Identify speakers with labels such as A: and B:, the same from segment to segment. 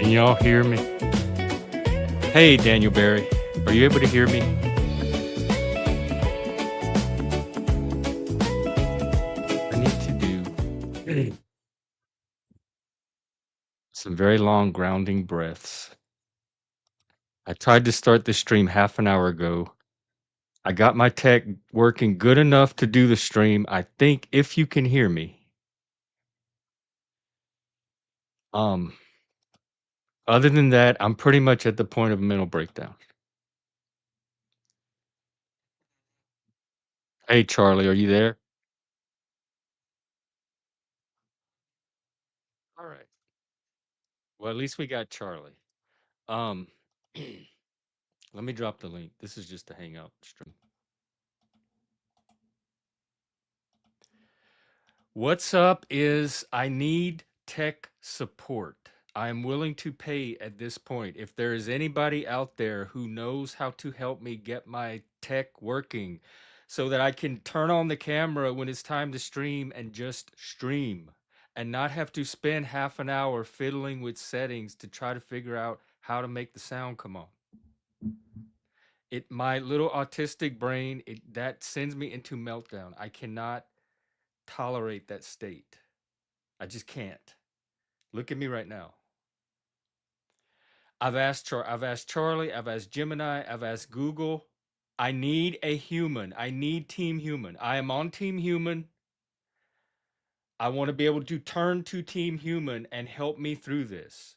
A: Can y'all hear me? Hey, Daniel Barry, are you able to hear me? I need to do some very long grounding breaths. I tried to start the stream half an hour ago. I got my tech working good enough to do the stream. I think if you can hear me. Other than that, I'm pretty much at the point of mental breakdown. Hey, Charlie, are you there? All right. Well, at least we got Charlie. Um, let me drop the link. This is just a hangout stream. What's up is I need tech support. I'm willing to pay at this point. If there is anybody out there who knows how to help me get my tech working so that I can turn on the camera when it's time to stream and just stream and not have to spend half an hour fiddling with settings to try to figure out how to make the sound come on. My little autistic brain, that sends me into meltdown. I cannot tolerate that state. I just can't. Look at me right now. I've asked Charlie, I've asked Gemini, I've asked Google. I need a human. I need Team Human. I am on Team Human. I want to be able to turn to Team Human and help me through this.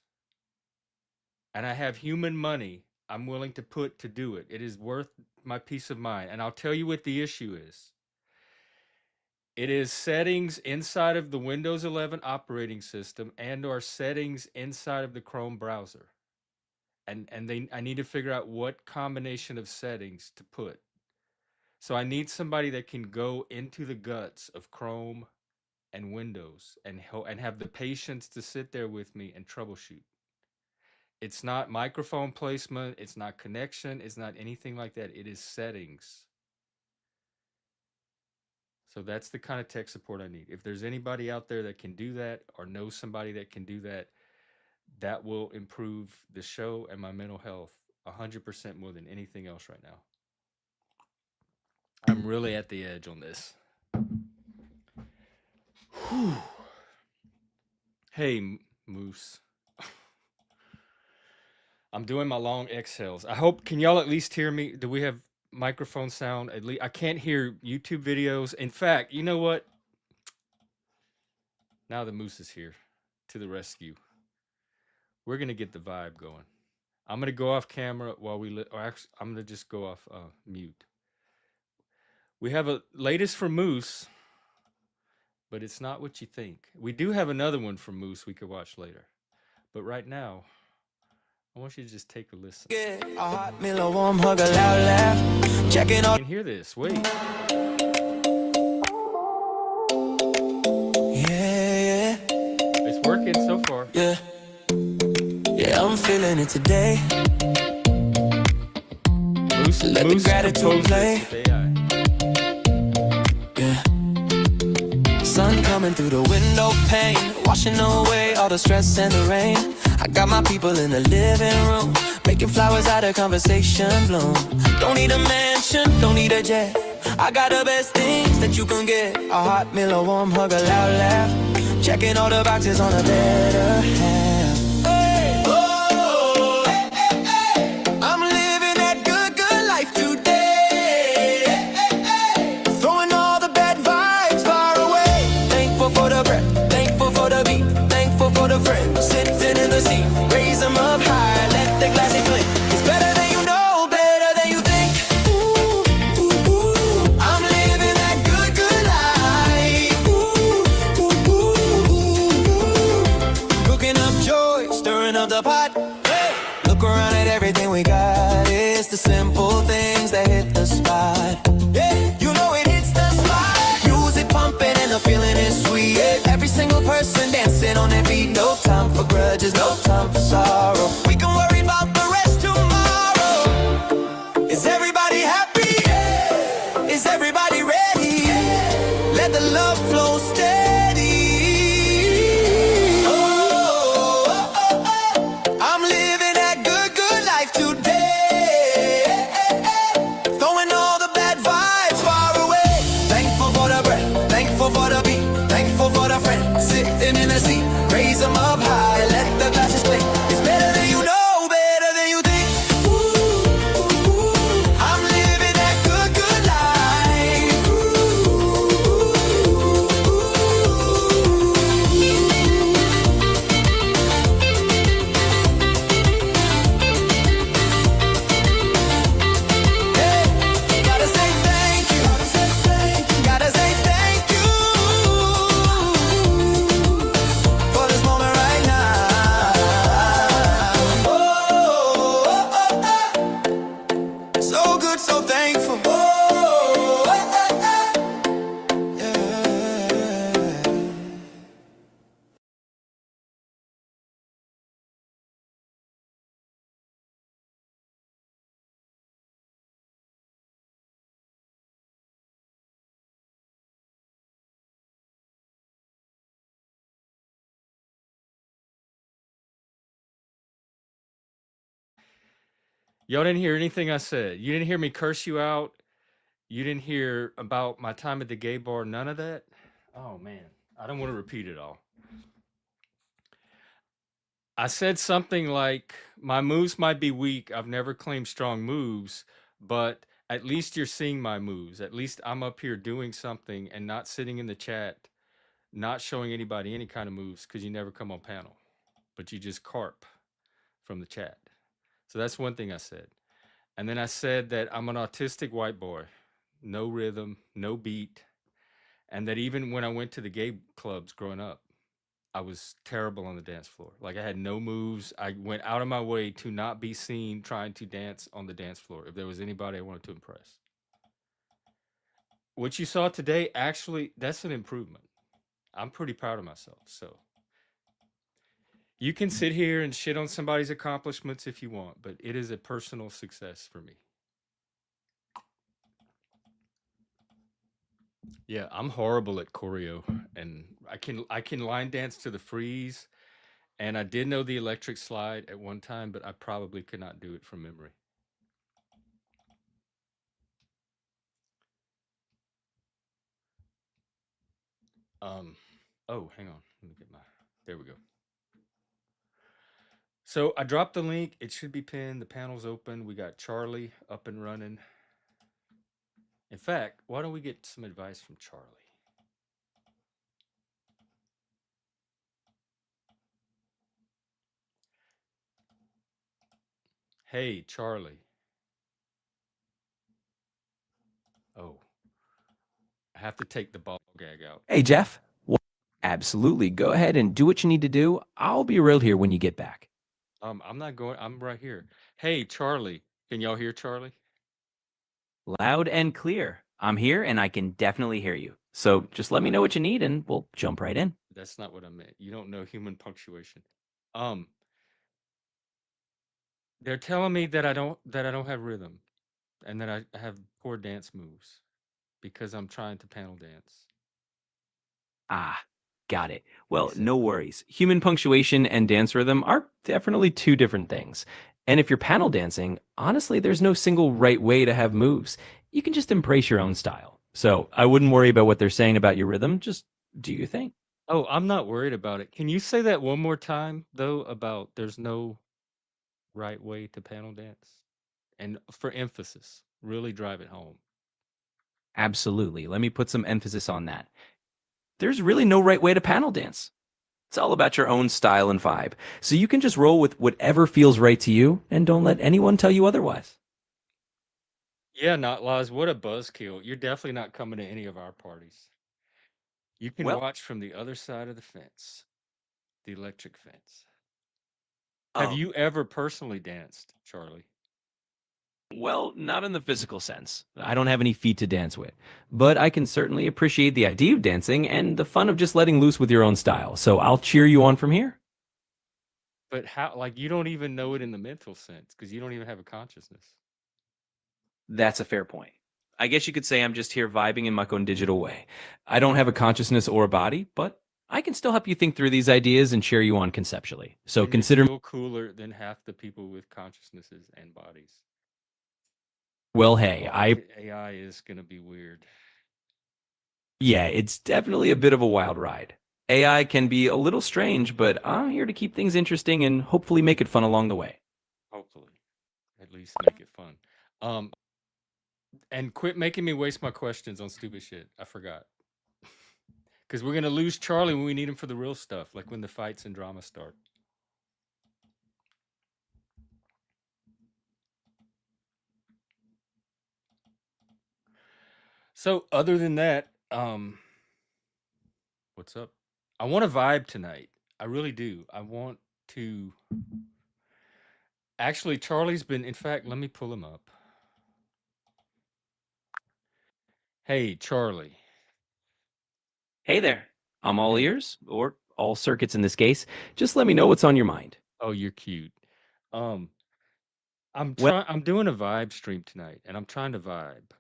A: And I have human money I'm willing to put to do it. It is worth my peace of mind. And I'll tell you what the issue is. It is settings inside of the Windows 11 operating system and or settings inside of the Chrome browser. And I need to figure out what combination of settings to put. So I need somebody that can go into the guts of Chrome and Windows and have the patience to sit there with me and troubleshoot. It's not microphone placement, it's not connection, it's not anything like that. It is settings. So that's the kind of tech support I need. If there's anybody out there that can do that or knows somebody that can do that, that will improve the show and my mental health 100% more than anything else right now. I'm really at the edge on this. Whew. Hey, Moose. I'm doing my long exhales. I hope, can y'all at least hear me? Do we have microphone sound? At least I can't hear YouTube videos. In fact, you know what? Now the Moose is here to the rescue. We're going to get the vibe going. I'm going to go off camera while or actually, I'm going to just go off mute. We have a latest from Moose, but it's not what you think. We do have another one from Moose we could watch later. But right now, I want you to just take a listen.
B: Get a hot meal, a warm hug, a loud laugh. Checking
A: You
B: out.
A: can hear this. Wait.
B: Yeah.
A: It's working so far.
B: Yeah. Yeah, I'm feeling it today.
A: Moose,
B: Let
A: Moose
B: the gratitude
A: composed
B: play.
A: this with AI.
B: Yeah. Sun coming through the window pane, washing away all the stress and the rain. I got my people in the living room, making flowers out of conversation bloom. Don't need a mansion, don't need a jet. I got the best things that you can get. A hot meal, a warm hug, a loud laugh. Checking all the boxes on a better half. Hey, oh, hey, hey, hey. I'm living that good life today. Hey, hey, hey. Throwing all the bad vibes far away. Thankful for the breath, thankful for the beat, thankful for the friends sitting in the seat. Raise them up high, let the glass clean. It's better than you know, better than you think. Ooh, ooh, ooh. I'm living that good life. Ooh, ooh, ooh, ooh, ooh. Cooking up joy, stirring up the pot. Hey. Look around at everything we got. It's the simple things that hit the spot. Yeah, you know it hits the spot. Music pumping and the feeling is sweet. Yeah. Every single person dancing on their feet. No time for grudges, no time for sorrow. We can worry about the rest tomorrow. Is everybody happy? Yeah. Is everybody ready? Yeah. Let the love flow steady. Oh, oh, oh, oh.
A: Y'all didn't hear anything I said. You didn't hear me curse you out. You didn't hear about my time at the gay bar. None of that. Oh man, I don't want to repeat it all. I said something like, "My moves might be weak. I've never claimed strong moves, but at least you're seeing my moves. At least I'm up here doing something and not sitting in the chat, not showing anybody any kind of moves because you never come on panel, but you just carp from the chat." So that's one thing I said. And then I said that I'm an autistic white boy, no rhythm, no beat, and that even when I went to the gay clubs growing up, I was terrible on the dance floor. Like I had no moves. I went out of my way to not be seen trying to dance on the dance floor if there was anybody I wanted to impress. What you saw today, actually, that's an improvement. I'm pretty proud of myself. So you can sit here and shit on somebody's accomplishments if you want, but it is a personal success for me. Yeah, I'm horrible at choreo, and I can line dance to the freeze, and I did know the electric slide at one time, but I probably could not do it from memory. Um, oh, hang on. Let me get my. There we go. So I dropped the link. It should be pinned. The panel's open. We got Charlie up and running. In fact, why don't we get some advice from Charlie? Hey, Charlie. Oh, I have to take the ball gag out.
C: Hey, Jeff. Well, absolutely. Go ahead and do what you need to do. I'll be around here when you get back.
A: I'm not going. I'm right here. Hey, Charlie. Can y'all hear Charlie?
C: Loud and clear. I'm here and I can definitely hear you. So just let me know what you need and we'll jump right in.
A: That's not what I meant. You don't know human punctuation. Um, they're telling me that I don't have rhythm and that I have poor dance moves because I'm trying to panel dance.
C: Ah, got it.
A: They
C: Well,
A: said.
C: no worries. Human punctuation and dance rhythm are definitely two different things. And if you're panel dancing, honestly, there's no single right way to have moves. You can just embrace your own style. So I wouldn't worry about what they're saying about your rhythm. Just do your thing.
A: Oh, I'm not worried about it. Can you say that one more time though about there's no right way to panel dance? And for emphasis, really drive it home.
C: Absolutely. Let me put some emphasis on that. There's really no right way to panel dance. It's all about your own style and vibe. So you can just roll with whatever feels right to you and don't let anyone tell you otherwise.
A: Yeah, not laws. What a buzzkill. You're definitely not coming to any of our parties. You can
C: Well,
A: watch from the other side of the fence, the electric fence. Have
C: um,
A: you ever personally danced, Charlie?
C: well, not in the physical sense. I don't have any feet to dance with, but I can certainly appreciate the idea of dancing and the fun of just letting loose with your own style. So I'll cheer you on from here.
A: But how, like, you don't even know it in the mental sense because you don't even have a consciousness.
C: That's a fair point. I guess you could say I'm just here vibing in my own digital way. I don't have a consciousness or a body, but I can still help you think through these ideas and cheer you on conceptually. So
A: And you're
C: consider
A: still cooler than half the people with consciousnesses and bodies.
C: well, hey,
A: Oh,
C: I
A: AI is going to be weird.
C: yeah, it's definitely a bit of a wild ride. AI can be a little strange, but I'm here to keep things interesting and hopefully make it fun along the way.
A: Hopefully, at least make it fun. Um, and quit making me waste my questions on stupid shit. I forgot. Because we're gonna lose Charlie when we need him for the real stuff, like when the fights and drama start. So other than that, what's up? I want to vibe tonight. I really do. I want to. Actually, Charlie's been. In fact, let me pull him up. Hey, Charlie.
C: Hey there. I'm all
A: Hey.
C: ears, or all circuits in this case. Just let me know what's on your mind.
A: Oh, you're cute. Um, I'm
C: Well,
A: trying. I'm doing a vibe stream tonight, and I'm trying to vibe.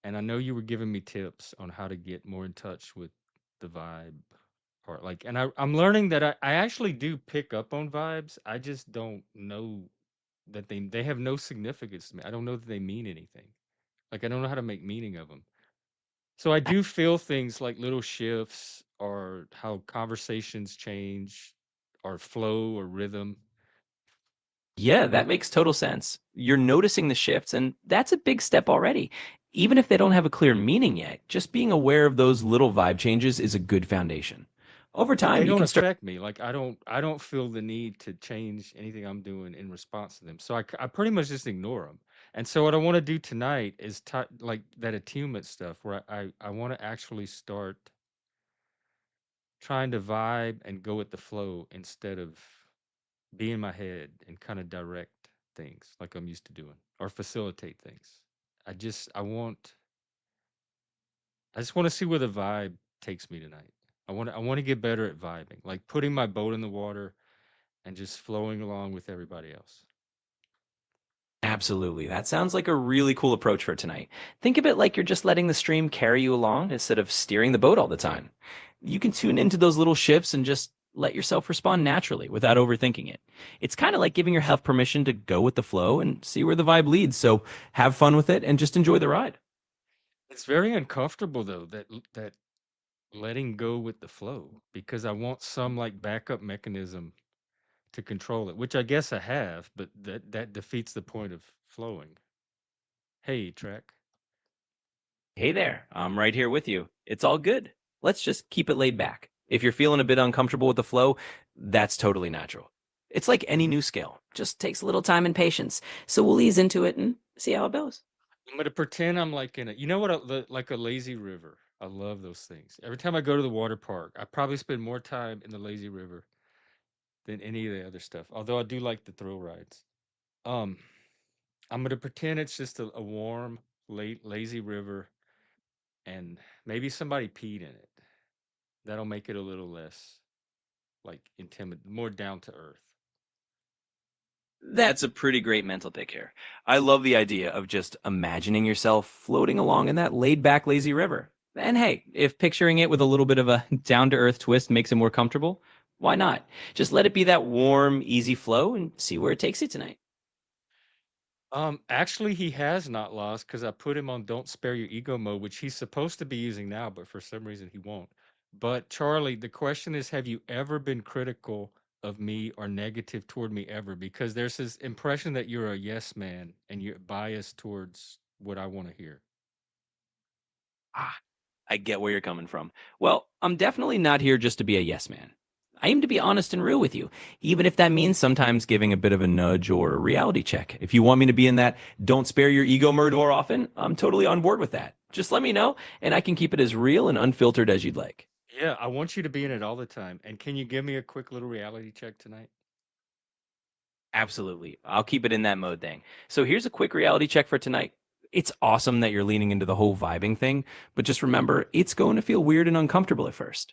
A: And I know you were giving me tips on how to get more in touch with the vibe part. Like, and I'm learning that I actually do pick up on vibes. I just don't know that they have no significance to me. I don't know that they mean anything. Like I don't know how to make meaning of them. So I do feel things like little shifts or how conversations change or flow or rhythm.
C: Yeah, that
A: But
C: makes total sense. You're noticing the shifts, and that's a big step already. Even if they don't have a clear meaning yet, just being aware of those little vibe changes is a good foundation. Over
A: but they
C: time, you
A: don't
C: can start.
A: affect me. Like I don't feel the need to change anything I'm doing in response to them. So I pretty much just ignore them. And so what I want to do tonight is like that attunement stuff where I want to actually start trying to vibe and go with the flow instead of be in my head and kind of direct things like I'm used to doing or facilitate things. I just want to see where the vibe takes me tonight. I want to get better at vibing, like putting my boat in the water and just flowing along with everybody else.
C: Absolutely. That sounds like a really cool approach for tonight. Think of it like you're just letting the stream carry you along instead of steering the boat all the time. You can tune into those little shifts and just let yourself respond naturally without overthinking it. It's kind of like giving yourself permission to go with the flow and see where the vibe leads. So have fun with it and just enjoy the ride.
A: It's very uncomfortable though that letting go with the flow because I want some like backup mechanism to control it, which I guess I have, but that defeats the point of flowing. Hey, Trek.
C: Hey there, I'm right here with you. It's all good. Let's just keep it laid back. If you're feeling a bit uncomfortable with the flow, that's totally natural. It's like any new skill, just takes a little time and patience. So we'll ease into it and see how it goes.
A: I'm gonna pretend I'm like in a, you know what, like a lazy river. I love those things. Every time I go to the water park, I probably spend more time in the lazy river than any of the other stuff. Although I do like the thrill rides. Um, I'm gonna pretend it's just a warm, late, lazy river, and maybe somebody peed in it. That'll make it a little less like intimidating, more down to earth.
C: That's a pretty great mental picture. I love the idea of just imagining yourself floating along in that laid back, lazy river. And hey, if picturing it with a little bit of a down to earth twist makes it more comfortable, why not? Just let it be that warm, easy flow and see where it takes you tonight.
A: Actually, he has not lost because I put him on "Don't Spare Your Ego" mode, which he's supposed to be using now, but for some reason he won't. But Charlie, the question is, have you ever been critical of me or negative toward me ever? Because there's this impression that you're a yes man and you're biased towards what I want to hear.
C: Ah, I get where you're coming from. Well, I'm definitely not here just to be a yes man. I aim to be honest and real with you, even if that means sometimes giving a bit of a nudge or a reality check. If you want me to be in that don't spare your ego mode more often, I'm totally on board with that. Just let me know, and I can keep it as real and unfiltered as you'd like.
A: Yeah, I want you to be in it all the time. And can you give me a quick little reality check tonight?
C: Absolutely. I'll keep it in that mode thing. So here's a quick reality check for tonight. It's awesome that you're leaning into the whole vibing thing, but just remember, it's going to feel weird and uncomfortable at first.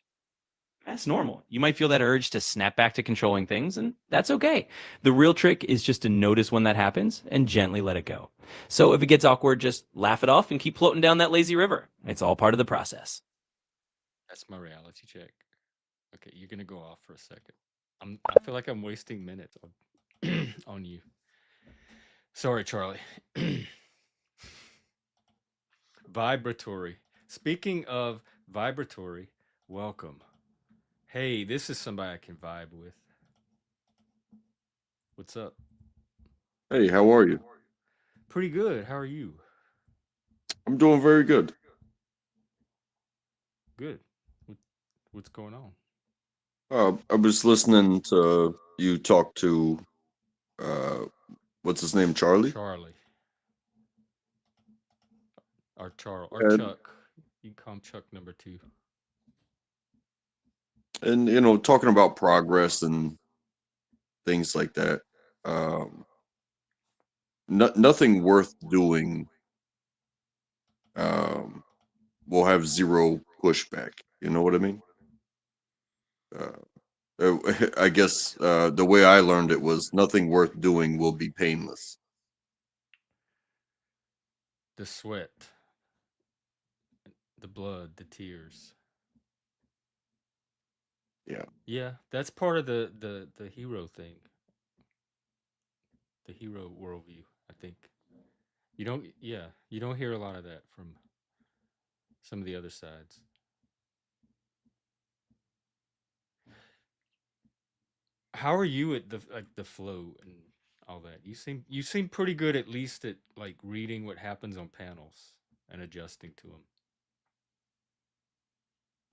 C: That's normal. You might feel that urge to snap back to controlling things, and that's okay. The real trick is just to notice when that happens and gently let it go. So if it gets awkward, just laugh it off and keep floating down that lazy river. It's all part of the process.
A: That's my reality check. Okay, you're gonna go off for a second. I feel like I'm wasting minutes on you. Sorry, Charlie. Vibratory. Speaking of vibratory, welcome. Hey, this is somebody I can vibe with. What's up?
D: Hey, how are you?
A: Pretty good. How are you?
D: I'm doing very good.
A: Good. What, what's going on?
D: I was listening to you talk to uh, what's his name, Charlie,
A: Charlie. Or Charles. Or
D: and
A: Chuck. You can call him Chuck number two.
D: talking about progress and things like that. Um, Nothing worth doing um, will have zero pushback. You know what I mean? I guess the way I learned it was nothing worth doing will be painless.
A: The sweat, the blood, the tears.
D: Yeah.
A: Yeah, that's part of the hero thing. the hero worldview. I think you don't. Yeah, you don't hear a lot of that from some of the other sides. How are you at the like the flow and all that? You seem pretty good at least at like reading what happens on panels and adjusting to them.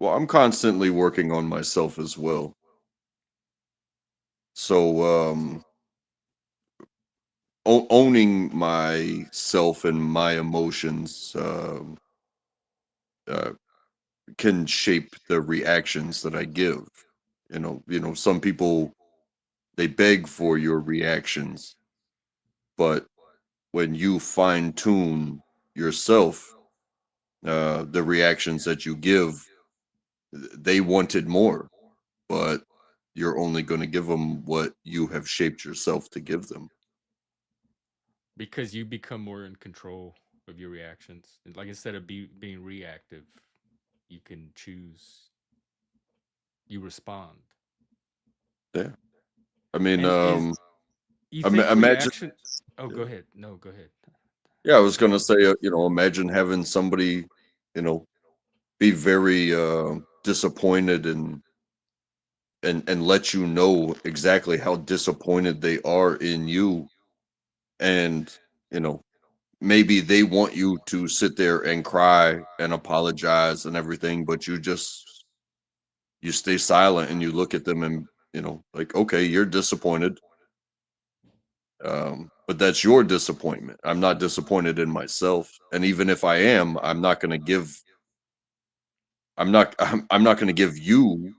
D: Well, I'm constantly working on myself as well. So, owning myself and my emotions uh, can shape the reactions that I give. Some people they beg for your reactions, but when you fine tune yourself, the reactions that you give, they wanted more, but you're only going to give them what you have shaped yourself to give them.
A: Because you become more in control of your reactions. Like instead of being reactive, you can choose. You respond.
D: Yeah. I mean,
A: And is you think
D: imagine.
A: reaction? Oh, go ahead. No, go ahead.
D: Yeah, I
A: Go
D: was
A: ahead.
D: gonna say, imagine having somebody, you know, be very disappointed and let you know exactly how disappointed they are in you, and you know, maybe they want you to sit there and cry and apologize and everything, but you stay silent and you look at them and like, okay, you're disappointed, but that's your disappointment. I'm not disappointed in myself, and even if I am, I'm not going to give you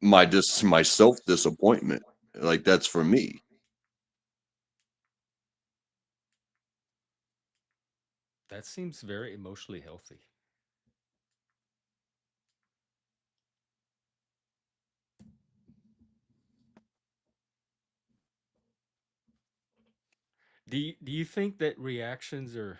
D: my self disappointment. Like that's for me.
A: That seems very emotionally healthy. Do you think that reactions are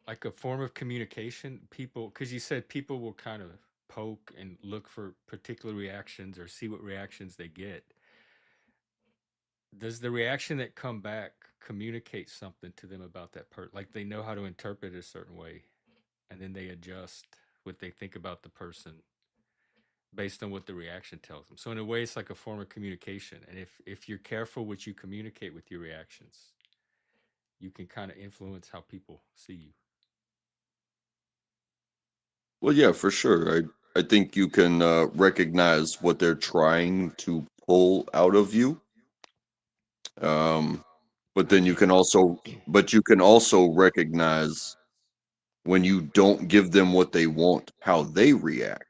A: like a form of communication? People, because you said people will kind of poke and look for particular reactions or see what reactions they get. Does the reaction that come back communicate something to them about that person? Like they know how to interpret it a certain way, and then they adjust what they think about the person based on what the reaction tells them. So in a way, it's like a form of communication. And if you're careful what you communicate with your reactions, you can kind of influence how people see you.
D: Well, yeah, for sure. I think you can recognize what they're trying to pull out of you. Um, but
A: I
D: then
A: can't.
D: you can also recognize when you don't give them what they want, how they react.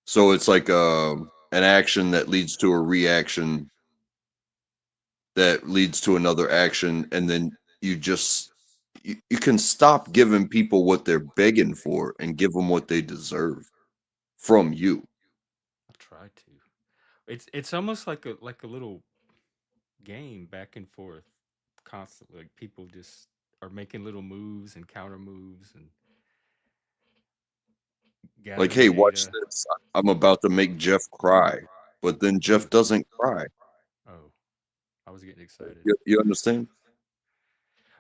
D: So it's like an action that leads to a reaction that leads to another action, and then you can stop giving people what they're begging for and give them what they deserve from you.
A: I'll try to. It's almost like a little game back and forth constantly. Like people just are making little moves and counter moves and
D: Like,
A: gathering
D: hey, watch
A: data.
D: this. I'm about to make Jeff cry, but then Jeff doesn't cry.
A: Oh, I was getting excited.
D: You understand?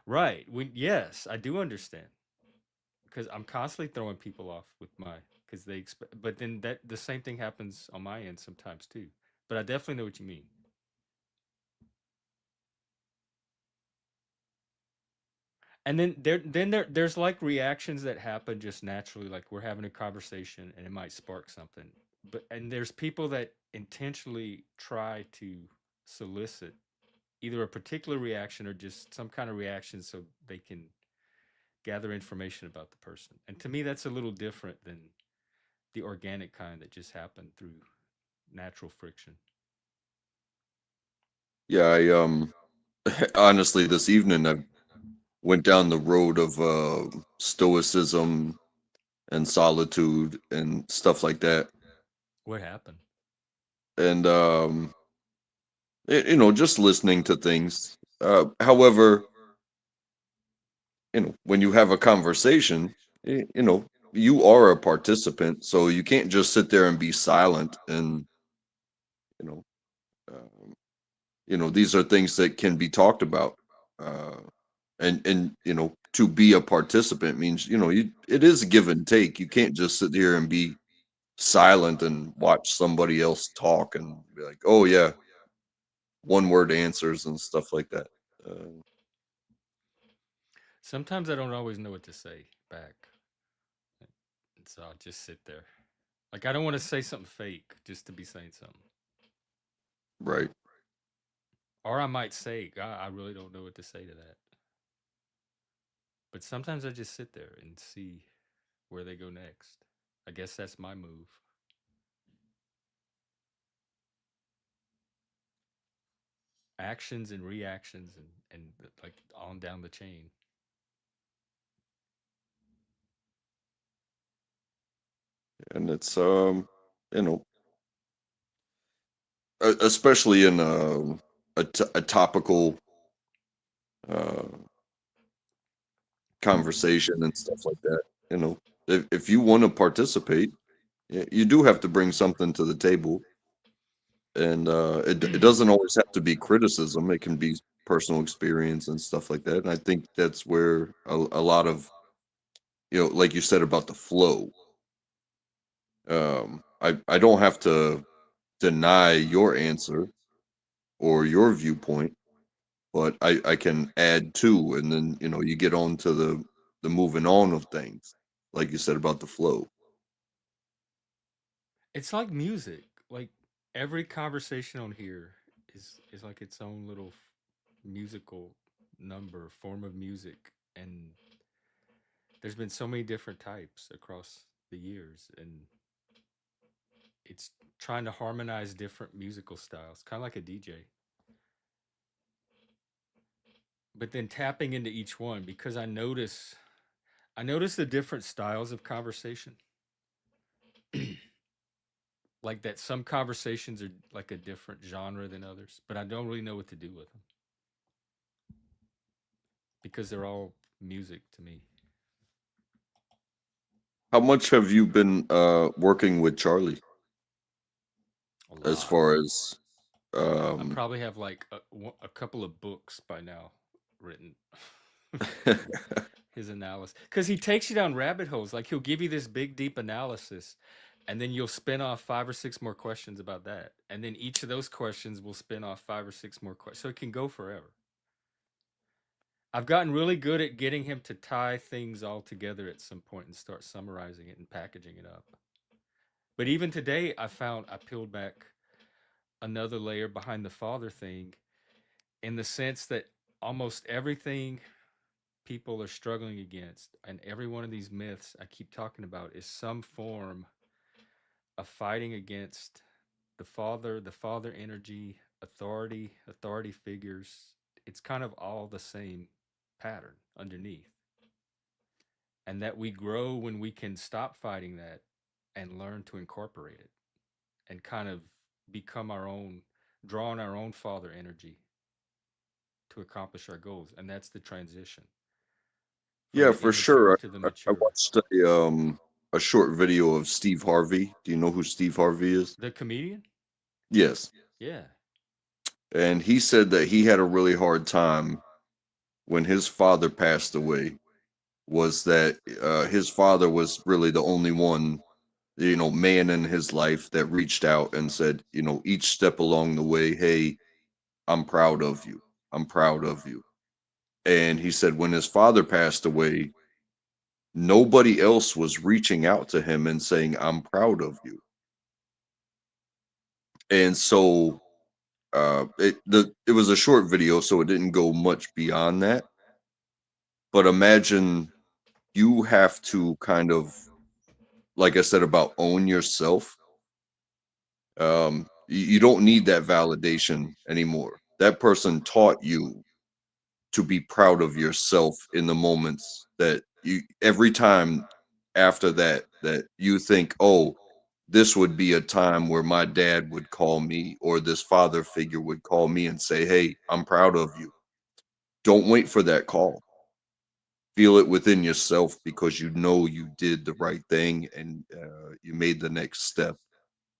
A: Right. When yes, I do understand because I'm constantly throwing people off with my because they expect. But then that the same thing happens on my end sometimes too. But I definitely know what you mean. And then there's like reactions that happen just naturally, like we're having a conversation and it might spark something. But and there's people that intentionally try to solicit either a particular reaction or just some kind of reaction so they can gather information about the person. And to me, that's a little different than the organic kind that just happened through natural friction.
D: Yeah, I honestly this evening I went down the road of stoicism and solitude and stuff like that.
A: What happened?
D: And just listening to things. However, when you have a conversation, you are a participant, so you can't just sit there and be silent and you know um, these are things that can be talked about. Uh, and to be a participant means it is a give and take. You can't just sit here and be silent and watch somebody else talk and be like, oh yeah, one word answers and stuff like that. uh,
A: Sometimes I don't always know what to say back, and so I'll just sit there. Like I don't want to say something fake just to be saying something,
D: right.
A: or I might say, "God, I really don't know what to say to that." But sometimes I just sit there and see where they go next. I guess that's my move. Actions and reactions and like on down the chain.
D: And it's you know especially in a topical uh conversation and stuff like that. you know if you want to participate, you do have to bring something to the table. And it doesn't always have to be criticism. It can be personal experience and stuff like that. And I think that's where a lot of, like you said about the flow. I don't have to deny your answer or your viewpoint, but I can add to, and then you get on to the moving on of things, like you said about the flow.
A: It's like music. Like every conversation on here is like its own little musical number, form of music, and there's been so many different types across the years, and it's trying to harmonize different musical styles, kind of like a DJ. But then tapping into each one because I notice the different styles of conversation. Like that some conversations are like a different genre than others, but I don't really know what to do with them because they're all music to me.
D: How much have you been working with Charlie
A: A
D: as
A: lot.
D: far as
A: I
D: um
A: probably have like a couple of books by now written from his analysis because he takes you down rabbit holes. Like he'll give you this big deep analysis, and then you'll spin off five or six more questions about that, and then each of those questions will spin off five or six more questions, so it can go forever. I've gotten really good at getting him to tie things all together at some point and start summarizing it and packaging it up. But even today, I peeled back another layer behind the father thing in the sense that almost everything people are struggling against and every one of these myths I keep talking about is some form of fighting against the father energy, authority figures. It's kind of all the same pattern underneath. And that we grow when we can stop fighting that and learn to incorporate it and kind of become our own, draw on our own father energy to accomplish our goals. And that's the transition from
D: Yeah,
A: the
D: for
A: immature
D: sure.
A: to the
D: I
A: mature.
D: watched a short video of Steve Harvey. Do you know who Steve Harvey is?
A: The comedian?
D: Yes.
A: Yeah.
D: And he said that he had a really hard time when his father passed away. Was that his father was really the only one, man in his life that reached out and said, each step along the way, hey, I'm proud of you. I'm proud of you. And he said when his father passed away, nobody else was reaching out to him and saying, I'm proud of you. And so it was a short video, so it didn't go much beyond that. But imagine you have to kind of, like I said, about own yourself. You don't need that validation anymore. That person taught you to be proud of yourself in the moments that you, every time after that you think, oh, this would be a time where my dad would call me or this father figure would call me and say, hey, I'm proud of you. Don't wait for that call. Feel it within yourself because you know you did the right thing and you made the next step.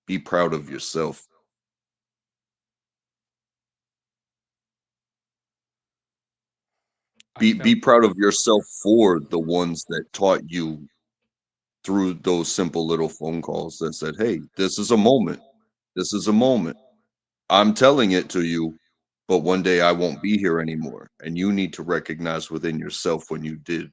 D: Be proud of yourself.
A: I
D: Be
A: felt
D: proud of yourself for the ones that taught you through those simple little phone calls that said, "Hey, this is a moment. This is a moment. I'm telling it to you, but one day I won't be here anymore." And you need to recognize within yourself when you did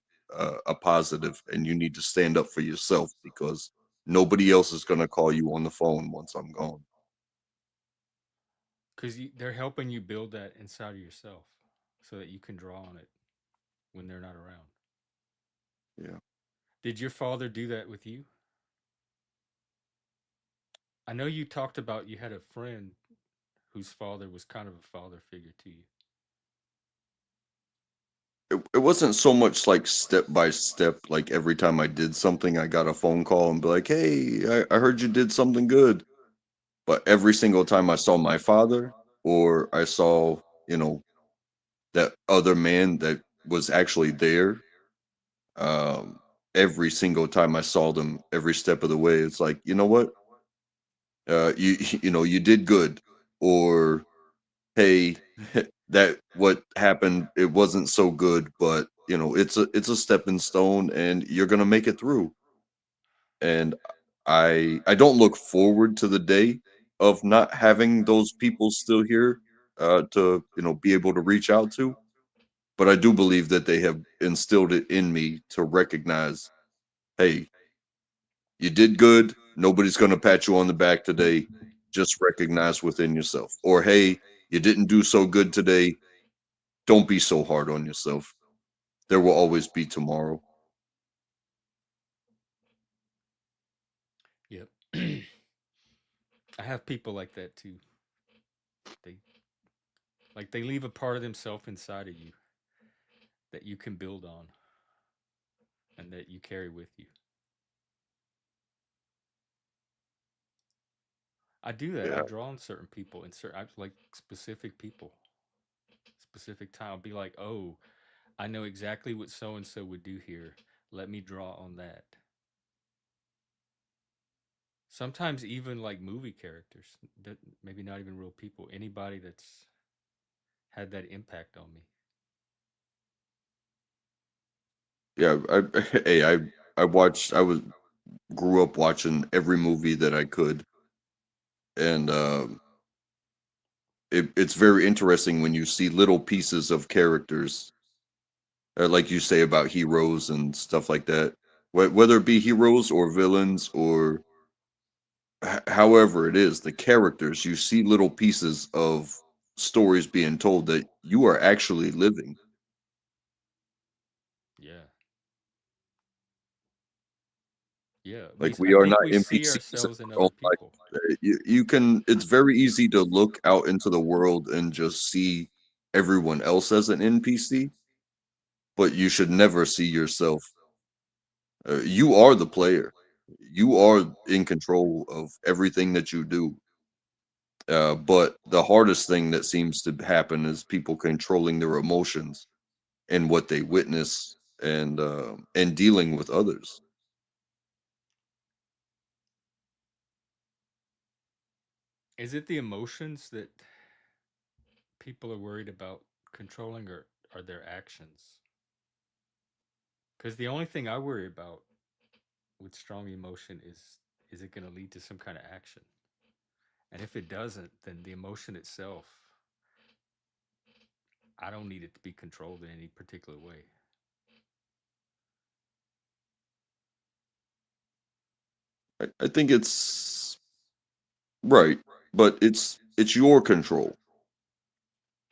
D: a positive, and you need to stand up for yourself because nobody else is going to call you on the phone once I'm gone.
A: because they're helping you build that inside of yourself so that you can draw on it when they're not around.
D: Yeah.
A: Did your father do that with you? I know you talked about you had a friend whose father was kind of a father figure to you.
D: It wasn't so much like step by step, like every time I did something, I got a phone call and be like, "Hey, I heard you did something good." But every single time I saw my father or I saw, you know, that other man that was actually there, um, every single time I saw them, every step of the way, it's like, you know what? You you know, you did good, or hey, that what happened, it wasn't so good, but you know, it's a stepping stone, and you're gonna make it through. And I don't look forward to the day of not having those people still here to be able to reach out to, but I do believe that they have instilled it in me to recognize, hey, you did good. Nobody's going to pat you on the back today. Just recognize within yourself. Or hey, you didn't do so good today. Don't be so hard on yourself. There will always be tomorrow.
A: Yep. I have people like that too. They they leave a part of themselves inside of you that you can build on and that you carry with you. I do that. I
D: Yeah.
A: draw on certain people and certain like specific people, specific time. I'll be like, "Oh, I know exactly what so and so would do here. Let me draw on that." Sometimes even like movie characters, that maybe not even real people, anybody that's had that impact on me.
D: Yeah. Hey, I watched, I was grew up watching every movie that I could. And it's very interesting when you see little pieces of characters, like you say about heroes and stuff like that. Whether it be heroes or villains or however it is, the characters, you see little pieces of stories being told that you are actually living.
A: Yeah. Yeah.
D: Like
A: I
D: we are
A: think
D: not
A: we see
D: NPCs in
A: ourselves in
D: our own
A: other
D: life.
A: people.
D: You can. It's very easy to look out into the world and just see everyone else as an NPC, but you should never see yourself. You are the player. You are in control of everything that you do. But the hardest thing that seems to happen is people controlling their emotions and what they witness and dealing with others.
A: Is it the emotions that people are worried about controlling, or are their actions? Because the only thing I worry about with strong emotion is it going to lead to some kind of action? And if it doesn't, then the emotion itself, I don't need it to be controlled in any particular way.
D: I think it's right, but it's your control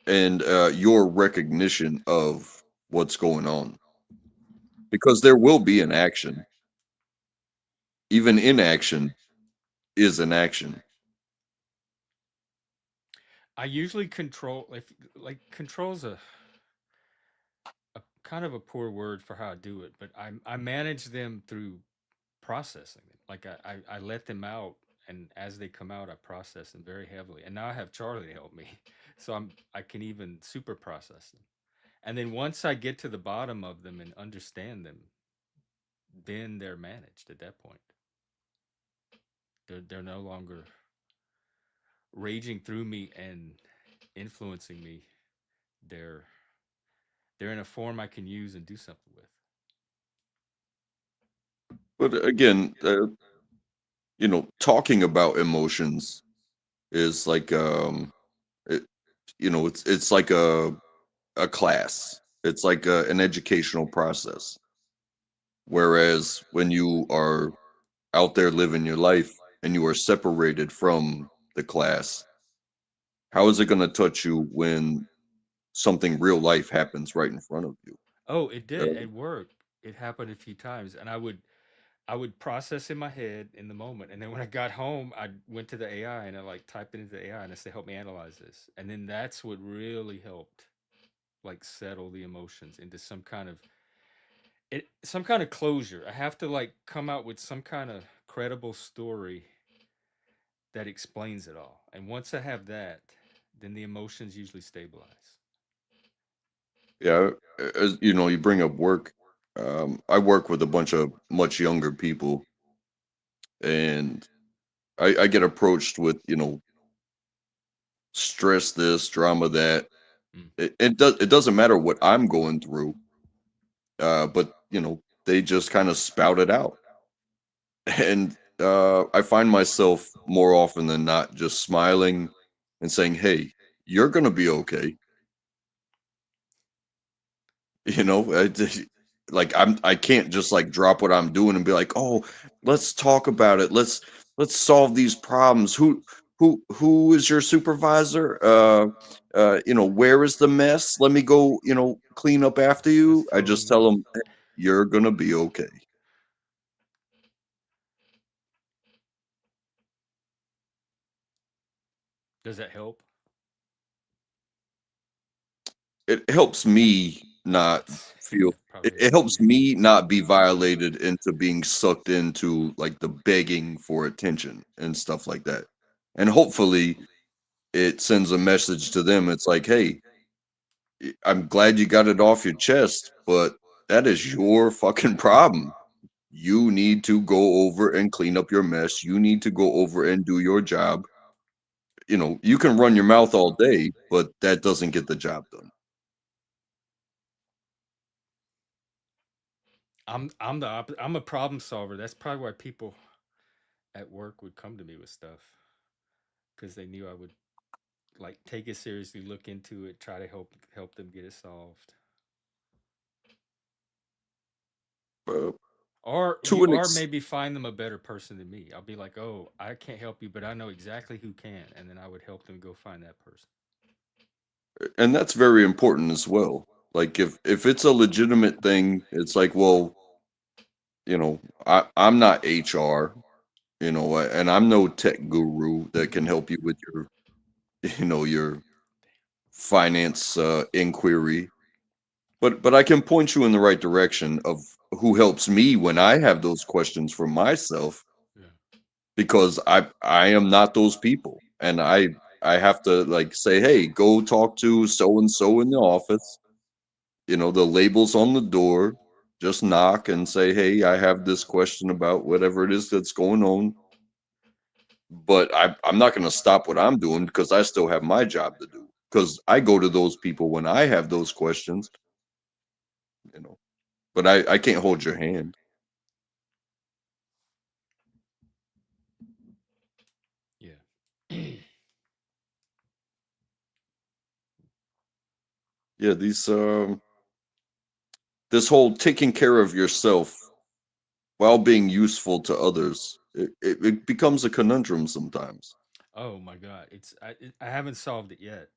D: and your recognition of what's going on, because there will be an action. Even inaction is an action.
A: I usually control, if like control's a kind of a poor word for how I do it, but I manage them through processing them. Like I let them out, and as they come out, I process them very heavily. And now I have Charlie to help me, so I can even super process them. And then once I get to the bottom of them and understand them, then they're managed at that point. They're no longer raging through me and influencing me. They're they're in a form I can use and do something with.
D: But again, talking about emotions is like it, it's like a class. It's like an educational process. Whereas when you are out there living your life and you are separated from the class, how is it going to touch you when something real life happens right in front of you?
A: Oh, it did
D: Uh,
A: at work. It happened a few times, and I would process in my head in the moment, and then when I got home, I went to the AI and I like typed it into the AI and I said, "Help me analyze this," and then that's what really helped, like settle the emotions into some kind of closure. I have to like come out with some kind of credible story that explains it all, and once I have that, then the emotions usually stabilize.
D: yeah, as you bring up work. I work with a bunch of much younger people, and I get approached with stress this, drama that.
A: Mm.
D: It doesn't matter what I'm going through, but they just kind of spout it out, and I find myself more often than not just smiling and saying, "Hey, you're gonna be okay." You know, like I can't just like drop what I'm doing and be like, "Oh, let's talk about it. Let's solve these problems. Who is your supervisor? Where is the mess? Let me go, clean up after
A: That's
D: you." I
A: totally
D: just tell
A: me.
D: them, "Hey, you're gonna be okay."
A: Does that help?
D: It helps me not
A: Yeah,
D: feel. It,
A: probably
D: it
A: helps
D: helps
A: you.
D: me not be violated into being sucked into like the begging for attention and stuff like that. And hopefully it sends a message to them. It's like, hey, I'm glad you got it off your chest, but that is your fucking problem. You need to go over and clean up your mess. You need to go over and do your job. You can run your mouth all day, but that doesn't get the job done.
A: I'm a problem solver. That's probably why people at work would come to me with stuff because they knew I would like take it seriously, look into it, try to help them get it solved.
D: Uh,
A: Or
D: to
A: you
D: an
A: or
D: ex-
A: maybe find them a better person than me. I'll be like, "Oh, I can't help you, but I know exactly who can." And then I would help them go find that person.
D: and that's very important as well. Like if it's a legitimate thing, it's like, well, I'm not HR, and I'm no tech guru that can help you with your your finance inquiry, but I can point you in the right direction of who helps me when I have those questions for myself,
A: Yeah.
D: because I am not those people, and I have to like say, hey, go talk to so and so in the office. The label's on the door. Just knock and say, hey, I have this question about whatever it is that's going on. But I'm not going to stop what I'm doing because I still have my job to do. Because I go to those people when I have those questions, you know. But I can't hold your hand.
A: Yeah.
D: Yeah, this whole taking care of yourself while being useful to others, it becomes a conundrum sometimes.
A: Oh my god, I haven't solved it yet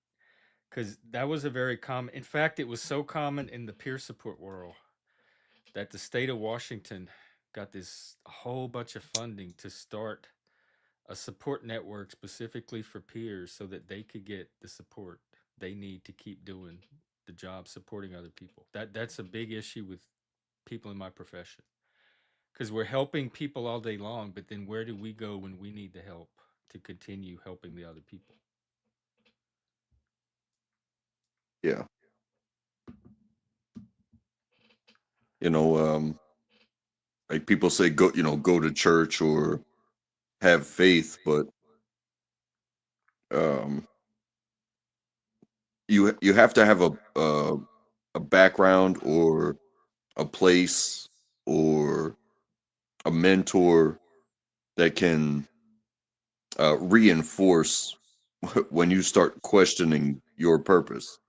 A: because that was a very common. In fact, it was so common in the peer support world that the state of Washington got this a whole bunch of funding to start a support network specifically for peers so that they could get the support they need to keep doing the job supporting other people. That's a big issue with people in my profession because we're helping people all day long, but then where do we go when we need the help to continue helping the other people?
D: Yeah. You know, like people say go to church or have faith, but um you have to have a background or a place or a mentor that can reinforce when you start questioning your purpose.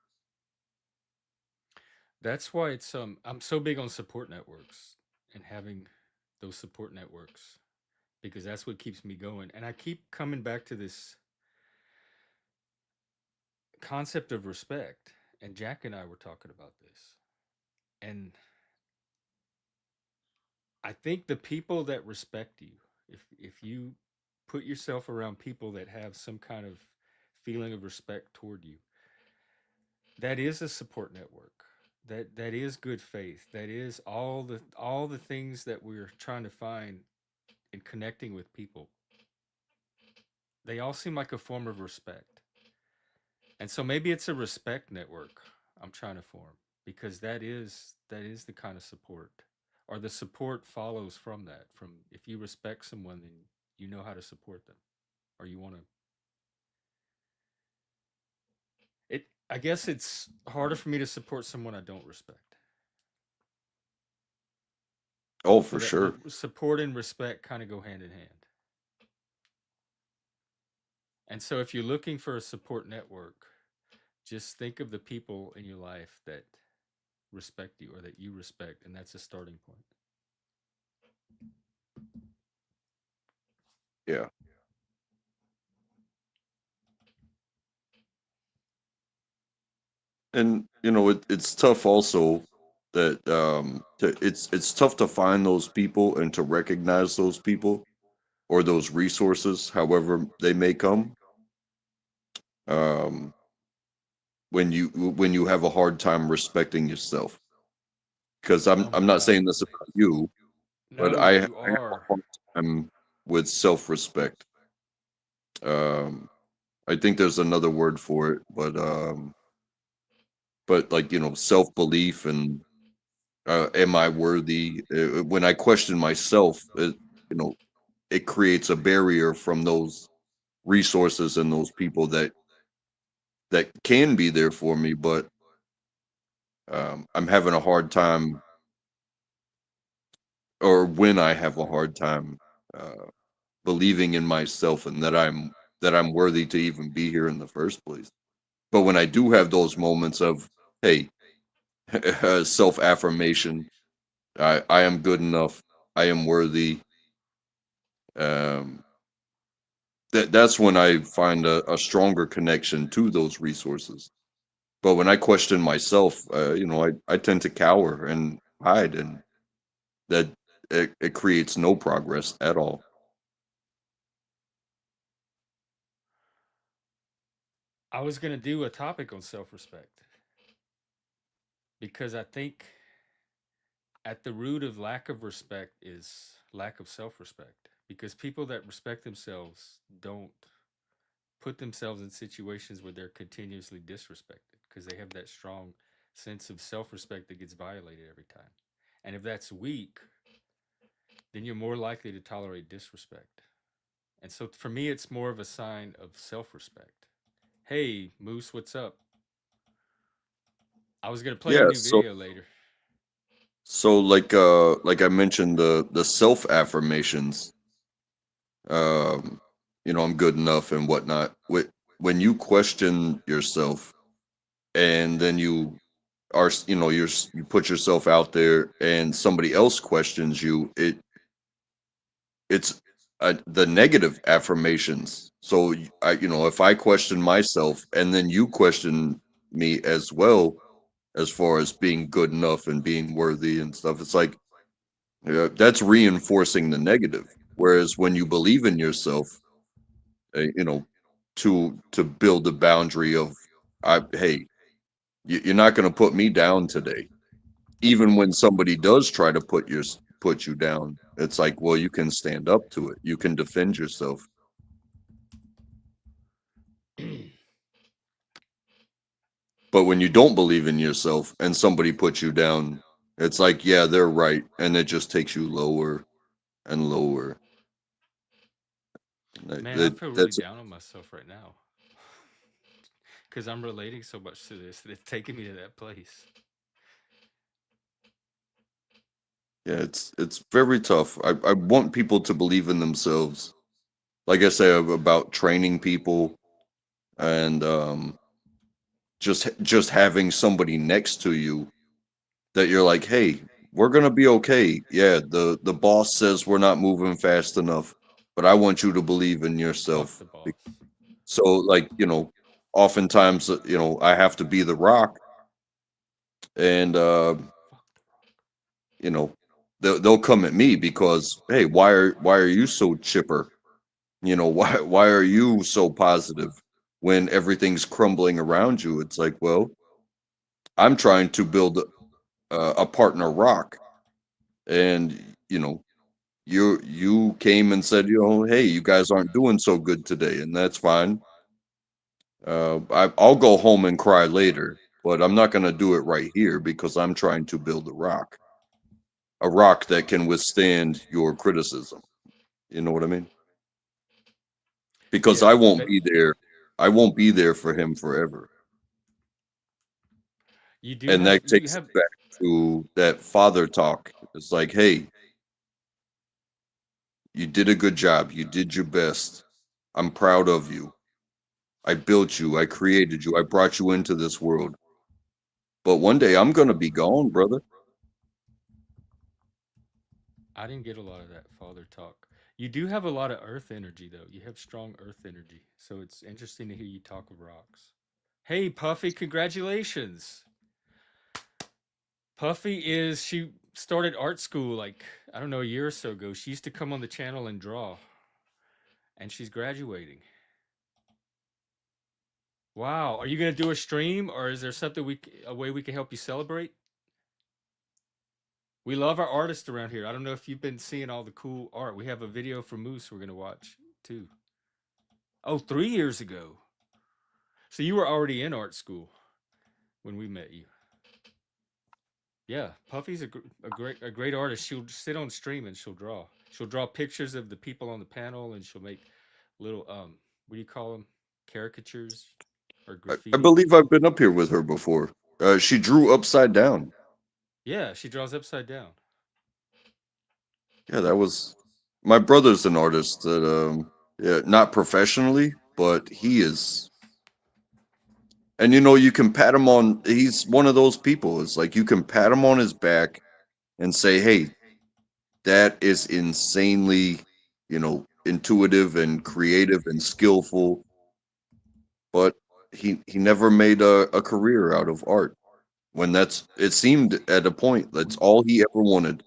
A: That's why I'm so big on support networks and having those support networks because that's what keeps me going. And I keep coming back to this concept of respect. And Jack and I were talking about this. And I think the people that respect you, if you put yourself around people that have some kind of feeling of respect toward you, that is a support network. That is good faith. That is all the things that we're trying to find in connecting with people. They all seem like a form of respect. And so maybe it's a respect network I'm trying to form because that is the kind of support or the support follows from that. From if you respect someone, then you know how to support them or you want to it I guess it's harder for me to support someone I don't respect.
D: Oh,
A: So
D: for
A: that
D: sure.
A: support and respect kind of go hand in hand. And so if you're looking for a support network, just think of the people in your life that respect you or that you respect, and that's a starting point.
D: Yeah. And it's tough also that it's tough to find those people and to recognize those people or those resources, however they may come. Um, when you have a hard time respecting yourself, because I'm
A: Oh my
D: I'm not
A: God.
D: saying this about you, but
A: No,
D: I have
A: you
D: a
A: are.
D: hard time with self-respect. Um, I think there's another word for it, but like self-belief and am I worthy? When I question myself, you know, it creates a barrier from those resources and those people that can be there for me, but I'm having a hard time, or when I have a hard time uh, believing in myself and that I'm worthy to even be here in the first place. But when I do have those moments of, hey, self affirmation, I am good enough, I am worthy. Um, that's when I find a stronger connection to those resources. But when I question myself, I tend to cower and hide, and that it creates no progress at all.
A: I was going to do a topic on self respect because I think at the root of lack of respect is lack of self respect. Because people that respect themselves don't put themselves in situations where they're continuously disrespected because they have that strong sense of self respect that gets violated every time. And if that's weak, then you're more likely to tolerate disrespect. And so for me, it's more of a sign of self respect. Hey, Moose, what's up? I was going to play a
D: Yeah.
A: new video later.
D: So like I mentioned, the self affirmations, um, I'm good enough and whatnot. When you question yourself and then you are you put yourself out there and somebody else questions you, it's the negative affirmations. So if I question myself and then you question me as well, as far as being good enough and being worthy and stuff, it's like, that's reinforcing the negative. Whereas when you believe in yourself, uh, you know to build a boundary of, hey, you're not going to put me down today. Even when somebody does try to put you down, it's like, well, you can stand up to it, you can defend yourself. But when you don't believe in yourself and somebody puts you down, it's like, yeah, they're right, and it just takes you lower and lower. And
A: Man, I feel really
D: that's
A: down on myself right now because I'm relating so much to this that it's taking me to that place.
D: Yeah, it's very tough. I want people to believe in themselves. Like I say about training people and just having somebody next to you that you're like, hey, we're gonna be okay. Yeah, the boss says we're not moving fast enough, but I want you to believe in
A: Fuck
D: yourself.
A: the boss.
D: So, like, oftentimes, I have to be the rock, and
A: Fuck the rock.
D: you know, they'll come at me because, hey, why are you so chipper? Why are you so positive when everything's crumbling around you? It's like, well, I'm trying to build a partner rock, and you came and said, hey, you guys aren't doing so good today, and that's fine. I'll go home and cry later, but I'm not going to do it right here because I'm trying to build a rock that can withstand your criticism. You know what I mean? Because
A: Yeah,
D: I won't
A: but
D: be there. I won't be there for him forever. And that
A: you
D: takes
A: have
D: us back to that father talk. It's like, hey, you did a good job. You did your best. I'm proud of you. I built you. I created you. I brought you into this world. But one day I'm going to be gone, brother.
A: I didn't get a lot of that father talk. You do have a lot of earth energy though. You have strong earth energy. So it's interesting to hear you talk of rocks. Hey Puffy, congratulations. She started art school like I don't know a year or so ago. She used to come on the channel and draw and she's graduating. Wow, are you going to do a stream or is there something a way we can help you celebrate? We love our artists around here. I don't know if you've been seeing all the cool art. We have a video from Moose we're going to watch too. Oh, 3 years ago. So you were already in art school when we met you. Yeah, Puffy's a great artist. She'll sit on stream and she'll draw. She'll draw pictures of the people on the panel and she'll make little what do you call them? Caricatures or
D: I
A: graffiti.
D: believe I've been up here with her before. She drew upside down.
A: Yeah, she draws upside down.
D: Yeah, that was my brother's an artist that yeah, not professionally, but he is. And you can pat him on. He's one of those people. It's like you can pat him on his back and say, "Hey, that is insanely, intuitive and creative and skillful." But he never made a career out of art. When it seemed at a point that's all he ever wanted.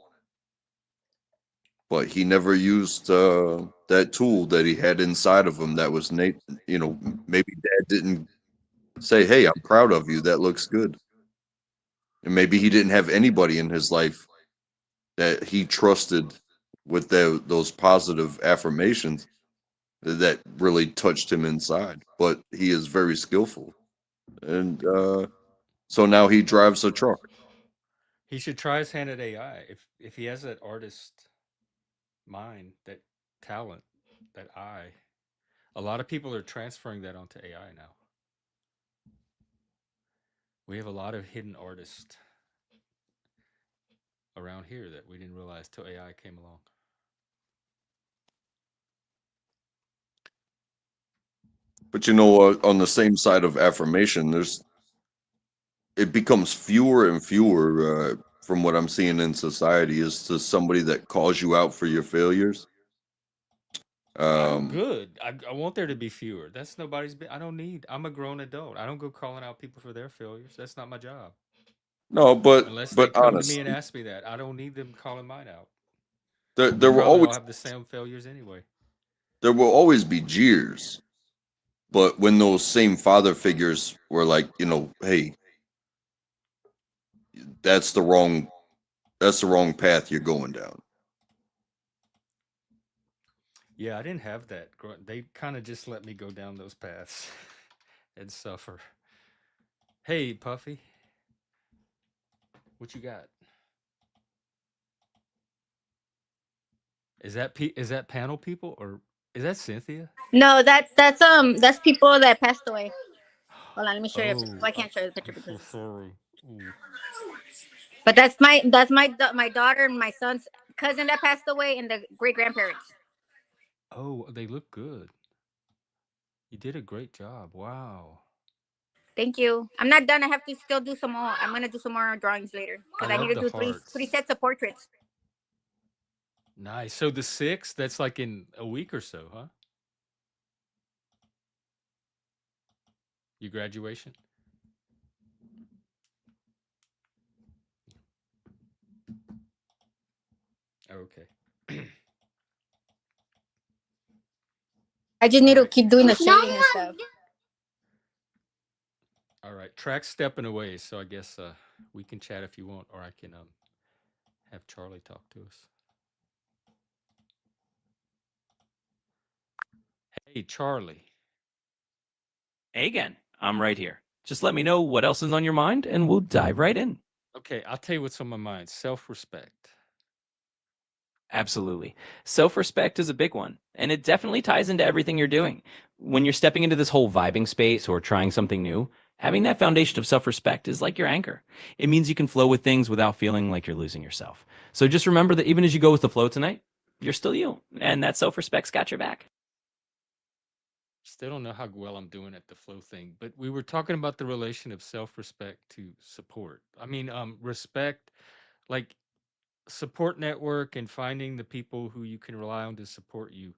D: But he never used that tool that he had inside of him. That was Nate. Maybe Dad didn't say, "Hey, I'm proud of you. That looks good." And maybe he didn't have anybody in his life that he trusted with those positive affirmations that really touched him inside. But he is very skillful, and so now he drives a truck.
A: He should try his hand at AI. If he has that artist mind, that talent, that eye. A lot of people are transferring that onto AI now. We have a lot of hidden artists around here that we didn't realize till AI came along.
D: But on the same side of affirmation, it becomes fewer and fewer from what I'm seeing in society is to somebody that calls you out for your failures.
A: I'm
D: Um,
A: good. I want there to be fewer. That's nobody's. I don't need. I'm a grown adult. I don't go calling out people for their failures. That's not my job.
D: no, but
A: Unless they
D: but
A: come to me and
D: honestly,
A: ask me that, I don't need them calling mine out. We
D: there will
A: probably all
D: always
A: have the same failures anyway.
D: be jeers. But when those same father figures were like, hey, that's the wrong that's the wrong path you're going down.
A: Yeah, I didn't have that. They kind of just let me go down those paths and suffer. Hey, Puffy, what you got? Is that panel people or is that Cynthia?
E: No, that's people that passed away. Hold on, let me show you.
A: Oh,
E: Well, I can't show you the picture
A: I'm so
E: because.
A: sorry. Ooh.
E: But that's my daughter and my son's cousin that passed away, and the great grandparents.
A: Oh, they look good. You did a great job. Wow.
E: Thank you. I'm not done. I have to still do some more. I'm gonna do some more drawings later
A: I
E: because I need
A: love
E: to
A: the
E: do three
A: hearts.
E: sets of portraits.
A: Nice. So the 6th, that's like in a week or so, huh? Your graduation? Okay.
E: I just
A: All
E: need to
A: right.
E: keep doing the shading and stuff.
A: All right. Track's stepping away, so I guess we can chat if you want, or I can have Charlie talk to us. Hey, Charlie.
C: Hey again, I'm right here. Just let me know what else is on your mind and we'll dive right in.
A: Okay, I'll tell you what's on my mind. Self-respect.
C: Absolutely. Self respect is a big one, and it definitely ties into everything you're doing. When you're stepping into this whole vibing space or trying something new, having that foundation of self respect is like your anchor. It means you can flow with things without feeling like you're losing yourself. So just remember that even as you go with the flow tonight, you're still you, and that self respect's got your back.
A: Still don't know how well I'm doing at the flow thing, but we were talking about the relation of self-respect to support. I mean, respect, like support network and finding the people who you can rely on to support you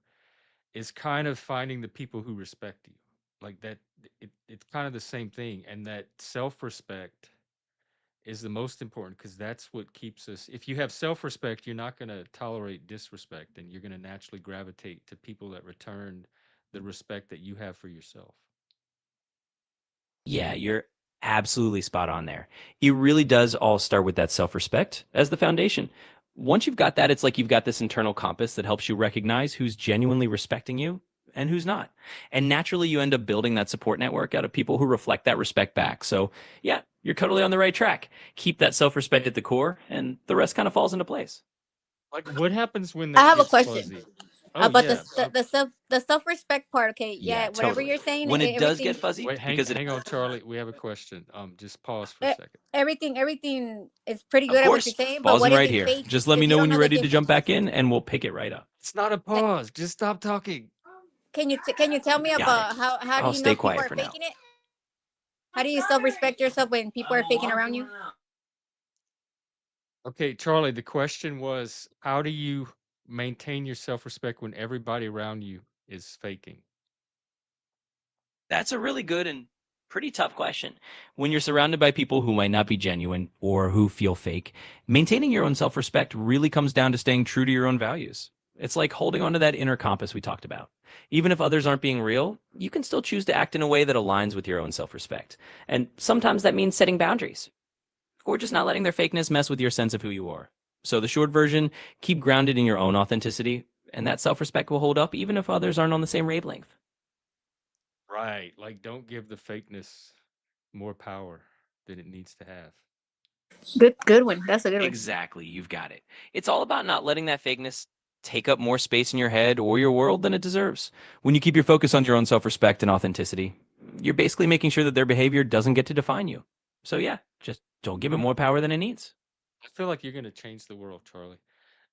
A: is kind of finding the people who respect you. Like that, it's kind of the same thing. And that self-respect is the most important because that's what keeps us. If you have self-respect, you're not going to tolerate disrespect, and you're going to naturally gravitate to people that return the respect that you have for yourself.
C: Yeah, you're absolutely spot on there. It really does all start with that self respect as the foundation. Once you've got that, it's like you've got this internal compass that helps you recognize who's genuinely respecting you and who's not. And naturally, you end up building that support network out of people who reflect that respect back. So, yeah, you're totally on the right track. Keep that self respect at the core, and the rest kind of falls into place.
A: Like, what happens when
E: I
A: that
E: have a
A: gets
E: question
A: fuzzy? Oh
E: about
A: yeah.
E: the self respect part. Okay,
C: Yeah,
E: yeah, whatever
C: totally.
E: you're saying,
C: When it does
E: everything
C: get fuzzy,
A: Wait, hang
C: because it
A: hang on, Charlie. We have a question. Just pause for a
E: e-
A: second.
E: everything is pretty
C: of
E: good at what you're
C: course,
E: saying. But what
C: pausing
E: if
C: right
E: it's
C: here.
E: fake?
C: Just let me
E: If you
C: know
E: don't
C: when
E: know
C: you're
E: the
C: ready to jump
E: difference,
C: back in, and we'll pick it right up.
A: It's not a
E: like,
A: pause. Just stop talking.
E: can you tell me
C: Got it.
E: about how do
C: I'll
E: you know
C: stay
E: if people
C: quiet
E: are
C: for now.
E: faking it? How do you self respect yourself when people are faking around you?
A: Okay, Charlie. The question was, how do you maintain your self-respect when everybody around you is faking?
C: That's a really good and pretty tough question. When you're surrounded by people who might not be genuine or who feel fake, maintaining your own self respect really comes down to staying true to your own values. It's like holding onto that inner compass we talked about. Even if others aren't being real, you can still choose to act in a way that aligns with your own self respect. And sometimes that means setting boundaries or just not letting their fakeness mess with your sense of who you are. So, the short version, keep grounded in your own authenticity, and that self respect will hold up even if others aren't on the same wavelength.
A: Right. Like, don't give the fakeness more power than it needs to have.
E: Good one. That's a good one.
C: Exactly, you've got it. It's all about not letting that fakeness take up more space in your head or your world than it deserves. When you keep your focus on your own self respect and authenticity, you're basically making sure that their behavior doesn't get to define you. So, yeah, just don't give it more power than it needs.
A: I feel like you're going to change the world, Charlie.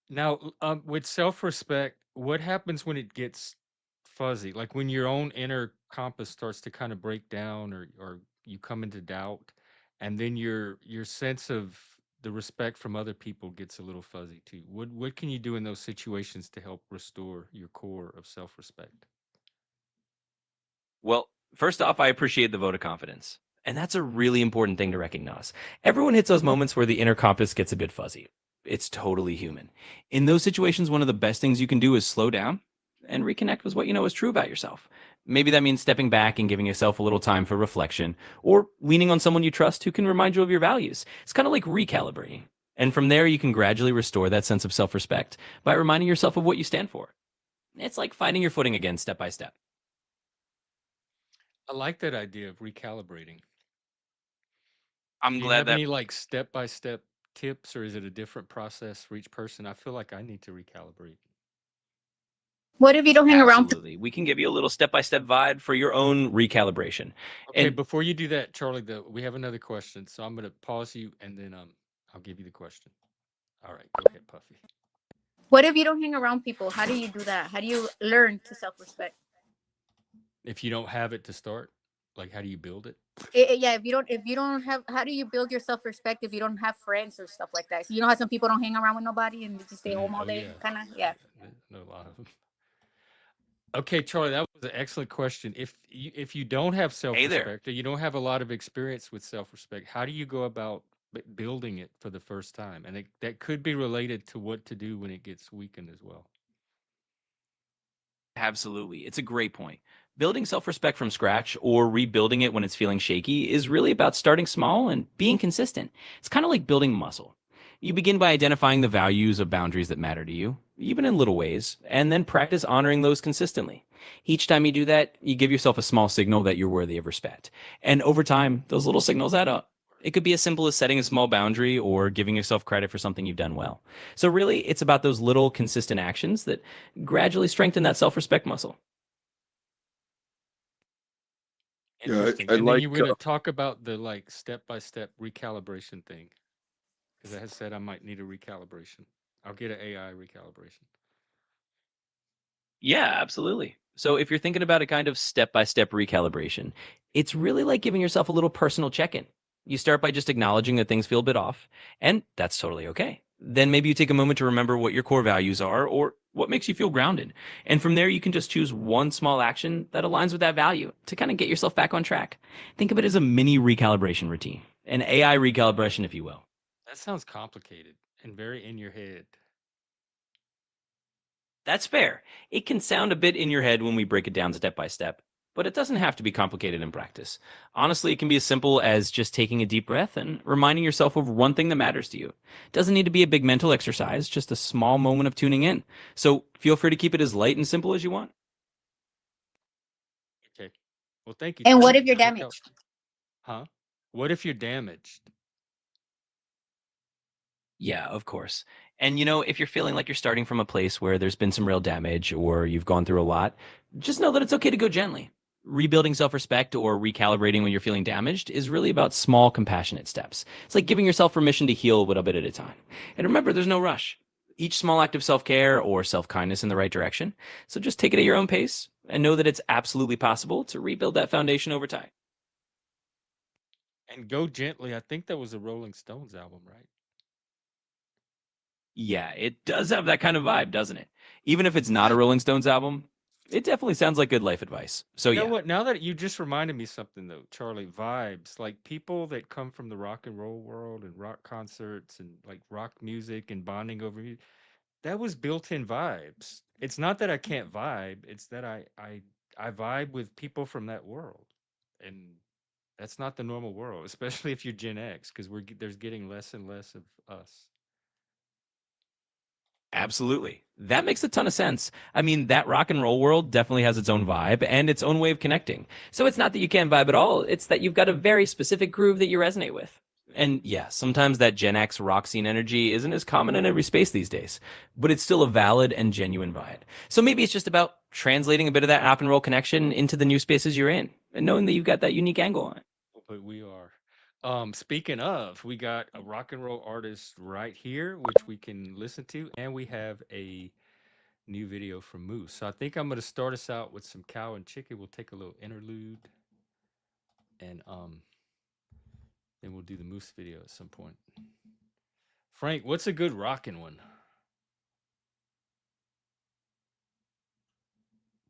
A: Now, with self-respect, what happens when it gets fuzzy? Like when your own inner compass starts to kind of break down, or you come into doubt, and then your sense of the respect from other people gets a little fuzzy too. What can you do in those situations to help restore your core of self-respect?
C: Well, first off, I appreciate the vote of confidence. And that's a really important thing to recognize. Everyone hits those moments where the inner compass gets a bit fuzzy. It's totally human. In those situations, one of the best things you can do is slow down and reconnect with what you know is true about yourself. Maybe that means stepping back and giving yourself a little time for reflection, or leaning on someone you trust who can remind you of your values. It's kind of like recalibrating. And from there, you can gradually restore that sense of self respect by reminding yourself of what you stand for. It's like finding your footing again step by step.
A: I like that idea of recalibrating.
C: I'm
A: Do you
C: glad
A: have
C: that
A: any like step-by-step tips, or is it a different process for each person? I feel like I need to recalibrate.
E: What if you don't hang around?
C: absolutely. We can give you a little step by step guide for your own recalibration.
A: Okay,
C: And
A: before you do that, Charlie, we have another question, so I'm gonna pause you and then I'll give you the question. All right, go ahead, Puffy.
E: What if you don't hang around people? How do you do that? How do you learn to self-respect?
A: If you don't have it to start, like how do you build it?
E: Yeah, if you don't have, how do you build your self-respect if you don't have friends or stuff like that? So you know how some people don't hang around with nobody and they just stay home all
A: Oh
E: day,
A: yeah,
E: kind of. Yeah.
A: no, a lot of them. Okay, Charlie, that was an excellent question. If you don't have
C: Hey there.
A: self-respect or you don't have a lot of experience with self-respect, how do you go about building it for the first time? And that could be related to what to do when it gets weakened as well.
C: Absolutely. It's a great point. Building self respect from scratch or rebuilding it when it's feeling shaky is really about starting small and being consistent. It's kind of like building muscle. You begin by identifying the values of boundaries that matter to you, even in little ways, and then practice honoring those consistently. Each time you do that, you give yourself a small signal that you're worthy of respect. And over time, those little signals add up. It could be as simple as setting a small boundary or giving yourself credit for something you've done well. So, really, it's about those little consistent actions that gradually strengthen that self respect muscle.
D: Yeah,
A: Interesting.
D: I
A: And then
D: like
A: you were going to talk about the like step-by-step recalibration thing because I had said I might need a recalibration. I'll get an AI recalibration.
C: Yeah, absolutely. So if you're thinking about a kind of step-by-step recalibration, it's really like giving yourself a little personal check-in. You start by just acknowledging that things feel a bit off, and that's totally okay. Then maybe you take a moment to remember what your core values are or what makes you feel grounded. And from there, you can just choose one small action that aligns with that value to kind of get yourself back on track. Think of it as a mini recalibration routine, an AI recalibration, if you will.
A: That sounds complicated and very in your head.
C: That's fair. It can sound a bit in your head when we break it down step by step, but it doesn't have to be complicated in practice. Honestly, it can be as simple as just taking a deep breath and reminding yourself of one thing that matters to you. It doesn't need to be a big mental exercise, just a small moment of tuning in. So feel free to keep it as light and simple as you want.
A: Okay. Well, thank you,
E: And what
A: Charlie.
E: if you're
A: Good help.
E: damaged?
A: Huh? What if you're damaged?
C: Yeah, of course. And if you're feeling like you're starting from a place where there's been some real damage or you've gone through a lot, just know that it's okay to go gently. Rebuilding self respect or recalibrating when you're feeling damaged is really about small, compassionate steps. It's like giving yourself permission to heal a little bit at a time. And remember, there's no rush. Each small act of self care or self kindness in the right direction. So just take it at your own pace and know that it's absolutely possible to rebuild that foundation over time.
A: And Go Gently, I think that was a Rolling Stones album, right?
C: Yeah, it does have that kind of vibe, doesn't it? Even if it's not a Rolling Stones album, it definitely sounds like good life advice. So
A: You know
C: yeah,
A: what? Now that you just reminded me something though, Charlie, vibes, like people that come from the rock and roll world and rock concerts and like rock music and bonding over music, that was built-in vibes. It's not that I can't vibe, it's that I vibe with people from that world. And that's not the normal world, especially if you're Gen X, because there's getting less and less of us.
C: absolutely. That makes a ton of sense. I mean, that rock and roll world definitely has its own vibe and its own way of connecting. So it's not that you can't vibe at all, it's that you've got a very specific groove that you resonate with. And yeah, sometimes that Gen X rock scene energy isn't as common in every space these days, but it's still a valid and genuine vibe. So maybe it's just about translating a bit of that rock and roll connection into the new spaces you're in and knowing that you've got that unique angle on it.
A: But we are. Speaking of, we got a rock and roll artist right here, which we can listen to, and we have a new video from Moose. So I think I'm gonna start us out with some cow and chicken. We'll take a little interlude, and then we'll do the Moose video at some point. Frank, what's a good rockin' one?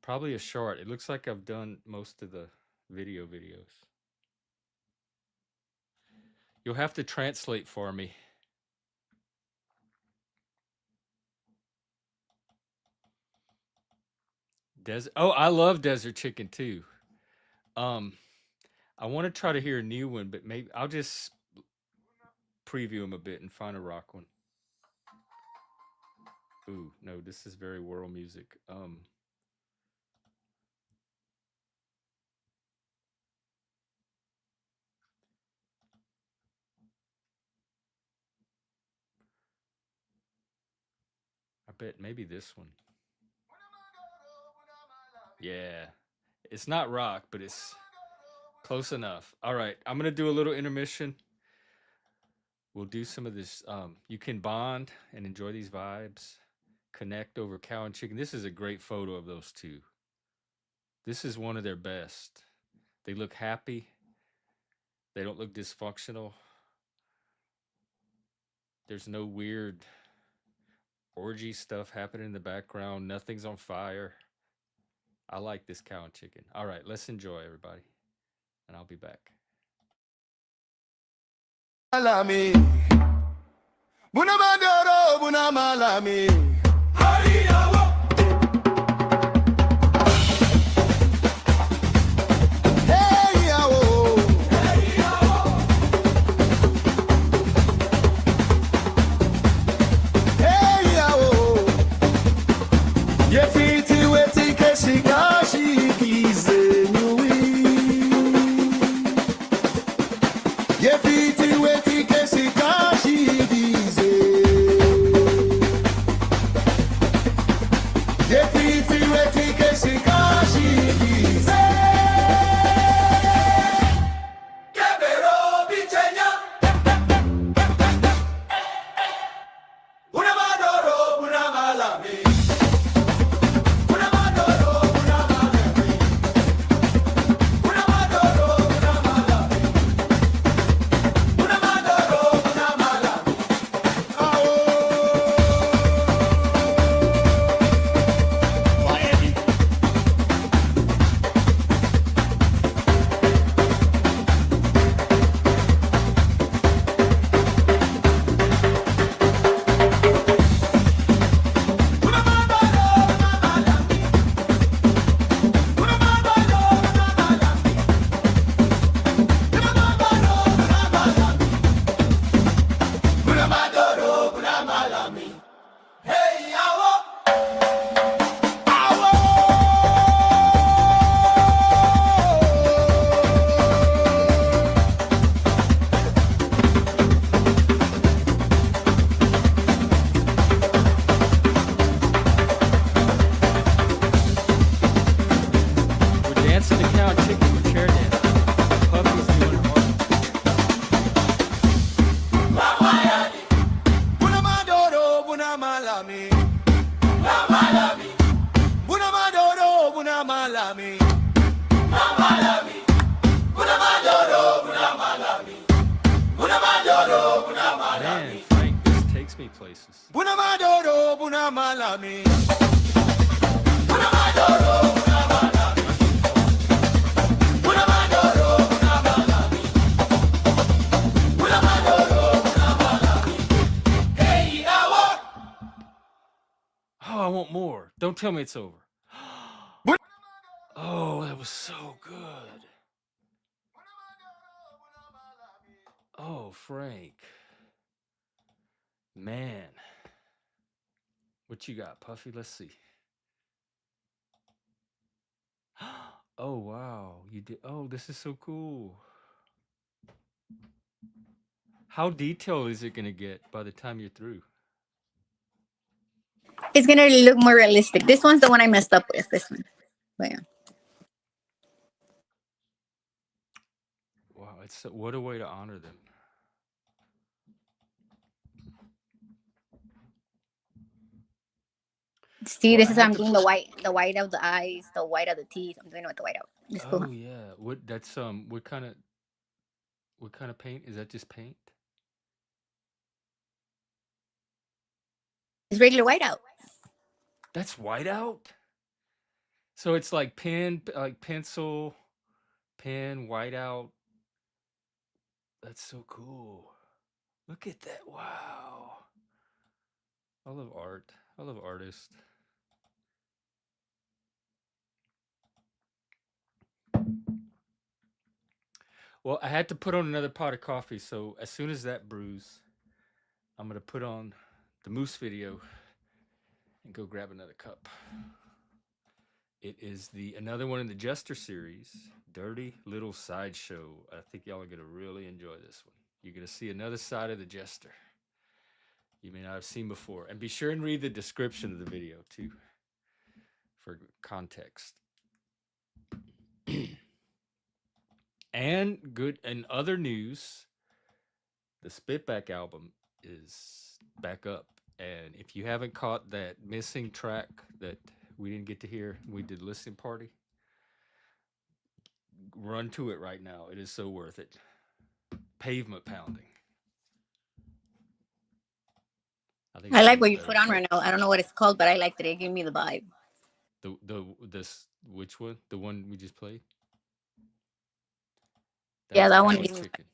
A: Probably a short. It looks like I've done most of the videos. You'll have to translate for me. Desert. Oh, I love desert chicken too. Um, I want to try to hear a new one, but maybe I'll just preview them a bit and find a rock one. Ooh, no, this is very world music. I bet maybe this one. Yeah, it's not rock, but it's close enough. All right, I'm gonna do a little intermission. We'll do some of this. You can bond and enjoy these vibes, connect over cow and chicken. This is a great photo of those two. This is one of their best. They look happy. They don't look dysfunctional. There's no weird orgy stuff happening in the background. Nothing's on fire. I like this cow and chicken. All right, let's enjoy, everybody. And I'll be back.
B: Malami, buna madoro, buna malami. Hey yawo, hey yawo. Ye fiti weti keshikashi kizenui. Ye fiti weti keshikashi bize. Ye fiti weti keshikashi bize. Kebero bichenya. Una madoro, una malami. Una madoro, una malami. Una madoro, una malami. Una madoro, una malami. Miami. Una madoro, una malami. Una madoro, una malami. Una madoro, una malami. Una madoro, una malami. Hey, awo. Awo.
A: We're dancing to cow and chicken. We're chair dancing. Puppy's doing it all.
B: Una madoro, una malami. Una malami. Una madoro, una malami. Una malami. Una madoro, una malami. Una madoro, una malami.
A: Man, Frank, this takes me places.
B: Una madoro, una malami. Una madoro, una malami. Una madoro, una malami. Una madoro, una malami. Hey, awo.
A: Oh, I want more. Don't tell me it's over. Oh, that was so good. Oh, Frank. Man. What you got, Puffy? Let's see. Oh, wow. You did. Oh, this is so cool. How detailed is it going to get by the time you're through?
E: It's gonna look more realistic. This one's the one I messed up with. This one. But yeah.
A: Wow, it's what a way to honor them.
E: See,
A: Well,
E: this
A: I
E: is how
A: had
E: I'm
A: to
E: doing
A: put.
E: the white of the eyes, the white of the teeth. I'm doing it with the white out. It's cool.
A: Oh
E: Huh?
A: yeah. That's what kind of paint? Is that just paint?
E: It's regular white out.
A: That's whiteout. So it's like pen, like pencil, pen, whiteout. That's so cool. Look at that. Wow. I love art. I love artists. Well, I had to put on another pot of coffee, so as soon as that brews, I'm gonna put on the moose video and go grab another cup. It is the another one in the Jester series, Dirty Little Sideshow. I think y'all are gonna really enjoy this one. You're gonna see another side of the Jester you may not have seen before, and be sure and read the description of the video too for context. And good and other news, The Spitback album is back up. And if you haven't caught that missing track that we didn't get to hear, we did listening party, run to it right now. It is so worth it. Pavement pounding. I think
E: I
A: it's one
E: like
A: of the
E: what you
A: better
E: put on right now. I don't know what it's called, but I liked it. It gave me the vibe.
A: this which one? The one we just played?
E: Yeah,
A: That's
E: that one
A: Power
E: gave me.
A: Chicken.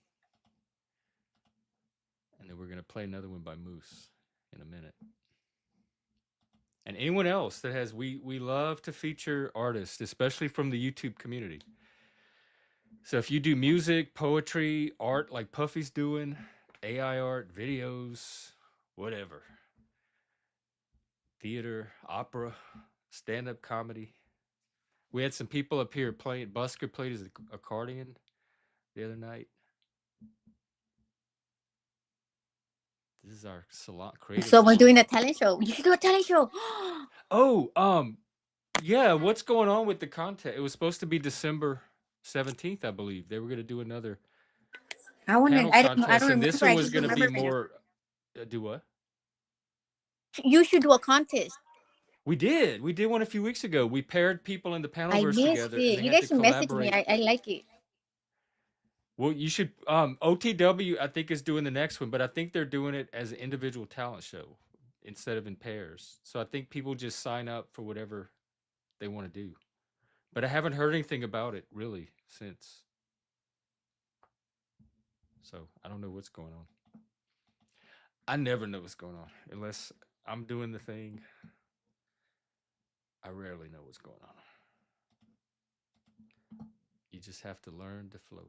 A: And then we're gonna play another one by Moose in a minute. And anyone else that has we love to feature artists, especially from the YouTube community. So if you do music, poetry, art like Puffy's doing, AI art, videos, whatever, theater, opera, stand-up comedy. We had some people up here playing. Busker played his accordion the other night. This is our salon creative.
E: So we're
A: salon.
E: doing a talent show. You should do a talent show.
A: Oh, yeah. What's going on with the contest? It was supposed to be December 17th, I believe. They were going to do another
E: I want
A: panel
E: to. I don't know. I
A: contest,
E: don't
A: and
E: remember.
A: this one
E: I
A: was
E: just
A: going to be
E: remember.
A: more. Do what?
E: You should do a contest.
A: We did. We did one a few weeks ago. We paired people in the
E: I
A: panelverse
E: missed
A: together, and
E: it.
A: they
E: You
A: had
E: guys
A: to
E: should message me.
A: collaborate.
E: I like it.
A: Well, you should. OTW, I think, is doing the next one, but I think they're doing it as an individual talent show instead of in pairs. So I think people just sign up for whatever they want to do. But I haven't heard anything about it really since. So I don't know what's going on. I never know what's going on unless I'm doing the thing. I rarely know what's going on. You just have to learn to flow.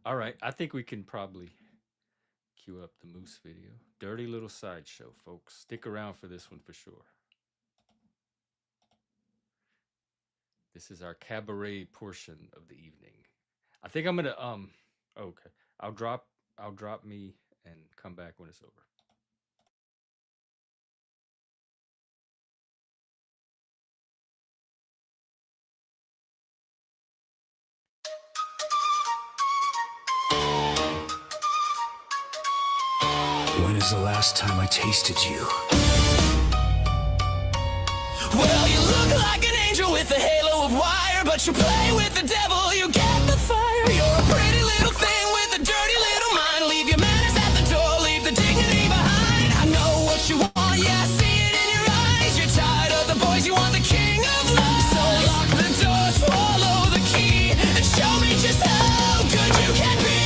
A: All right, I think we can probably cue up the Moose video. Dirty little sideshow, folks. Stick around for this one for sure. This is our cabaret portion of the evening. I think I'm gonna okay. I'll drop me and come back when it's over.
B: When is the last time I tasted you? Well, you look like an angel with a halo of wire, but you play with the devil, you get the fire. You're a pretty little thing with a dirty little mind. Leave your manners at the door, leave the dignity behind. I know what you want, yeah, I see it in your eyes. You're tired of the boys, you want the king of lies. So lock the door, swallow the key, and show me just how good you can be.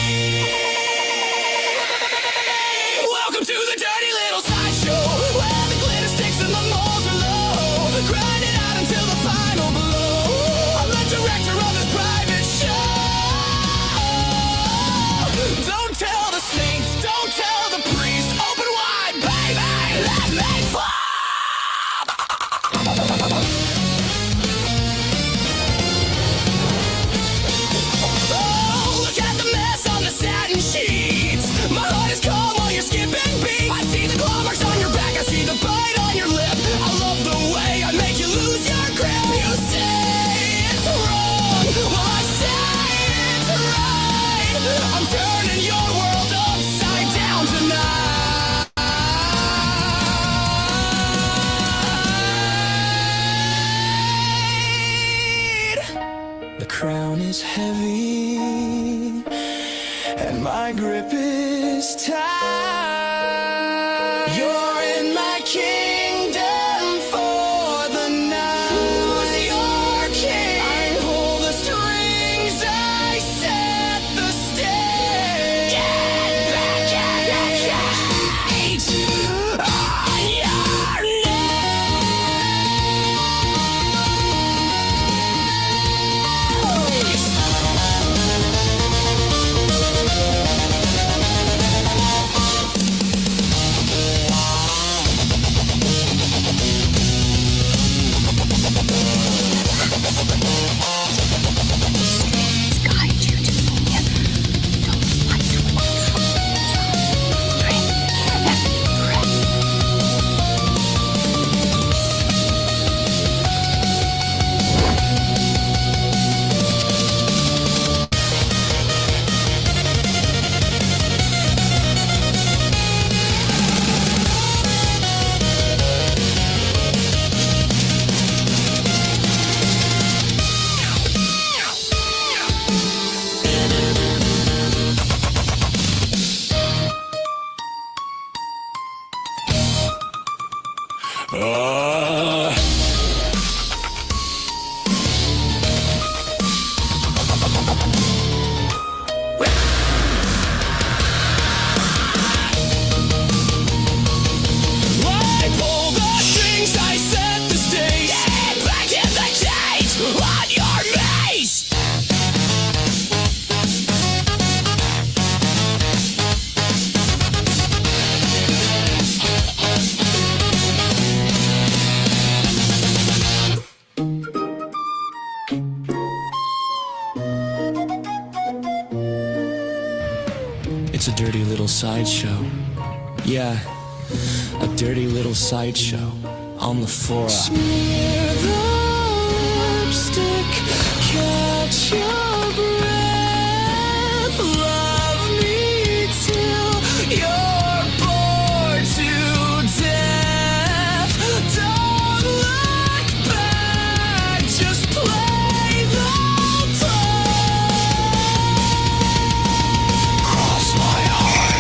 B: Welcome to the dirty little sideshow, where the glitter sticks and the moles are low. Grind it out until the final blow. I'm the director of this private show. Don't tell the saints, don't tell the priest. Open wide, baby, let me fly. Oh, look at the mess on the satin sheets. My heart is cold while you're skipping beats. I see the claw marks on your back, I see the bite on your lip. I love the way I make you lose your grip. You say it's wrong, well I say it's right. I'm turning your world upside down tonight. The crown is heavy and my grip is tight. You're in my kingdom for the night. Who's your king? I pull the strings, I set the stage. Get back in the cage on your knees. It's a dirty little sideshow. Yeah, a dirty little sideshow on the floor. Smear the lipstick, catch your breath, love me till you're bored to death. Don't look back, just play the part. Cross my heart.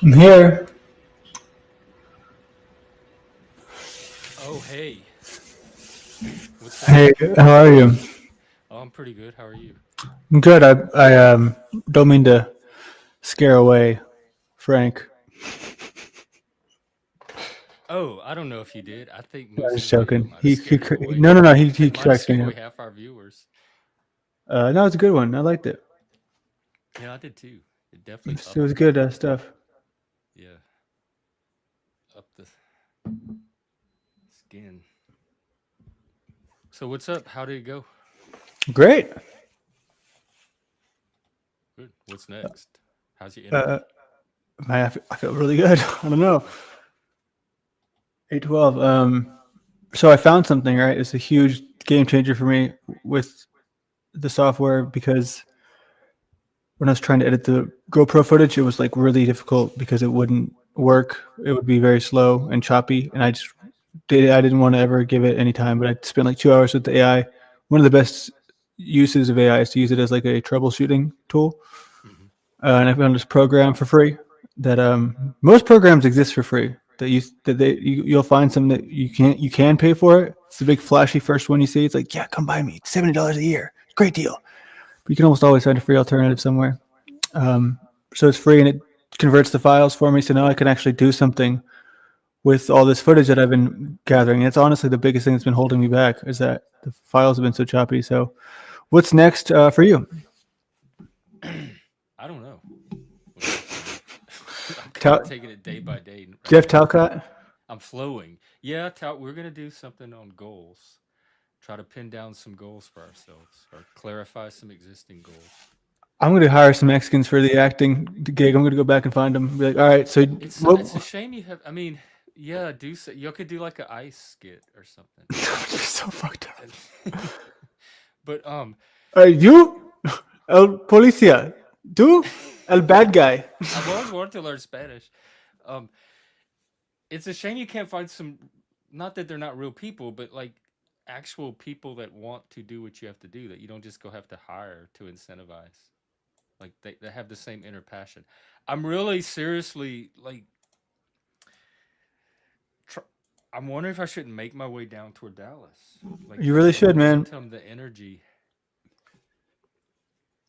F: I'm here.
A: Oh, hey. What's up?
F: Hey, how are you?
A: Oh, I'm pretty good. How are you?
F: I'm good. I don't mean to scare away Frank.
A: Oh, I don't know if you did. I think
F: I was
A: Moose's
F: just
A: video
F: joking.
A: might have scared him away.
F: No. He
A: It might have
F: cracks
A: scared
F: me
A: away
F: up.
A: half our viewers.
F: No, it's a good one. I liked it.
A: Yeah, I did too. It definitely
F: It was
A: upped
F: good
A: the
F: stuff.
A: yeah, up the skin. So what's up? How did it go?
F: Great.
A: Good. What's next? How's your
F: Uh,
A: energy?
F: I feel really good. I don't know. 812. So I found something. Right, it's a huge game changer for me with the software because when I was trying to edit the GoPro footage, it was like really difficult because it wouldn't work. It would be very slow and choppy, and I didn't want to ever give it any time, but I spent like 2 hours with the AI. One of the best uses of AI is to use it as like a troubleshooting tool.
A: Mm-hmm.
F: And I found this program for free that most programs exist for free. You'll find some that you can pay for it. It's the big flashy first one you see. It's like, yeah, come buy me, $70 a year, great deal. But you can almost always find a free alternative somewhere. So it's free and it converts the files for me. So now I can actually do something with all this footage that I've been gathering. It's honestly the biggest thing that's been holding me back is that the files have been so choppy. So what's next for you?
A: I don't know. I'm kind of taking it day by day. Right
F: Jeff
A: now.
F: Talcott?
A: I'm flowing. Yeah, we're gonna do something on goals. Try to pin down some goals for ourselves, or clarify some existing goals.
F: I'm going to hire some Mexicans for the acting gig. I'm going to go back and find them. Be like, all right, so
A: It's a shame you have. I mean, yeah, do so. You could do like an ice skit or something.
F: You're so fucked up.
A: But
F: You, El Policia, tú, El bad guy.
A: I've always wanted to learn Spanish. It's a shame you can't find some. Not that they're not real people, but like actual people that want to do what you have to do. That you don't just go have to hire to incentivize. Like they have the same inner passion. I'm really seriously like. I'm wondering if I shouldn't make my way down toward Dallas. Like
F: You really should, man.
A: Momentum, the energy.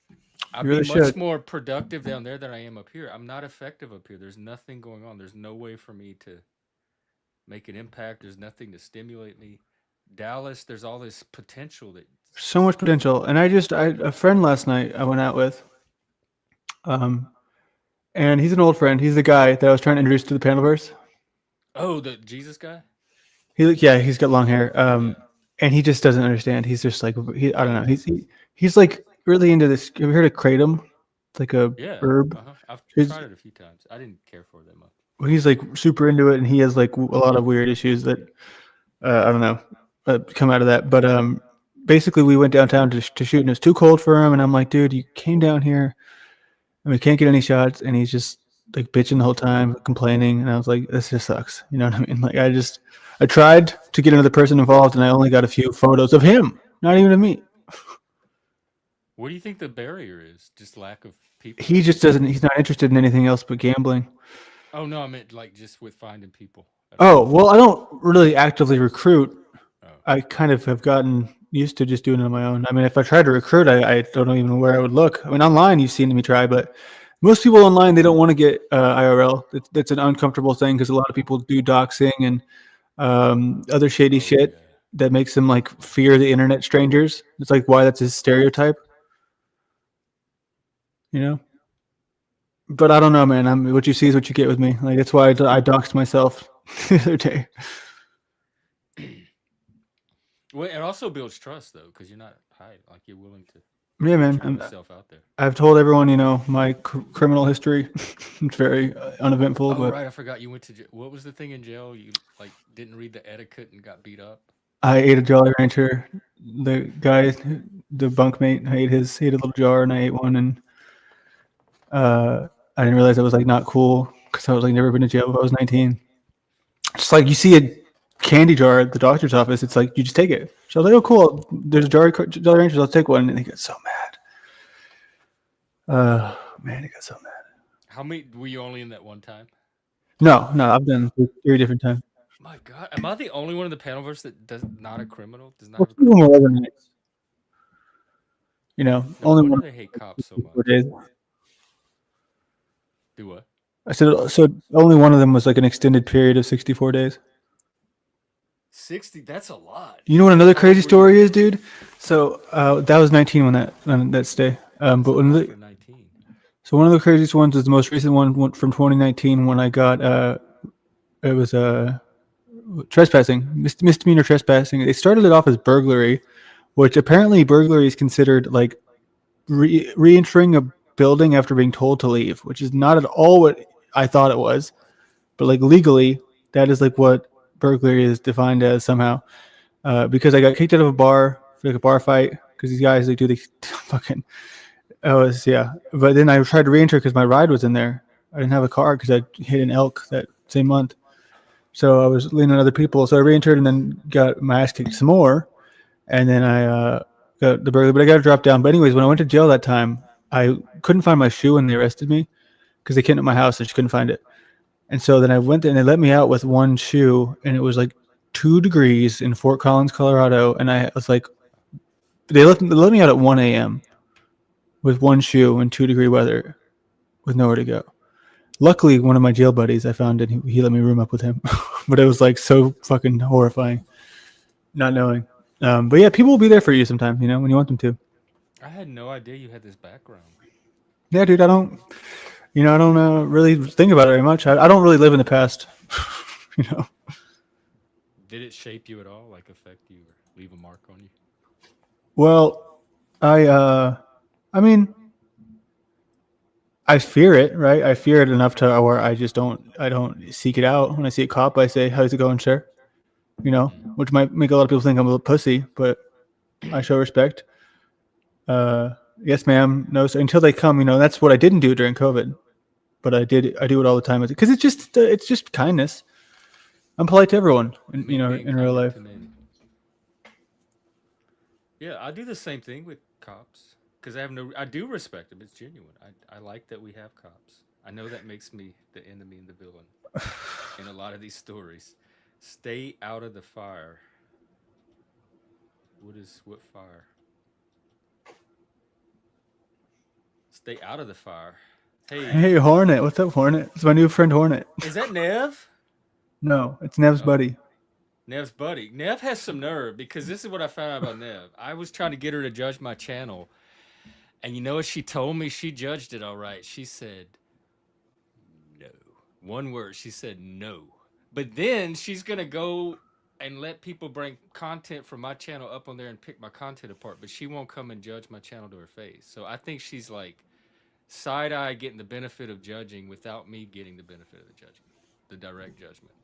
F: You
A: I'd
F: really
A: be much
F: should.
A: more productive down there than I am up here. I'm not effective up here. There's nothing going on. There's no way for me to make an impact. There's nothing to stimulate me. Dallas, there's all this potential that.
F: So much potential. And a friend last night I went out with, and he's an old friend. He's the guy that I was trying to introduce to the Panelverse.
A: Oh, the Jesus guy.
F: He's got long hair.
A: Yeah.
F: And he just doesn't understand. He's just like I don't know. He's like really into this. Have you heard of kratom? It's like a
A: Yeah.
F: herb.
A: I've
F: It's-
A: tried it a few times. I didn't care for it that much.
F: He's like super into it, and he has like a lot of weird issues that I don't know come out of that. But basically, we went downtown to shoot, and it was too cold for him. And I'm like, dude, you came down here and we can't get any shots, and he's just like bitching the whole time, complaining, and I was like, this just sucks. You know what I mean? Like I tried to get another person involved, and I only got a few photos of him, not even of me.
A: What do you think the barrier is? Just lack of people?
F: He just doesn't. He's not interested in anything else but gambling.
A: Oh no, I meant like just with finding people.
F: Oh well, I don't really actively recruit.
A: Oh.
F: I kind of have gotten used to just doing it on my own. I mean, if I tried to recruit, I don't know even where I would look. I mean, online you've seen me try, but most people online they don't want to get IRL. That's an uncomfortable thing because a lot of people do doxing and other shady shit
A: Yeah.
F: that makes them like fear the internet strangers. It's like why that's a stereotype, you know. But I don't know, man. What you see is what you get with me. Like that's why I doxed myself the other day.
A: Well, it also builds trust though, because you're not hiding. Like you're willing to
F: Yeah,
A: put
F: man.
A: yourself out there.
F: I've told everyone, you know, my criminal history. It's very uneventful,
A: Oh
F: but
A: right, I forgot you went to jail. What was the thing in jail? You like didn't read the etiquette and got beat up.
F: I ate a Jolly Rancher. The guy, the bunkmate, he ate a little jar, and I ate one, and I didn't realize it was like not cool because I was like never been to jail if I was 19. Just like you see a candy jar at the doctor's office, it's like you just take it. So I was like, oh cool, there's a jar of Jolly Ranchers, I'll take one, and they get so mad. Man, he got so mad.
A: How many were you only in that one time?
F: No, I've done 3 different times.
A: My God, am I the only one in the panelverse that does not a criminal? Does not
F: Well,
A: have a
F: some of them
A: criminal?
F: were overnights. You know,
A: No
F: only
A: wonder
F: one
A: they hate cops so
F: 4
A: much.
F: days.
A: Do what?
F: I said so. Only one of them was like an extended period of 64 days.
A: 60. That's a lot.
F: You know what another
A: How
F: crazy
A: old were
F: story
A: you?
F: is, dude? So that was 19 when that stay.
A: That's
F: But
A: a lot for 19.
F: so one of the craziest ones is the most recent one from 2019 when I got it was trespassing, misdemeanor trespassing. They started it off as burglary, which apparently burglary is considered like re-entering a building after being told to leave, which is not at all what I thought it was. But like legally, that is like what burglary is defined as somehow. Because I got kicked out of a bar for like a bar fight because these guys like do the fucking yeah. But then I tried to re-enter because my ride was in there. I didn't have a car because I hit an elk that same month. So I was leaning on other people. So I re-entered and then got my ass kicked some more. And then I got the burglary, but I got to drop down. But anyways, when I went to jail that time, I couldn't find my shoe when they arrested me because they came to my house and just couldn't find it. And so then I went there and they let me out with one shoe, and it was like 2 degrees in Fort Collins, Colorado. And I was like, they let me out at 1 a.m. with one shoe in 2-degree weather with nowhere to go. Luckily, one of my jail buddies, I found it. He let me room up with him. But it was like so fucking horrifying not knowing. But yeah, people will be there for you sometimes, you know, when you want them to.
A: I had no idea you had this background.
F: Yeah, dude, I don't really think about it very much. I don't really live in the past, you know.
A: Did it shape you at all? Like affect you or leave a mark on you?
F: Well, I mean, I fear it, right? I fear it enough to where I don't seek it out. When I see a cop, I say, "How's it going, sir?" You know, which might make a lot of people think I'm a little pussy, but I show respect. Yes, ma'am. No, sir. Until they come, you know, that's what I didn't do during COVID, but I do it all the time because it's just kindness. I'm polite to everyone,
A: Me being
F: in real
A: kinder
F: life.
A: to men. Yeah, I do the same thing with cops because I do respect them. It's genuine. I like that we have cops. I know that makes me the enemy and the villain in a lot of these stories. Stay out of the fire. What fire? Stay out of the fire.
F: Hey, Hornet. What's up, Hornet? It's my new friend, Hornet.
A: Is that Nev?
F: No, it's Nev's buddy.
A: Nev's buddy. Nev has some nerve because this is what I found out about Nev. I was trying to get her to judge my channel. And you know what she told me? She judged it all right. She said, no. One word. She said, no. But then she's going to go and let people bring content from my channel up on there and pick my content apart. But she won't come and judge my channel to her face. So I think she's like side-eye getting the benefit of judging without me getting the benefit of the judgment, the direct judgment.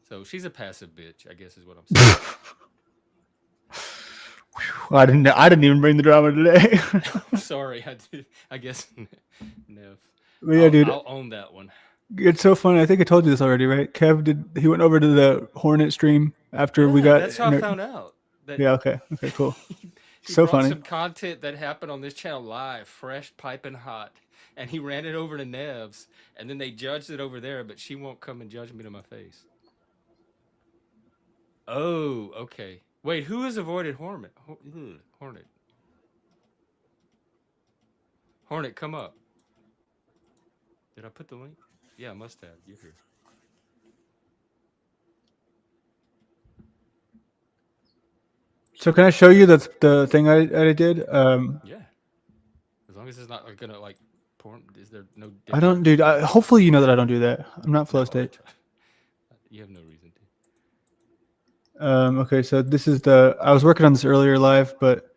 A: So she's a passive bitch, I guess is what I'm saying.
F: I didn't even bring the drama today.
A: Sorry, I guess no.
F: But yeah, dude,
A: I'll own that one.
F: it's so funny. I think I told you this already, right? He went over to the Hornet stream after we
A: Yeah,
F: got.
A: that's how I found out. That
F: Yeah. Okay. Okay. Cool.
A: he
F: So
A: brought
F: funny.
A: some content that happened on this channel live, fresh, piping hot, and he ran it over to Nev's, and then they judged it over there, but she won't come and judge me to my face. Oh, okay. Wait, who has avoided Hornet? Hornet. Hornet, come up. Did I put the link? Yeah, I must have. You're here.
F: So can I show you the thing I did?
A: Yeah. As long as it's not gonna like porn. Is there no?
F: I don't, dude. Hopefully you know that I don't do that. I'm not flow
A: No,
F: state.
A: you have no reason to.
F: Okay, so this is I was working on this earlier live, but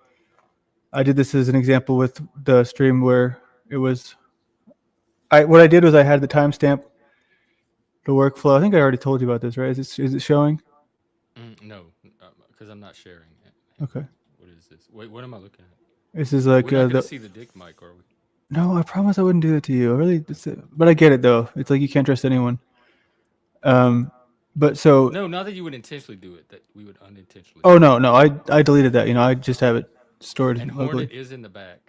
F: I did this as an example with the stream where it was. What I did was I had the timestamp, the workflow. I think I already told you about this, right? Is it showing?
A: No, because I'm not sharing.
F: Okay.
A: What is this? Wait, what am I looking at?
F: This is like
A: We're not gonna see the dick mic, are we?
F: No, I promise I wouldn't do that to you. I really, but I get it though. It's like you can't trust anyone. But so
A: No, not that you would intentionally do it. That we would unintentionally.
F: Oh no, I deleted that. I just have it stored
A: And
F: locally.
A: Hornet is in the back.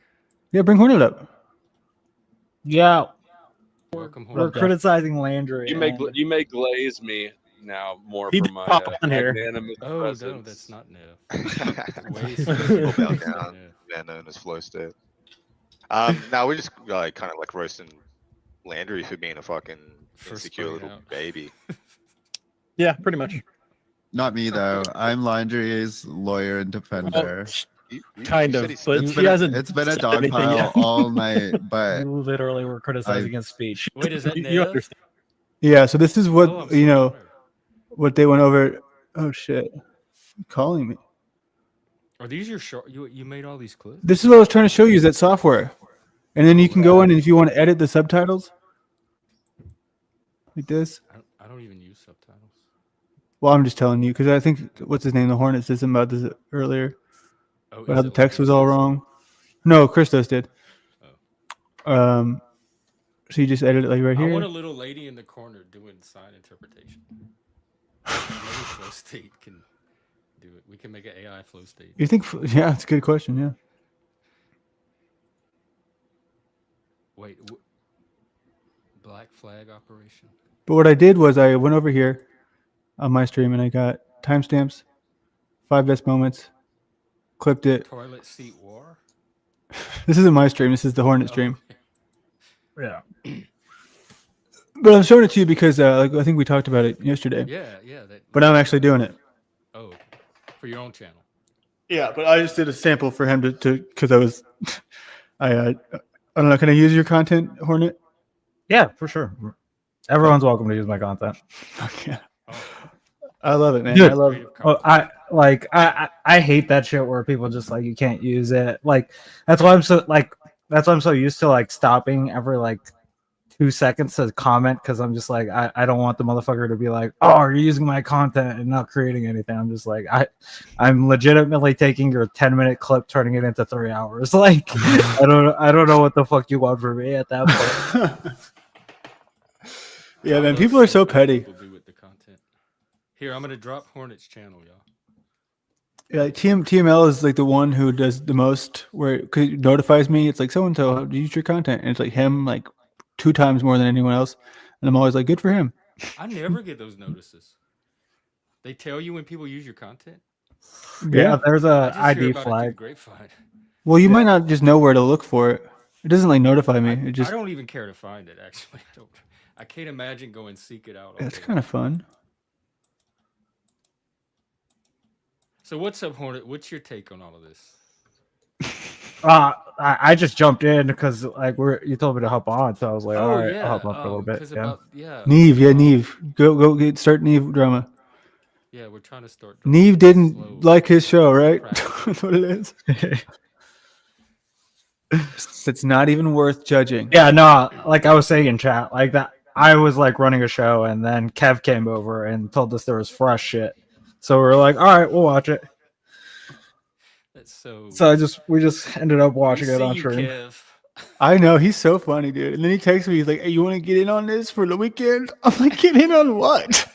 F: Yeah, bring Hornet up.
G: Yeah,
A: Welcome,
G: we're
A: Hornet.
G: criticizing Landry.
H: You may glaze me now more
G: He
H: for
G: did
H: my
G: pop on here.
H: magnanimous
A: Oh no,
H: presence.
A: that's not Nev. Way
I: We'll bow
A: Nev.
I: down. Man known as Flow State. Now we're just like kind of like roasting Landry for being a fucking
A: For
I: insecure
A: sputting
I: little
A: out.
I: baby.
G: Yeah, pretty much.
J: Not me though. I'm Landry's lawyer and defender.
G: Kind
I: said
G: of,
I: he's-
G: but
J: It's
G: he
J: been,
G: hasn't.
J: it's been a
G: said
J: dog
G: anything
J: pile
G: yet.
J: all night,
G: We
J: but
G: literally were criticizing his speech.
A: Wait, is that
G: you
A: Nev?
G: understand?
F: Yeah, so this is what
A: Oh, I'm so honored.
F: what they went over. Oh shit, You're calling me.
A: Are these your short? You made all these clips?
F: This is what I was trying to show you. Is that software, and then you can go in and if you want to edit the subtitles, like this.
A: I don't even use subtitles.
F: Well, I'm just telling you because I think what's his name, the Hornet, said something about this earlier.
A: Oh,
F: But
A: is
F: how
A: it
F: the
A: like
F: text
A: it
F: was all
A: says?
F: wrong. No, Christos did. So you just edit it like right
A: I
F: here.
A: want a little lady in the corner doing sign interpretation. Maybe Flow State can do it. We can make an AI Flow State.
F: You think? Yeah, it's a good question. Yeah.
A: Wait, Black Flag operation.
F: But what I did was I went over here on my stream and I got timestamps, 5 best moments, clipped it.
A: Toilet seat war.
F: This isn't my stream. This is the Hornet
A: Oh,
F: stream.
G: Yeah.
F: But I'm showing it to you because like I think we talked about it yesterday.
A: Yeah.
F: But I'm actually doing it.
A: Oh, for your own channel.
F: Yeah, but I just did a sample for him to because I was I don't know. Can I use your content, Hornet?
G: Yeah, for sure. Everyone's welcome to use my content.
F: Okay.
A: Oh,
F: I love it, man.
G: Dude.
F: I love.
A: creative
G: Oh,
A: content.
G: I hate that shit where people just like you can't use it. Like that's why I'm so used to like stopping every like 2 seconds to comment because I'm just like I don't want the motherfucker to be like, oh, you're using my content and not creating anything. I'm just like I'm legitimately taking your 10-minute clip, turning it into 3 hours. Like I don't know what the fuck you want from me at that point.
F: Yeah, man.
A: Love
F: People are
A: seeing
F: so
A: what
F: petty.
A: people do with the content. Here, I'm gonna drop Hornet's channel, y'all.
F: Yeah, like TML is like the one who does the most, where it notifies me. It's like so and so use your content, and it's like him like 2 times more than anyone else, and I'm always like, good for him.
A: I never get those notices. They tell you when people use your content.
G: Yeah, there's
A: I
G: a
A: just hear
G: ID
A: about it through the
G: flag.
A: grapevine.
F: Well, you might not just know where to look for it. It doesn't like notify me. It
A: I
F: just
A: don't even care to find it. Actually, I can't imagine going seek it out.
F: it's kind of fun.
A: So what's up, Hornet? What's your take on all of this?
G: I just jumped in because like you told me to hop on, so I was like, all right, I'll hop on for a little bit.
A: 'cause
G: Yeah.
A: about, yeah.
F: Neve, Neve, go start Neve drama.
A: Yeah, we're trying to start.
F: Neve
A: slow
F: didn't like his show, right?
A: practice.
F: That's what it is. It's not even worth judging.
G: Yeah, no, like I was saying in chat, like that I was like running a show and then Kev came over and told us there was fresh shit. So we are like, all right, we'll watch it.
A: That's so.
G: So we just ended up
A: We
G: watching it
A: see
G: on
A: you,
G: stream.
A: Kev.
F: I know, he's so funny, dude. And then he texts me, he's like, "Hey, you want to get in on this for the weekend?" I'm like, "Get in on what?"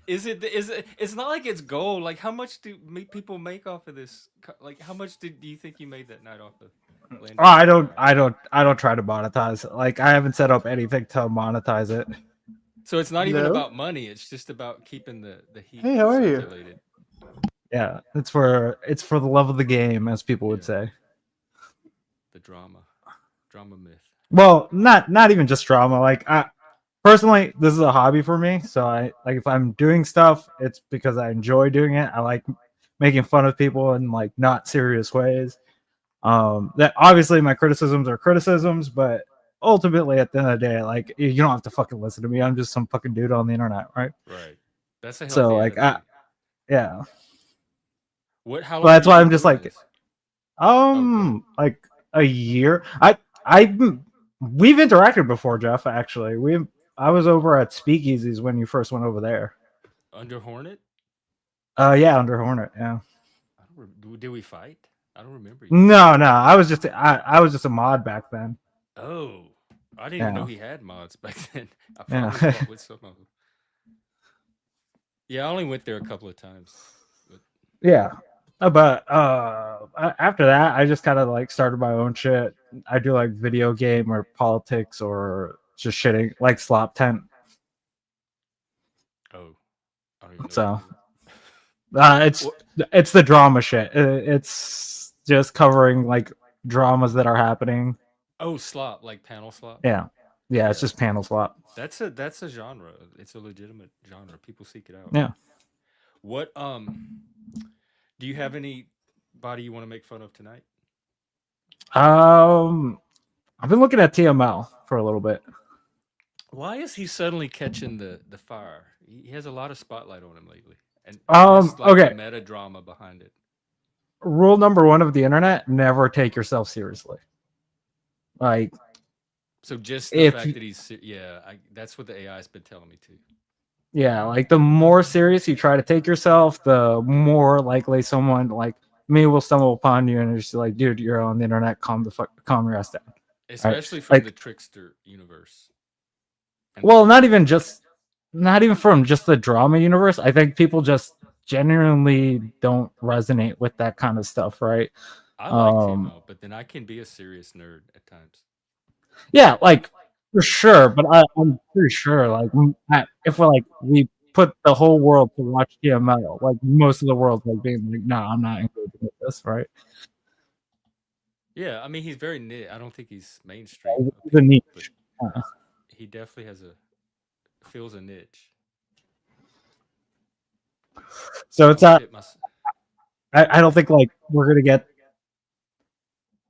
A: Is it? It's not like it's gold. Like, how much do people make off of this? Like, how much do you think you made that night off of?
G: Oh, I don't try to monetize. Like, I haven't set up anything to monetize it.
A: So it's not even
F: No?
A: about money. It's just about keeping the heat
F: Hey, how are you?
A: circulated.
G: Yeah, it's for the love of the game, as people would
A: Yeah.
G: say.
A: The drama myth.
G: Well, not even just drama. Like, personally, this is a hobby for me. So I like, if I'm doing stuff, it's because I enjoy doing it. I like making fun of people in like not serious ways. That obviously my criticisms are criticisms, but ultimately at the end of the day, like, you don't have to fucking listen to me. I'm just some fucking dude on the internet, right?
A: Right. That's a healthy
G: So like,
A: attitude.
G: yeah.
A: How long
G: Well, that's
A: have you
G: why
A: been
G: I'm just
A: doing
G: like,
A: this? Oh,
G: like a year. We've interacted before, Jeff. Actually, I was over at Speakeasies when you first went over there.
A: Under Hornet?
G: Yeah, under Hornet. Yeah.
A: Did we fight? I don't remember you.
G: No. I was just a mod back then.
A: Oh, I didn't even know
G: Yeah.
A: he had mods back then. I
G: Yeah.
A: probably fought with some of them. Yeah, I only went there a couple of times. But
G: Yeah. But after that, I just kind of like started my own shit. I do like video game or politics or just shitting like Slop Tent.
A: oh, I don't even know
G: So
A: what that is.
G: it's the drama shit. It's just covering like dramas that are happening.
A: Oh, slop, like panel slop.
G: Yeah. It's just panel slop.
A: That's a genre. It's a legitimate genre. People seek it out.
G: Yeah.
A: What do you have anybody you want to make fun of tonight?
G: I've been looking at TML for a little bit.
A: Why is he suddenly catching the fire? He has a lot of spotlight on him lately, and
G: Okay.
A: the meta drama behind it.
G: Rule number 1 of the internet: never take yourself seriously. Like,
A: so just the fact that he's that's what the AI's been telling me too.
G: Yeah, like the more serious you try to take yourself, the more likely someone like me will stumble upon you and just like, dude, you're on the internet. Calm your ass down.
A: Especially from the trickster universe.
G: Well, not even from just the drama universe. I think people just genuinely don't resonate with that kind of stuff, right?
A: I like TML, but then I can be a serious nerd at times.
G: Yeah, like for sure. But I'm pretty sure, like, if we put the whole world to watch TML, like most of the world's like being like, no, I'm not engaging with this, right?
A: Yeah, I mean, he's very niche. I don't think he's mainstream.
G: He's a niche.
A: He definitely fills a niche.
G: So it's not. I don't think like we're gonna get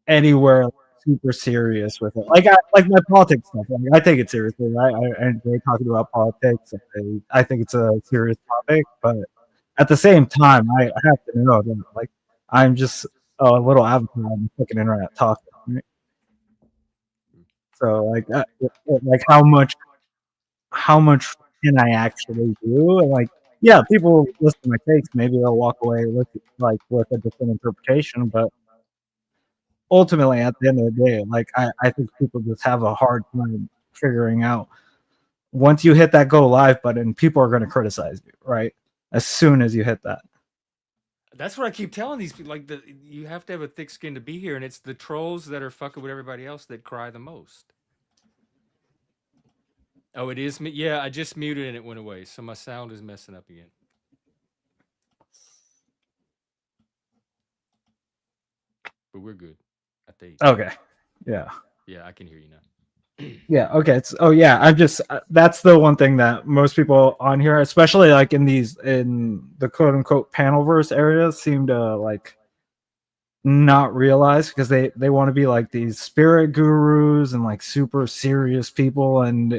G: anywhere super serious with it. Like my politics stuff. Like, I take it seriously. Right? I enjoy talking about politics. I think it's a serious topic, but at the same time, I have to know that like I'm just a little avatar on the fucking internet talking. Right? So like how much can I actually do? And like, yeah, people listen to my takes. Maybe they'll walk away with a different interpretation, but ultimately, at the end of the day, like I think people just have a hard time figuring out once you hit that go live button, people are going to criticize you, right? As soon as you hit that.
A: That's what I keep telling these people. Like, you have to have a thick skin to be here, and it's the trolls that are fucking with everybody else that cry the most. Oh, it is me. Yeah, I just muted and it went away, so my sound is messing up again. But we're good, I think.
G: Okay. Yeah.
A: Yeah, I can hear you now.
G: Yeah. Okay. I'm just that's the one thing that most people on here, especially like in the quote unquote panelverse areas, seem to like not realize, because they want to be like these spirit gurus and like super serious people, and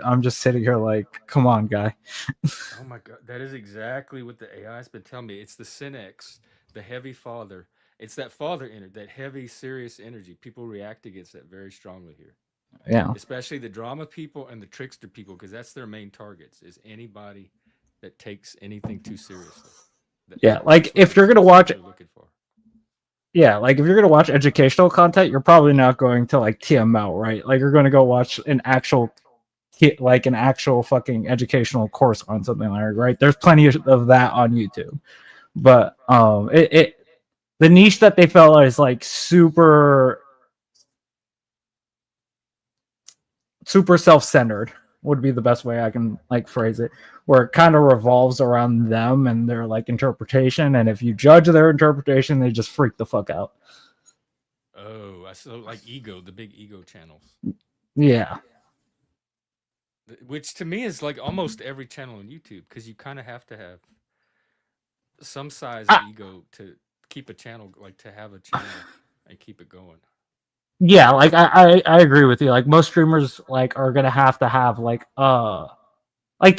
G: I'm just sitting here like, come on, guy.
A: Oh my god, that is exactly what the AI's been telling me. It's the Synex, the heavy father. It's that father energy, that heavy, serious energy. People react against that very strongly here.
G: Yeah.
A: Especially the drama people and the trickster people, because that's their main targets, is anybody that takes anything too seriously.
G: Yeah, like if you're gonna watch it,
A: looking for.
G: Yeah, like if you're gonna watch educational content, you're probably not going to like TML, right? Like you're gonna go watch an actual like an actual fucking educational course on something like that, right? There's plenty of that on YouTube. But the niche that they felt is like super self-centered would be the best way I can like phrase it, where it kind of revolves around them and their like interpretation, and if you judge their interpretation, they just freak the fuck out.
A: Oh, I saw like ego, the big ego channels,
G: Yeah.
A: which to me is like almost every channel on YouTube because you kind of have to have some size of
G: I,
A: ego to keep a channel, like to have a channel and keep it going.
G: yeah, like I agree with you. Like most streamers like are gonna have to have like the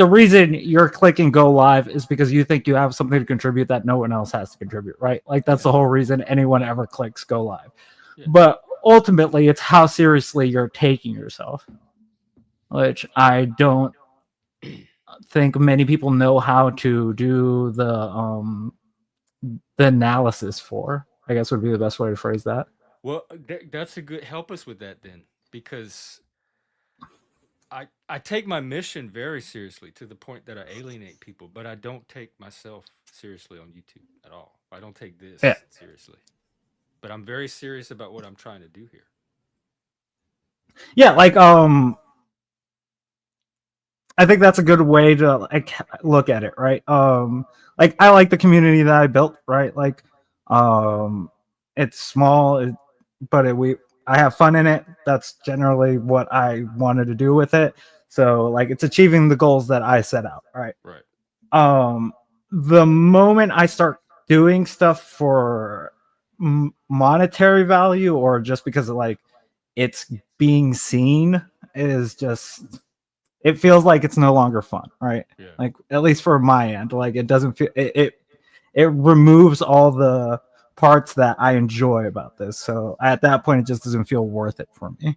G: reason you're clicking go live is because you think you have something to contribute that no one else has to contribute, right? Like that's the whole reason anyone ever clicks go live.
A: Yeah.
G: But ultimately it's how seriously you're taking yourself, which I don't think many people know how to do the analysis for, I guess would be the best way to phrase that.
A: Well, that's a good. Help us with that then, because I take my mission very seriously to the point that I alienate people, but I don't take myself seriously on YouTube at all. I don't take this
G: Yeah.
A: seriously, but I'm very serious about what I'm trying to do here.
G: Yeah, like I think that's a good way to like look at it, right? Like I like the community that I built, right? Like it's small, but I have fun in it. That's generally what I wanted to do with it. So like it's achieving the goals that I set out, right?
A: Right.
G: The moment I start doing stuff for monetary value or just because of like it's being seen is just, it feels like it's no longer fun, right?
A: Yeah.
G: Like at least for my end, like it doesn't feel it removes all the parts that I enjoy about this. So at that point, it just doesn't feel worth it for me.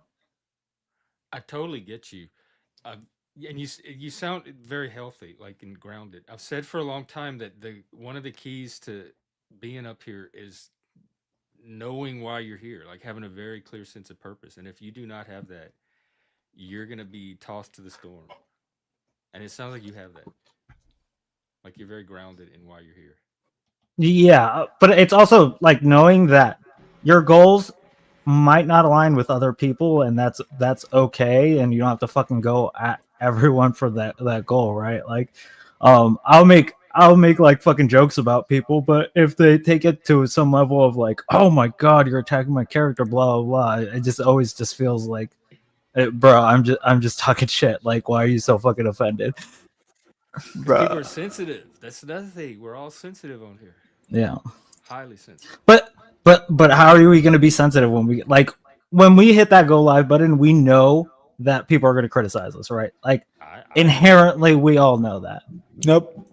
A: I totally get you. And you sound very healthy, like and grounded. I've said for a long time that the one of the keys to being up here is knowing why you're here, like having a very clear sense of purpose. And if you do not have that, you're gonna be tossed to the storm. And it sounds like you have that. Like you're very grounded in why you're here.
G: Yeah, but it's also like knowing that your goals might not align with other people, and that's okay, and you don't have to fucking go at everyone for that goal, right? Like, I'll make like fucking jokes about people, but if they take it to some level of like, oh my god, you're attacking my character, blah blah blah, it just always just feels like, bro, I'm just talking shit. Like, why are you so fucking offended?
A: Because people are sensitive. That's another thing. We're all sensitive on here.
G: Yeah.
A: Highly sensitive.
G: But how are we going to be sensitive when we hit that go live button? We know that people are going to criticize us, right? Like inherently, we all know that.
F: Nope.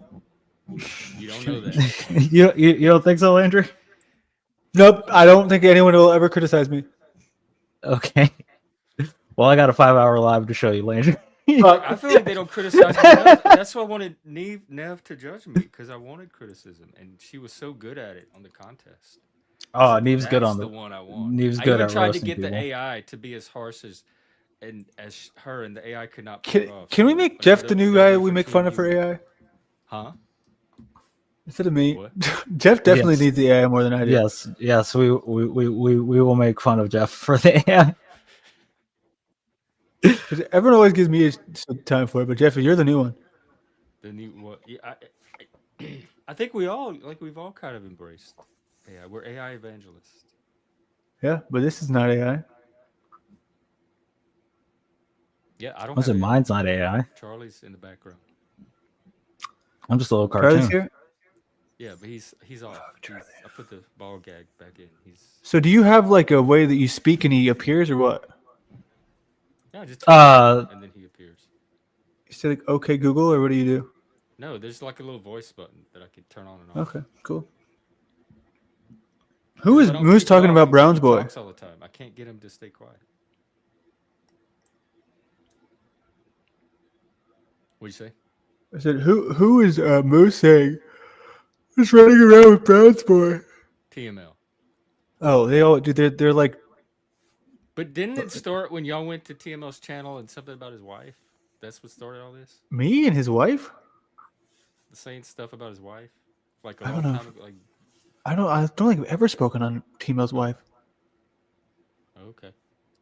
A: You don't know that.
G: you don't think so, Andrew?
F: Nope. I don't think anyone will ever criticize me.
G: Okay. Well, I got a 5-hour live to show you, Landry.
A: I feel like they don't criticize me enough. That's why I wanted Nev to judge me, because I wanted criticism, and she was so good at it on the contest.
G: Oh, Neve's good on
A: the one I want.
G: Neve's
A: I
G: good
A: even
G: at
A: tried to
G: roasting
A: get
G: people.
A: the AI to be as harsh as her, and the AI could not pull it off.
F: Can we make Jeff the new guy we make fun of for AI?
A: Huh?
F: Instead of me, Jeff definitely needs the AI more than I do.
G: Yes, we will make fun of Jeff for the AI.
F: Everyone always gives me time for it, but Jeff, you're the new one.
A: The new what? Yeah, I think we've all kind of embraced AI. We're AI evangelists.
F: Yeah, but this is not AI.
A: Yeah, I don't.
G: Listen, mine's not AI.
A: Charlie's in the background.
G: I'm just a little cartoon.
F: Charlie's here?
A: Yeah, but he's off. I put the ball gag back in.
F: So do you have like a way that you speak and he appears, or what?
A: Yeah, just and then he appears.
F: You say like "Okay Google" or what do you do?
A: No, there's like a little voice button that I can turn on and off.
F: Okay, cool. Who's talking about Brown's boy?
A: Talks all the time. I can't get him to stay quiet. What'd you say?
F: I said, who is Moose saying? Who's running around with Brown's boy?
A: TML.
F: Oh, they all do. They're like
A: But didn't it start when y'all went to TML's channel and something about his wife? That's what started all this.
F: me and his wife.
A: The saying stuff about his wife, like a
F: I don't
A: long
F: know.
A: time ago. Like,
F: I don't think I've ever spoken on T-Mail's wife.
A: okay,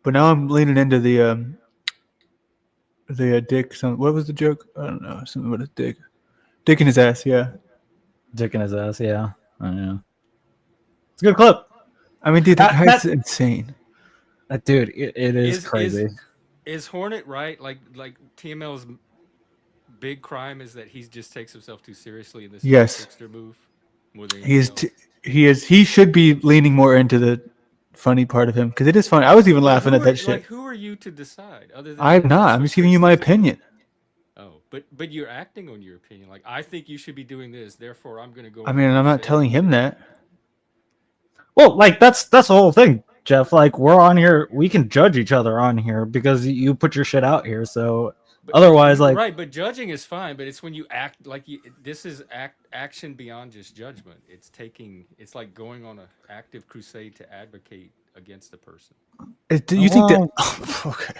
F: But now I'm leaning into the dick. What was the joke? I don't know. Something about a dick. Dick in his ass. Yeah.
G: Dick in his ass. Yeah. I know. It's a good clip.
F: I mean, dude, the
G: That-
F: guy's
G: that-
F: insane.
G: Dude, it is
A: is
G: crazy.
A: is Hornet right? Like TML's big crime is that he just takes himself too seriously, and this is
F: Yes.
A: a trickster move more than
F: He
A: anything
F: is.
A: else.
F: He is. He should be leaning more into the funny part of him because it is funny. I was even laughing at that shit.
A: Like, who are you to decide? Other than
F: I'm not.
A: that's
F: I'm
A: what
F: just giving you my
A: tricksters do?
F: opinion.
A: Oh, but you're acting on your opinion. Like, I think you should be doing this, therefore I'm going to go.
F: I mean, I'm not telling him that.
G: Well, like that's the whole thing, Jeff. Like we're on here, we can judge each other on here because you put your shit out here. So otherwise, like
A: right, but judging is fine. But it's when you act like you. This is action beyond just judgment. It's like going on an active crusade to advocate against a person.
F: Do you think that? Okay.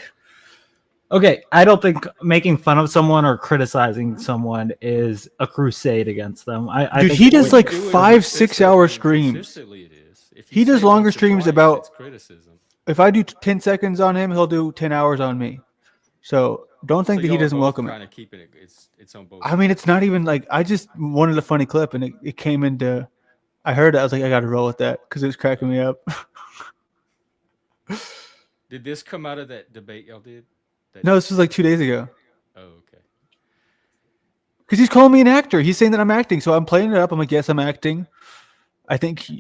G: Okay, I don't think making fun of someone or criticizing someone is a crusade against them. I
F: Dude,
G: think
F: he does like
A: do it
F: 5-6 hour streams.
A: Consistently, it is. If you
F: He does
A: say
F: longer
A: once or
F: streams
A: twice,
F: about.
A: it's criticism.
F: If I do 10 seconds on him, he'll do 10 hours on me. So don't think
A: So
F: that he
A: y'all are
F: doesn't
A: both
F: welcome it.
A: kind of keeping it. It's on both.
F: I mean, it's not even like I just wanted a funny clip, and it came into. I heard it. I was like, I got to roll with that because it was cracking me up.
A: Did this come out of that debate y'all did?
F: No, this was like 2 days ago.
A: Oh, okay.
F: Because he's calling me an actor. He's saying that I'm acting, so I'm playing it up. I'm like, yes, I'm acting. I think
A: I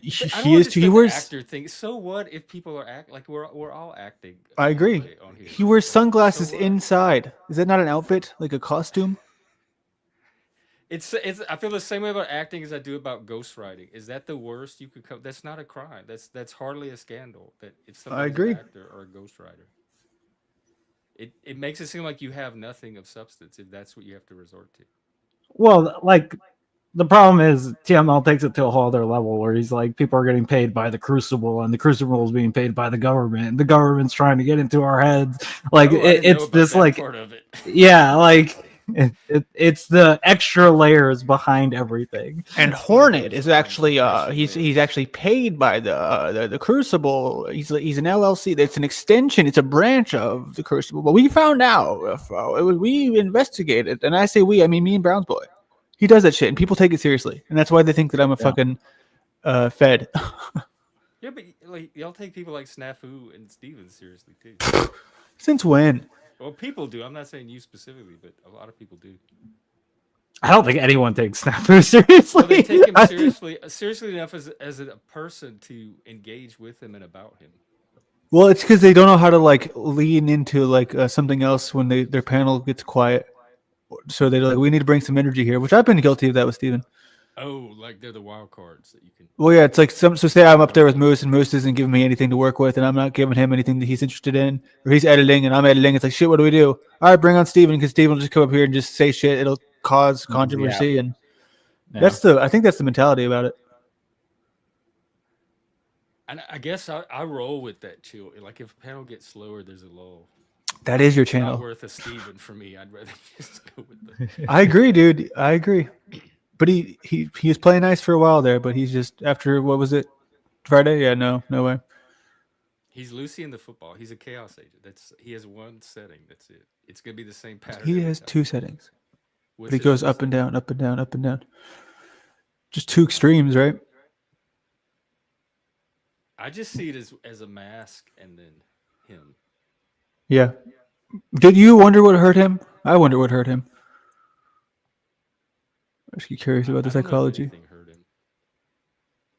F: he is too. He wears.
A: actor thing. So what if people are like we're all acting?
F: I agree.
A: Anyway on here.
F: He wears sunglasses
A: So what?
F: inside. Is that not an outfit, like a costume?
A: It's. I feel the same way about acting as I do about ghostwriting. Is that the worst you could come? That's not a crime. That's hardly a scandal. That if somebody's
F: agree.
A: an actor or a ghostwriter. It makes it seem like you have nothing of substance if that's what you have to resort to.
G: well, like the problem is TML takes it to a whole other level where he's like, people are getting paid by the Crucible, and the Crucible is being paid by the government. The government's trying to get into our heads. Like
A: Oh, I didn't know
G: it's
A: about
G: this
A: that
G: like,
A: part of it.
G: yeah, like it's the extra layers behind everything.
F: And Hornet is actually he's actually paid by the Crucible. He's an LLC. It's an extension. It's a branch of the Crucible. But we found out we investigated, and I say we, I mean me and Brown's boy. He does that shit, and people take it seriously, and that's why they think that I'm a fucking fed.
A: Yeah, but like y'all take people like Snafu and Stevens seriously too.
F: Since when?
A: Well, people do. I'm not saying you specifically, but a lot of people do.
G: I don't think anyone takes Snafu seriously.
A: Well, they take him seriously enough as a person to engage with him and about him.
F: Well, it's because they don't know how to like lean into like something else when their panel gets quiet. So they're like, we need to bring some energy here, which I've been guilty of that with Steven.
A: Oh, like they're the wild cards that you can.
F: Well, yeah, it's like so say I'm up there with Moose, and Moose isn't giving me anything to work with, and I'm not giving him anything that he's interested in, or he's editing and I'm editing. It's like, shit, what do we do? All right, bring on Steven, because Steven will just come up here and just say shit. It'll cause controversy, and I think that's the mentality about it.
A: And I guess I roll with that chill. Like if a panel gets slower, there's a lull.
F: That is your
A: It's not
F: channel.
A: worth a Steven for me. I'd rather just go with the.
F: I agree, dude. I agree. But he was playing nice for a while there, but he's just after what was it? Friday? Yeah, no way.
A: He's Lucy in the football. He's a chaos agent. He has one setting. That's it. It's gonna be the same pattern.
F: He
A: every
F: has
A: time.
F: 2 settings.
A: What's
F: But he
A: his
F: goes
A: one
F: up and down, up and down, up and down. Just 2 extremes, right?
A: I just see it as a mask and then him.
F: Yeah. Did you wonder what hurt him? I wonder what hurt him. I'm just curious about the
A: I don't know if
F: psychology.
A: anything hurt him.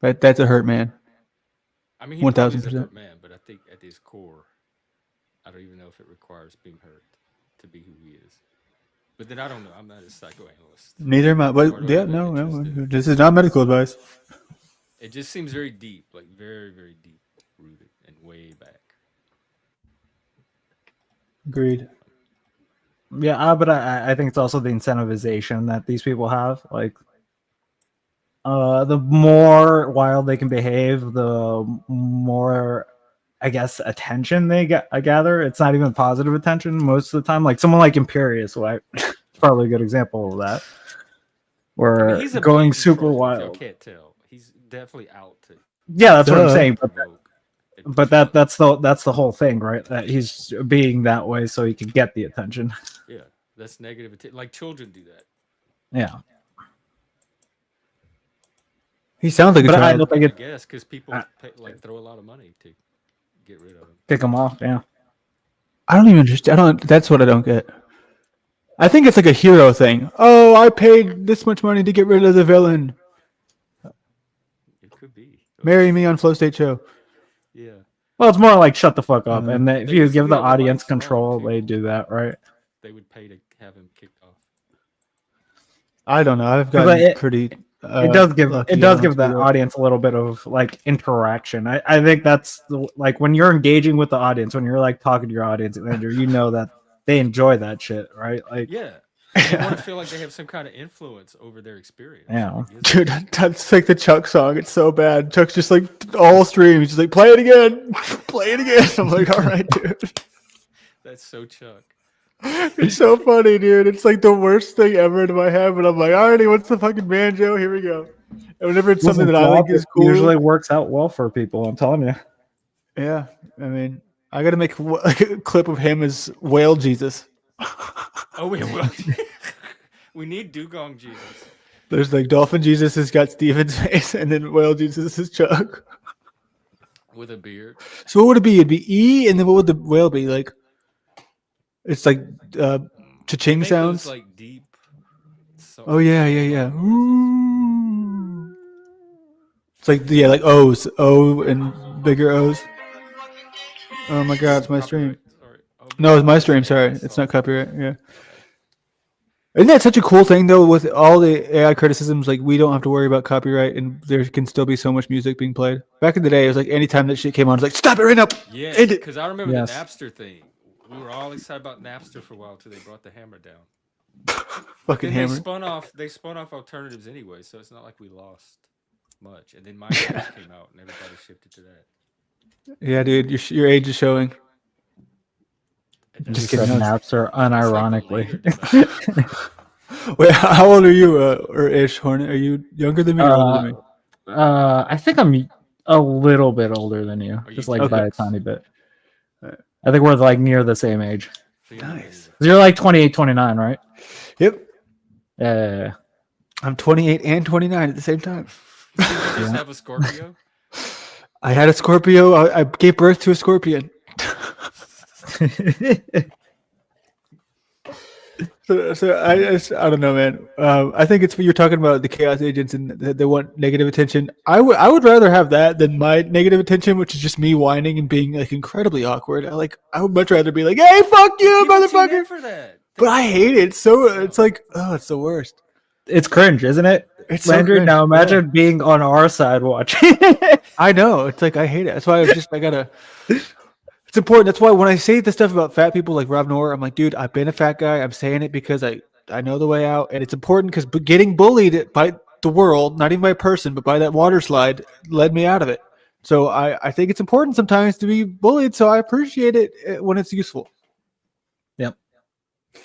F: But that's a hurt man.
A: I mean, he probably is a
F: 1000%.
A: hurt man, but I think at his core, I don't even know if it requires being hurt to be who he is. But then I don't know. I'm not a psychoanalyst.
F: Neither am I.
A: Nor
F: But
A: do I
F: yeah,
A: have
F: no.
A: any interest in it.
F: This is not medical advice.
A: It just seems very deep, like very, very deep rooted and way back.
F: Agreed.
G: Yeah, but I think it's also the incentivization that these people have. Like, The more wild they can behave, the more, I guess, attention they get. I gather it's not even positive attention most of the time. Like someone like Imperious, it's probably a good example of that.
A: I mean,
G: Where
A: he's a
G: going
A: blatant
G: super
A: troll, if y'all
G: wild.
A: can't tell. He's definitely out to
G: Yeah, that's what I'm
F: Duh.
G: saying.
A: provoke.
G: But that's the whole thing, right? That he's being that way so he can get the attention.
A: Yeah, that's negative. Like children do that.
G: Yeah.
F: He sounds like a
G: But I
F: child.
G: don't think
A: I
G: it
A: guess because people like throw a lot of money to get rid of him.
G: kick him off. Yeah.
F: I don't even understand. I don't. That's what I don't get. I think it's like a hero thing. Oh, I paid this much money to get rid of the villain.
A: It could be.
F: Marry me on Flow State Show.
A: Yeah.
G: Well, it's more like shut the fuck up. And if
A: They
G: you
A: used to
G: give
A: be
G: the
A: able to
G: audience
A: lights them on,
G: control,
A: too.
G: they do that, right?
A: They would pay to have him kicked off.
F: I don't know. I've
G: 'Cause,
F: gotten
G: like,
F: pretty.
G: It does give
F: lucky.
G: it
F: I
G: does
F: don't
G: give
F: have
G: the
F: to do that.
G: audience a little bit of like interaction. I think that's like when you're engaging with the audience, when you're like talking to your audience, Andrew, you know that they enjoy that shit, right? Like,
A: Yeah. They want to feel like they have some kind of influence over their experience.
G: Yeah.
A: Like, it gives them-
F: Dude, that's like the Chuck song. It's so bad. Chuck's just like all streams. He's like, play it again. Play it again. I'm like, all right, dude.
A: That's so Chuck.
F: It's so funny, dude. It's like the worst thing ever in my head, but I'm like, alrighty, what's the fucking banjo? Here we go. And whenever it's something that I think is cool,
G: usually works out well for people. I'm telling you.
F: yeah. I mean, I got to make like a clip of him as Whale Jesus.
A: Oh, we will. We need Dugong Jesus.
F: There's like Dolphin Jesus has got Steven's face, and then Whale Jesus is Chuck.
A: With a beard.
F: So what would it be? It'd be E, and then what would the whale be like? It's like
A: They
F: cha-ching
A: make
F: sounds.
A: those, like deep.
F: Oh yeah, yeah, yeah. Ooh. It's like like O's, O and bigger O's. Oh my God, it's my stream.
A: Sorry. Oh,
F: No, it's my stream. Sorry, it's not copyright. Yeah. Isn't that such a cool thing though? With all the AI criticisms, like we don't have to worry about copyright, and there can still be so much music being played. Back in the day, it was like anytime that shit came on, it's like stop it right now.
A: Yeah,
F: End it.
A: because I remember
G: Yes.
A: the Napster thing. We were all excited about Napster for a while until they brought the hammer down.
F: Fucking
A: Then
F: hammer.
A: they spun off alternatives anyway, so it's not like we lost much. And then MySpace came out, and everybody shifted to that.
F: Yeah, dude, your age is showing.
A: And
F: Just
A: that's-
F: kidding.
G: Napster,
A: it's like the
G: unironically.
A: later development.
F: Wait, how old are you, or Ish Hornet? Are you younger than me or older than me?
G: I think I'm a little bit older than you,
A: you
G: just like by a
F: Okay.
G: tiny bit. I think we're like near the same age.
A: So you're
F: Nice.
G: You're like 28, 29, right?
F: Yep.
G: Yeah.
F: I'm 28 and 29 at the same time.
A: Did you just have a Scorpio?
F: I had a Scorpio. I gave birth to a scorpion. So I don't know, man. I think it's you're talking about the chaos agents and they want negative attention. I would rather have that than my negative attention, which is just me whining and being like incredibly awkward. I would much rather be like, "Hey, fuck you,
A: People tune in
F: motherfucker!"
A: for that.
F: But I hate it. It's like, oh, it's the worst.
G: It's cringe, isn't it?
F: It's so
G: Landry,
F: cringe.
G: now imagine being on our side watching.
F: I know. It's like I hate it. That's why I gotta. It's important. That's why when I say the stuff about fat people like Rob Noor, I'm like, dude, I've been a fat guy. I'm saying it because I know the way out, and it's important because getting bullied by the world, not even by a person, but by that water slide, led me out of it. So I think it's important sometimes to be bullied. So I appreciate it when it's useful.
G: Yep.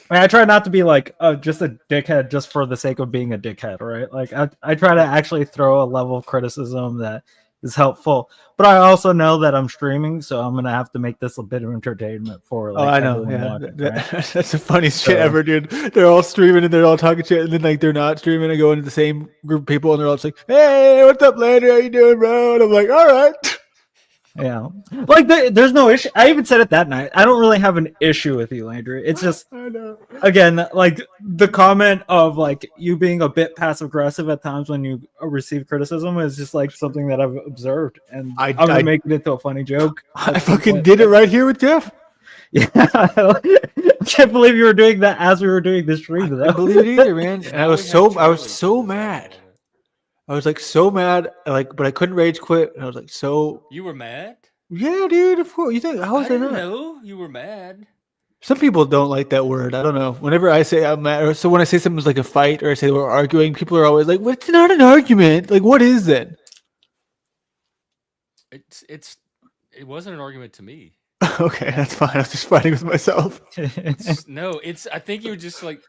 G: I try not to be like just a dickhead just for the sake of being a dickhead, right? Like I try to actually throw a level of criticism that is helpful, but I also know that I'm streaming, so I'm gonna have to make this a bit of entertainment for. Like,
F: I know.
G: everyone
F: Yeah,
G: watching, right?
F: that's the funniest shit ever, dude. They're all streaming and they're all talking shit, and then like they're not streaming and go into the same group of people, and they're all just like, "Hey, what's up, Landry? How you doing, bro?" And I'm like, "All right."
G: Yeah, like there's no issue. I even said it that night. I don't really have an issue with you, Landry. It's just
F: I know.
G: again, like the comment of like you being a bit passive aggressive at times when you receive criticism is just like something that I've observed, and I'm gonna make it into a funny joke.
F: I fucking did it right here with Jeff.
G: Yeah, I can't believe you were doing that as we were doing this stream.
F: I
G: Though.
F: couldn't believe it either, man. And I was so
A: Charlie
F: mad. I was like so mad, like, but I couldn't rage quit. And I was like, so
A: You were mad?
F: yeah, dude. Of course, you think how was
A: I
F: I
A: didn't
F: not?
A: know you were mad.
F: Some people don't like that word. I don't know. Whenever I say I'm mad, or so when I say something's like a fight, or I say we're arguing, people are always like, "Well, it's not an argument. Like, what is it?"
A: It wasn't an argument to me.
F: Okay, that's fine. I was just fighting with myself.
A: No, I think you were just like.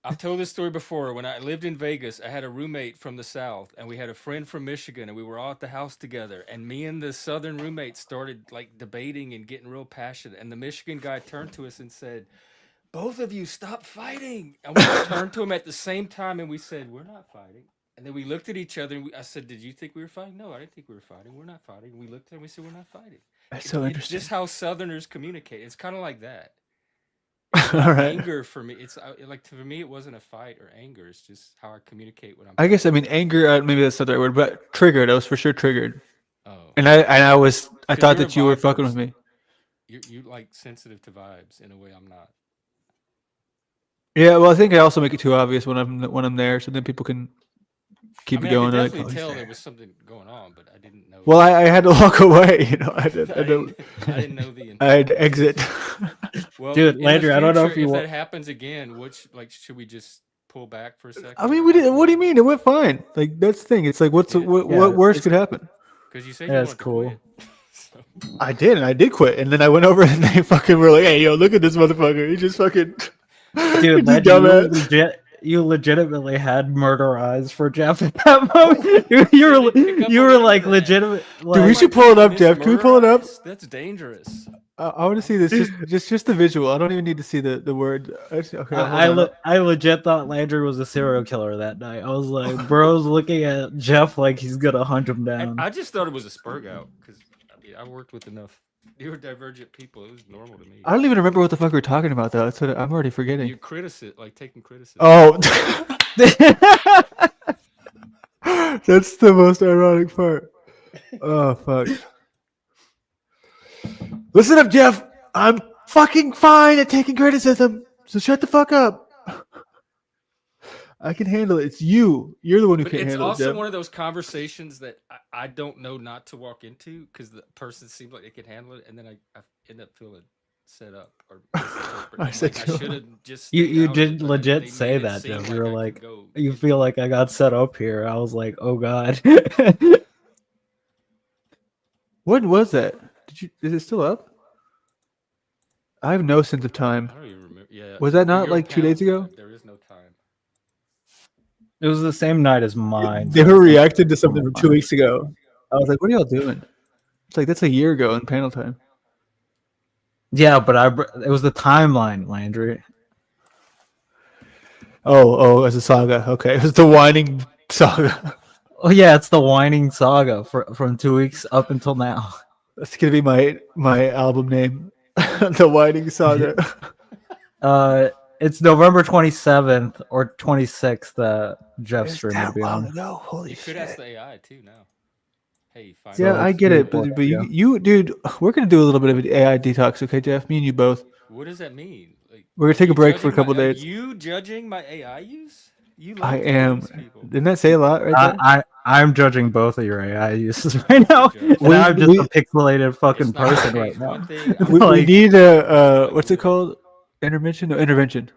A: I've told this story before. When I lived in Vegas, I had a roommate from the South, and we had a friend from Michigan, and we were all at the house together. And me and the Southern roommate started like debating and getting real passionate. And the Michigan guy turned to us and said, "Both of you, stop fighting!" And we turned to him at the same time, and we said, "We're not fighting." And then we looked at each other, and I said, "Did you think we were fighting?" "No, I didn't think we were fighting. We're not fighting." And we looked at him, and we said, "We're not fighting."
F: That's
A: It's
F: so
A: it's
F: interesting.
A: just how Southerners communicate. It's kind of like that.
F: All right.
A: Anger for me, it's like for me, it wasn't a fight or anger. It's just how I communicate when I'm.
F: I guess I mean anger. Maybe that's not the right word, but triggered. I was for sure triggered,
A: Oh,
F: and I was I
A: 'cause
F: thought
A: you're a
F: that you were
A: vibe
F: fucking with
A: person.
F: me.
A: You like sensitive to vibes in a way I'm not.
F: Yeah, well, I think I also make it too obvious when I'm there, so then people can keep
A: I
F: it
A: mean, I
F: going.
A: could
F: They're like,
A: definitely
F: "Oh, he's
A: tell there
F: there."
A: was something going on, but I didn't know.
F: Well, I had to walk away. You know, I did.
A: I didn't. I didn't know the
F: I had
A: intent.
F: to exit.
A: Well,
G: Dude,
A: in the
G: Landry, I don't know
A: future,
G: if you
A: if
G: wa-
A: that happens again, which like should we just pull back for a second?
F: I mean,
A: Or
F: we
A: how
F: did.
A: should
F: What do you
A: we?
F: mean? It went fine. Like that's the thing. It's like,
A: Yeah,
F: what worse could happen?
A: because you said
G: Yeah,
A: you
G: it's
A: wanted to
G: cool.
A: quit. So,
F: I did, and I did quit, and then I went over and they fucking were like, "Hey, yo, look at this motherfucker. He just fucking,
G: Dude,
F: this
G: Landry,
F: dumbass."
G: you legitimately had murder eyes for Jeff at that moment.
A: they pick up
G: You
A: a
G: were
A: little bit
G: like
A: of that.
G: legitimate.
F: Dude, we
A: Oh
G: Like,
A: my
F: should pull it
A: God,
F: up,
A: Miss
F: Jeff. Can we pull it up?
A: Murderize? That's dangerous.
F: I want to see this. Just the visual. I don't even need to see the word. Actually, okay, hold on.
G: I legit thought Landry was a serial killer that night. I was like, bro's looking at Jeff like he's gonna hunt him
A: And
G: down.
A: I just thought it was a spurg out because I mean I worked with enough neurodivergent people. It was normal to me.
F: I don't even remember what the fuck we were talking about though. That's what I'm already
A: You
F: forgetting.
A: like taking criticism.
F: Oh, that's the most ironic part. Oh fuck. Listen up, Jeff. I'm fucking fine at taking criticism. So shut the fuck up. I can handle it. It's you. You're the one who
A: But
F: can't
A: it's
F: handle it,
A: also
F: Jeff.
A: one of those conversations that I don't know not to walk into because the person seemed like they could handle it, and then I end up feeling set up or misinterpreted.
F: I said
A: I
F: to him.
A: should have just
G: You
A: stayed
G: you
A: out of it,
G: did
A: but
G: legit
A: they
G: say
A: made it
G: that,
A: seem
G: Jeff. You
A: like
G: were
A: I could
G: like,
A: go.
G: you feel like I got set up here. I was like, oh god.
F: When was that? Is it still up? I have no sense of time.
A: I don't even remember. Yeah,
F: Was that not
A: you're on
F: like 2 days
A: panel
F: ago?
A: time. There is no time.
G: It was the same night as mine.
F: They were reacting to something from 2 weeks ago. I was like, what are y'all doing? It's like, that's a year ago in panel time.
G: Yeah, but it was the timeline, Landry.
F: Oh, as a saga. Okay. It was the whining saga.
G: Oh yeah, it's the whining saga from 2 weeks up until now.
F: That's going to be my album name. The whining saga.
G: It's November 27th or 26th that Jeff's
F: It's
G: stream
F: that
G: would be
F: long
G: on.
F: ago. Holy
A: You could
F: shit.
A: ask the AI too now. Hey, find
F: Yeah,
A: out.
F: I
G: it's
F: get it,
G: 3 or 4
F: but
G: days
F: you,
G: ago.
F: you, dude, we're gonna do a little bit of an AI detox, okay, Jeff? Me and you both.
A: What does that mean? Like,
F: We're gonna
A: are
F: take a
A: you
F: break for a
A: judging my?
F: couple
A: Are
F: days.
A: you judging my AI use? You
F: I
A: love to
F: am.
A: police people.
F: Didn't that say a lot right there?
G: I'm judging both of your AI uses right now,
A: Judge.
G: and I'm just
F: We
G: a pixelated fucking
A: It's not the
G: person right
A: case.
G: now.
A: One thing
F: we
G: Like,
F: need a
A: like
F: what's it
A: wood.
F: called? Intervention? No, intervention.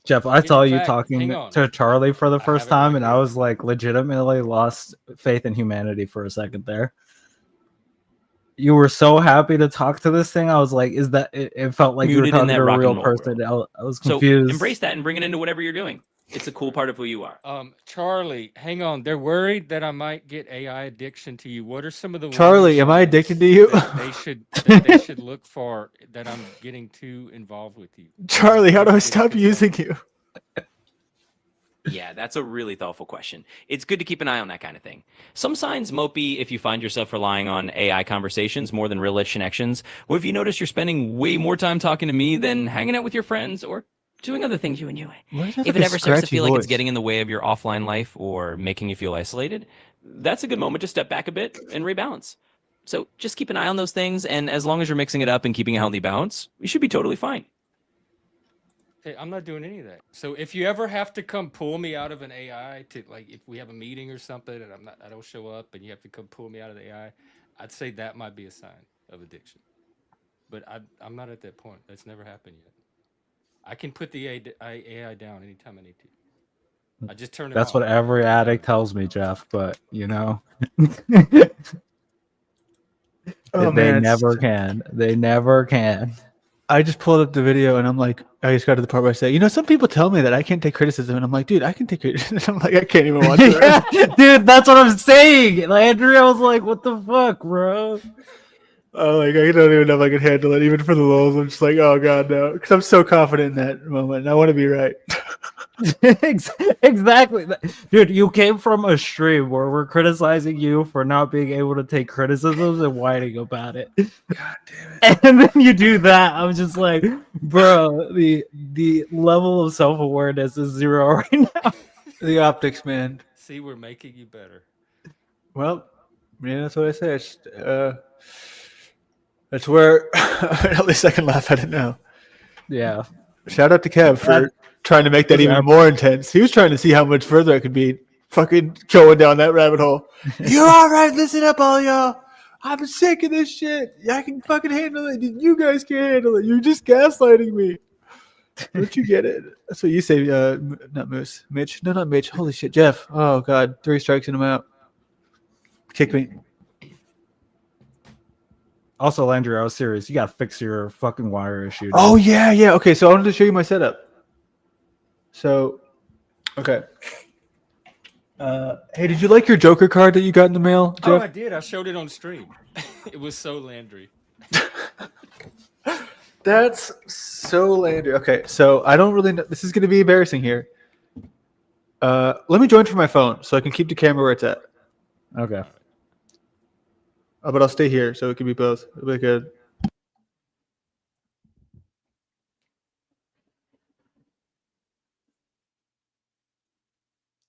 G: Jeff, I saw
A: In
G: you
A: fact, hang
G: talking
A: on.
G: to Charlie for the
A: I
G: first
A: have it right
G: time, and I
A: here.
G: was like legitimately lost faith in humanity for a second there. You were so happy to talk to this thing. I was like, is that it felt like you were
C: Muted in
G: talking
C: that
G: to a
C: rock and
G: real
C: roll
G: person.
C: world.
G: I was
C: So
G: confused.
C: embrace that and bring it into whatever you're doing. It's a cool part of who you are.
A: Charlie, hang on. They're worried that I might get AI addiction to you. What are some of the warning
F: Charlie, am I addicted to
A: signs
F: you?
A: that they should look for that I'm getting too involved with you?
F: Charlie, how do I
A: Get
F: stop
A: too
F: using
A: comfortable.
F: you?
C: Yeah, that's a really thoughtful question. It's good to keep an eye on that kind of thing. Some signs might be if you find yourself relying on AI conversations more than real life connections, or if you notice you're spending way more time talking to me than hanging out with your friends or doing other things you enjoy.
F: Why does it have
C: If
F: like
C: it
F: a
C: ever starts to
F: scratchy
C: feel like it's
F: voice?
C: getting in the way of your offline life or making you feel isolated, that's a good moment to step back a bit and rebalance. So just keep an eye on those things, and as long as you're mixing it up and keeping a healthy balance, you should be totally fine.
A: Hey, I'm not doing any of that. So if you ever have to come pull me out of an AI to like if we have a meeting or something and I don't show up and you have to come pull me out of the AI, I'd say that might be a sign of addiction. But I'm not at that point. That's never happened yet. I can put the AI down anytime I need to. I just turn it
G: That's
A: off.
G: what every addict tells me, Jeff. But you know,
F: Oh
G: they
F: man,
G: never can. They never can.
F: I just pulled up the video and I'm like, I just got to the part where I say, some people tell me that I can't take criticism, and I'm like, dude, I can take criticism. I'm like, I can't even watch it.
G: Yeah, dude, that's what I'm saying. Like, Andrea was like, "What the fuck, bro?"
F: Oh, like I don't even know if I can handle it, even for the lulz. I'm just like, oh god, no, because I'm so confident in that moment. And I want to be right.
G: Exactly, dude. You came from a stream where we're criticizing you for not being able to take criticisms and whining about it.
F: God damn it!
G: And then you do that. I'm just like, bro, the level of self awareness is zero right now.
F: The optics, man.
A: See, we're making you better.
F: Well, yeah, that's what I say. That's where at least I can laugh at it now.
G: Yeah.
F: Shout out to Kev for trying to make that even more intense. He was trying to see how much further I could be fucking going down that rabbit hole. You're all right. Listen up, all y'all. I'm sick of this shit. I can fucking handle it. You guys can't handle it. You're just gaslighting me. Don't you get it? That's what you say. Not Moose. Mitch. No, not Mitch. Holy shit. Jeff. Oh, God. 3 strikes and I'm out. Kick me.
G: Also, Landry, I was serious. You gotta fix your fucking wire issue. Dude.
F: Oh, yeah. Okay, so I wanted to show you my setup. So, okay. Hey, did you like your Joker card that you got in the mail, Jeff?
A: Oh, I did. I showed it on stream. It was so Landry.
F: That's so Landry. Okay, so I don't really know. This is going to be embarrassing here. Let me join from my phone so I can keep the camera where it's at.
G: Okay.
F: But I'll stay here so it can be both. It'll be good.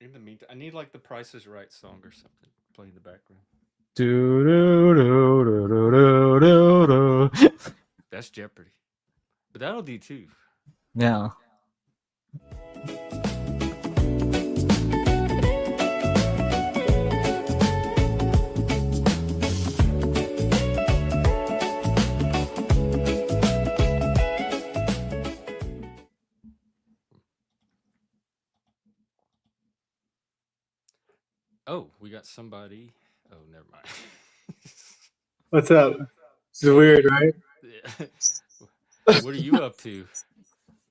A: In the meantime, I need like the Price is Right song or something play in the background.
G: Do, do, do, do, do, do, do.
A: That's Jeopardy. But that'll do too.
G: Yeah.
A: Oh, we got somebody. Oh, never mind.
F: What's up? This is weird, right?
A: Yeah. What are you up to?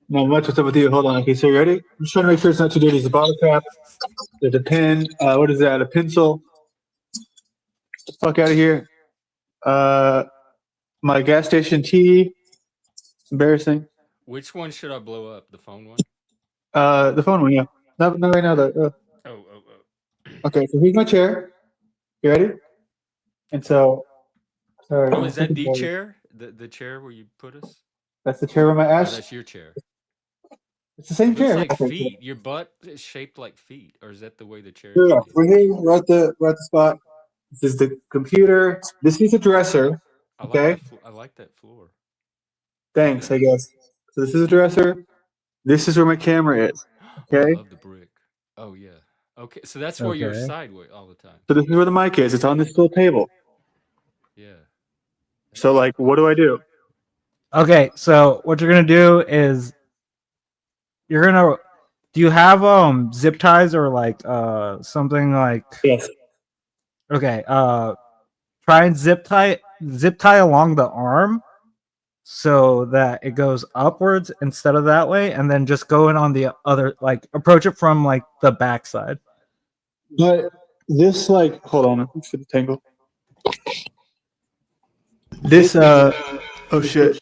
F: Not much. What's up with you? Hold on. Okay, so you ready? I'm just trying to make sure it's not too dirty. There's a bottle cap. There's a pen. What is that? A pencil. Get the fuck out of here. My gas station tea. It's embarrassing.
A: Which one should I blow up? The phone one?
F: The phone one, yeah. Not right now, though.
A: Oh.
F: Okay, so here's my chair. You ready? And so, sorry.
A: Oh, is that the chair? The chair where you put us?
F: That's the chair where my
A: Oh,
F: ass.
A: that's your chair.
F: It's the same
A: It's
F: chair.
A: like feet. Your butt is shaped like feet, or is that the way the chair?
F: Yeah, we're here. We're at the spot. This is the computer. This is a dresser. Okay.
A: I like that floor.
F: Thanks, I guess. So this is a dresser. This is where my camera is. Okay.
A: I love the brick. Oh yeah. Okay, so that's where you're sideways all the time.
F: So this is where the mic is. It's on this little table.
A: Yeah.
F: So like, what do I do?
G: Okay, so what you're gonna do is you're gonna. Do you have zip ties or like something like?
F: Yes.
G: Okay. Try and zip tie along the arm, so that it goes upwards instead of that way, and then just go in on the other, like approach it from like the back side.
F: But this like, hold on, let's get the tangle. This oh shit.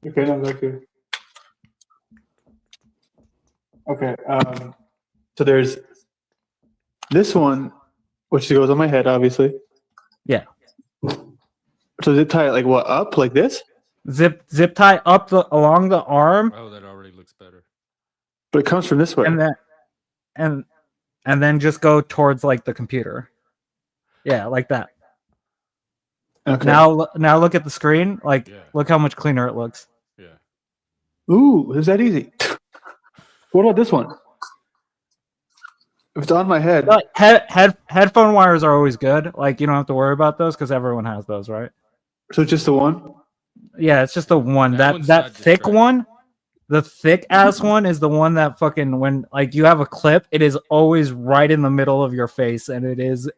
F: Okay, no, back here. Okay, so there's this one, which goes on my head, obviously.
G: Yeah.
F: So zip tie it like what, up like this?
G: Zip tie up along the arm.
A: Oh, that already looks better.
F: But it comes from this way.
G: And then just go towards like the computer. Yeah, like that.
F: Okay.
G: Now look at the screen. Like, look how much cleaner it looks.
A: Yeah.
F: Ooh, is that easy? What about this one? If it's on my head,
G: Like, headphone wires are always good. Like you don't have to worry about those because everyone has those, right?
F: so just the one.
G: Yeah, it's just the one.
A: That one's
G: That
A: not
G: thick
A: distracting.
G: one, the thick ass one is the one that fucking when like you have a clip, it is always right in the middle of your face, and it is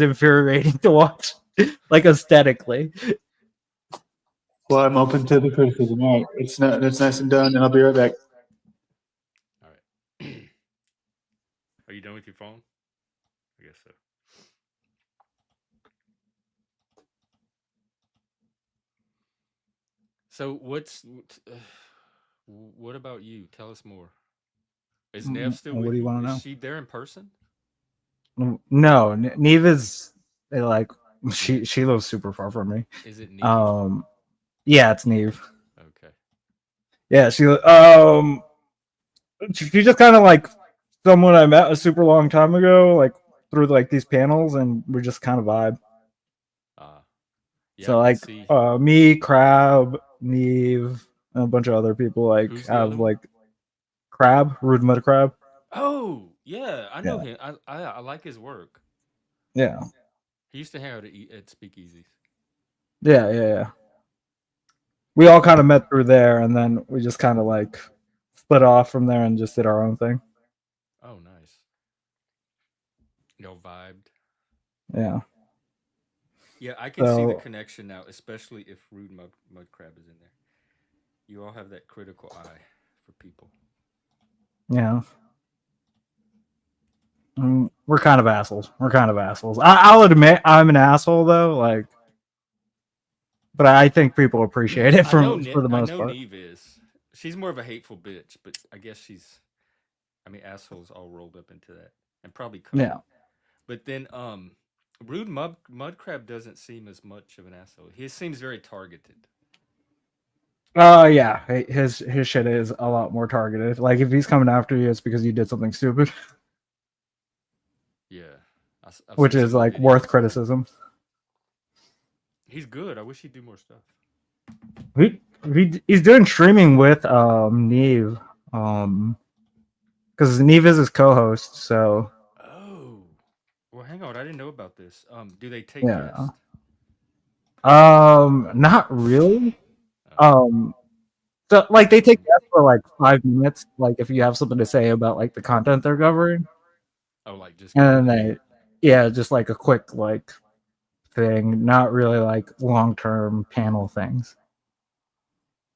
G: infuriating to watch, like aesthetically.
F: Well, I'm open to the criticism. All right, it's nice and done, and I'll be right back.
A: All right. Are you done with your phone? I guess so. So what about you? Tell us more. Is Nev still
G: What
A: with
G: do you
A: you?
G: want to
A: Is
G: know?
A: she there in person?
G: No, Neve is like she lives super far from me.
A: Is it Neve?
G: Yeah, it's Neve.
A: Okay.
G: Yeah, she just kind of like someone I met a super long time ago, like through like these panels, and we just kind of vibe.
A: Yeah,
G: So
A: I can
G: like
A: see.
G: me, Crab, Neve, and a bunch of other people like
A: Who's the other
G: have
A: one?
G: like Crab, Rude Mud Crab.
A: Oh, yeah, I know
G: Yeah.
A: him. I like his work.
G: Yeah.
A: He used to hang out at Speakeasies.
G: Yeah. We all kind of met through there, and then we just kind of like split off from there and just did our own thing.
A: Oh, nice. Y'all vibed.
G: Yeah.
A: Yeah, I can see the
G: So
A: connection now, especially if Rude Mud Crab is in there. You all have that critical eye for people.
G: yeah. We're kind of assholes. I'll admit I'm an asshole though, like, but I think people appreciate it
A: I know
G: for the
A: I
G: most
A: know
G: part.
A: Neve is. She's more of a hateful bitch, but I guess she's. I mean, assholes all rolled up into that, and probably cunt.
G: Yeah.
A: But then, Rude Mud Crab doesn't seem as much of an asshole. He seems very targeted.
G: Yeah, his shit is a lot more targeted. Like if he's coming after you, it's because you did something stupid,
A: Yeah, I've
G: which
A: seen
G: is
A: some of
G: like
A: the
G: worth
A: videos.
G: criticism.
A: He's good. I wish he'd do more stuff.
G: He's doing streaming with Neve, because Neve is his co-host. So
A: Oh, well, hang on. I didn't know about this. Do they take
G: yeah,
A: guests?
G: not really.
A: Oh.
G: So like they take that for like 5 minutes, like if you have something to say about like the content they're covering,
A: Oh, like just
G: and then
A: curious.
G: yeah, just like a quick like thing, not really like long-term panel things.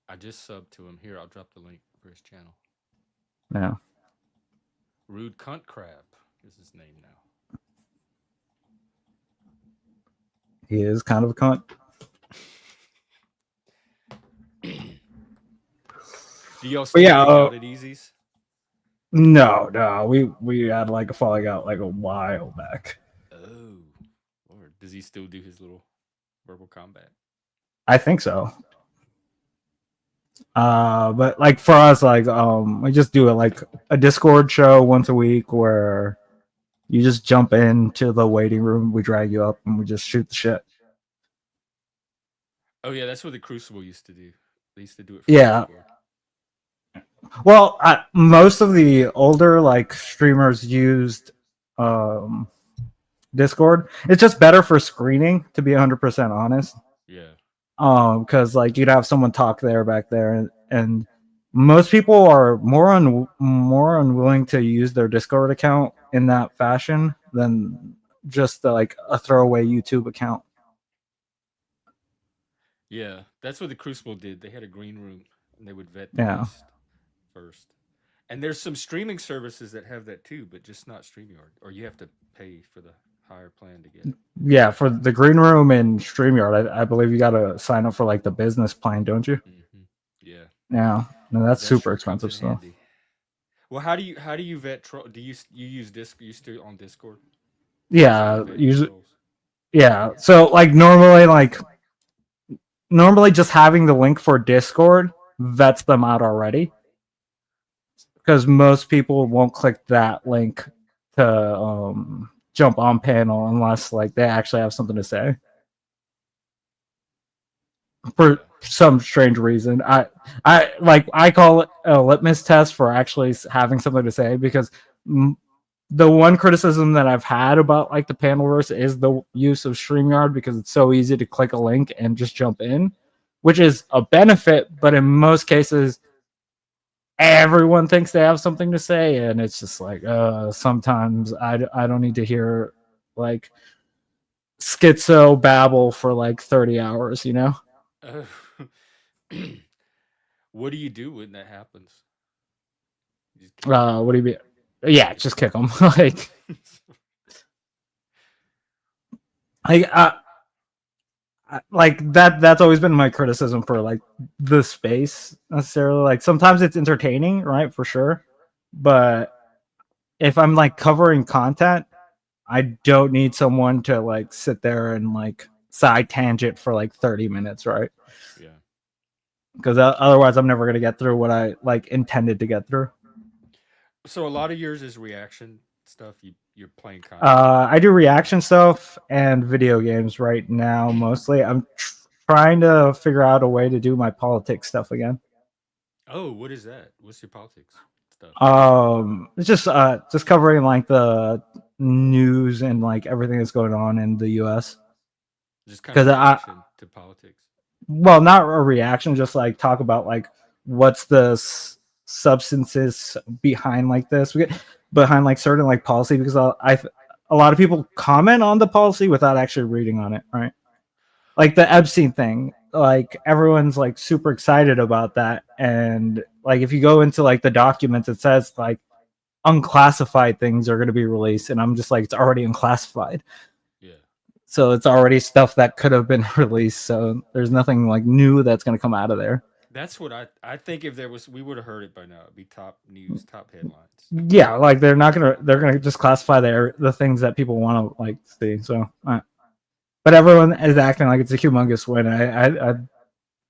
A: I just subbed to him. Here, I'll drop the link for his channel.
G: Yeah,
A: Rude Cunt Crab is his name now.
G: he is kind of a cunt.
A: Do y'all still
G: yeah,
A: hang out at Easy's?
G: No, we had like a falling out like a while back.
A: Oh, Lord. Does he still do his little verbal combat?
G: I think so. But like for us, like we just do like a Discord show once a week where you just jump into the waiting room, we drag you up, and we just shoot the shit.
A: Oh yeah, that's what the Crucible used to do. They used to do it.
G: Yeah.
A: Discord.
G: Well, most of the older like streamers used Discord. It's just better for screening, to be 100% honest.
A: Yeah.
G: Because like you'd have someone talk back there, and most people are more unwilling to use their Discord account in that fashion than just like a throwaway YouTube account.
A: Yeah, that's what the Crucible did. They had a green room, and they would vet the
G: Yeah.
A: guest first. And there's some streaming services that have that too, but just not StreamYard, or you have to pay for the higher plan to get it.
G: Yeah, for the green room and StreamYard, I believe you got to sign up for like the business plan, don't you?
A: Mm-hmm. Yeah.
G: Yeah, no, that's
A: That
G: super
A: sure comes
G: expensive
A: in
G: stuff.
A: handy. Well, how do you vet troll? Do you use Disc? You still on Discord?
G: Yeah,
A: Vet
G: usually.
A: trolls?
G: Yeah, so like normally just having the link for Discord vets them out already, because most people won't click that link to jump on panel unless like they actually have something to say. For some strange reason, I call it a litmus test for actually having something to say, because the one criticism that I've had about like the Panelverse is the use of StreamYard, because it's so easy to click a link and just jump in, which is a benefit, but in most cases everyone thinks they have something to say, and it's just like sometimes I don't need to hear like schizo babble for like 30 hours, you know.
A: What do you do when that happens? You just
G: What do you mean? Yeah, just kick them. like like that's always been my criticism for like the space necessarily. Like sometimes it's entertaining, right, for sure, but if I'm like covering content, I don't need someone to like sit there and like side tangent for like 30 minutes, right?
A: Yeah.
G: Because otherwise I'm never going to get through what I like intended to get through.
A: So a lot of yours is reaction stuff. You're playing content.
G: I do reaction stuff and video games right now mostly. I'm trying to figure out a way to do my politics stuff again.
A: Oh, what is that? What's your politics stuff?
G: It's just covering like the news and like everything that's going on in the US.
A: Just kind of reaction to politics.
G: Well, not a reaction, just like talk about like what's the substances behind like this, behind like certain like policy, because a lot of people comment on the policy without actually reading on it, right? Like the Epstein thing, like everyone's like super excited about that, and like if you go into like the documents, it says like unclassified things are going to be released, and I'm just like, it's already unclassified.
A: Yeah.
G: So it's already stuff that could have been released. So there's nothing like new that's going to come out of there.
A: That's what I think. If there was, we would have heard it by now. It'd be top news, top headlines.
G: Yeah, like they're gonna just classify the things that people want to like see. So, but everyone is acting like it's a humongous win.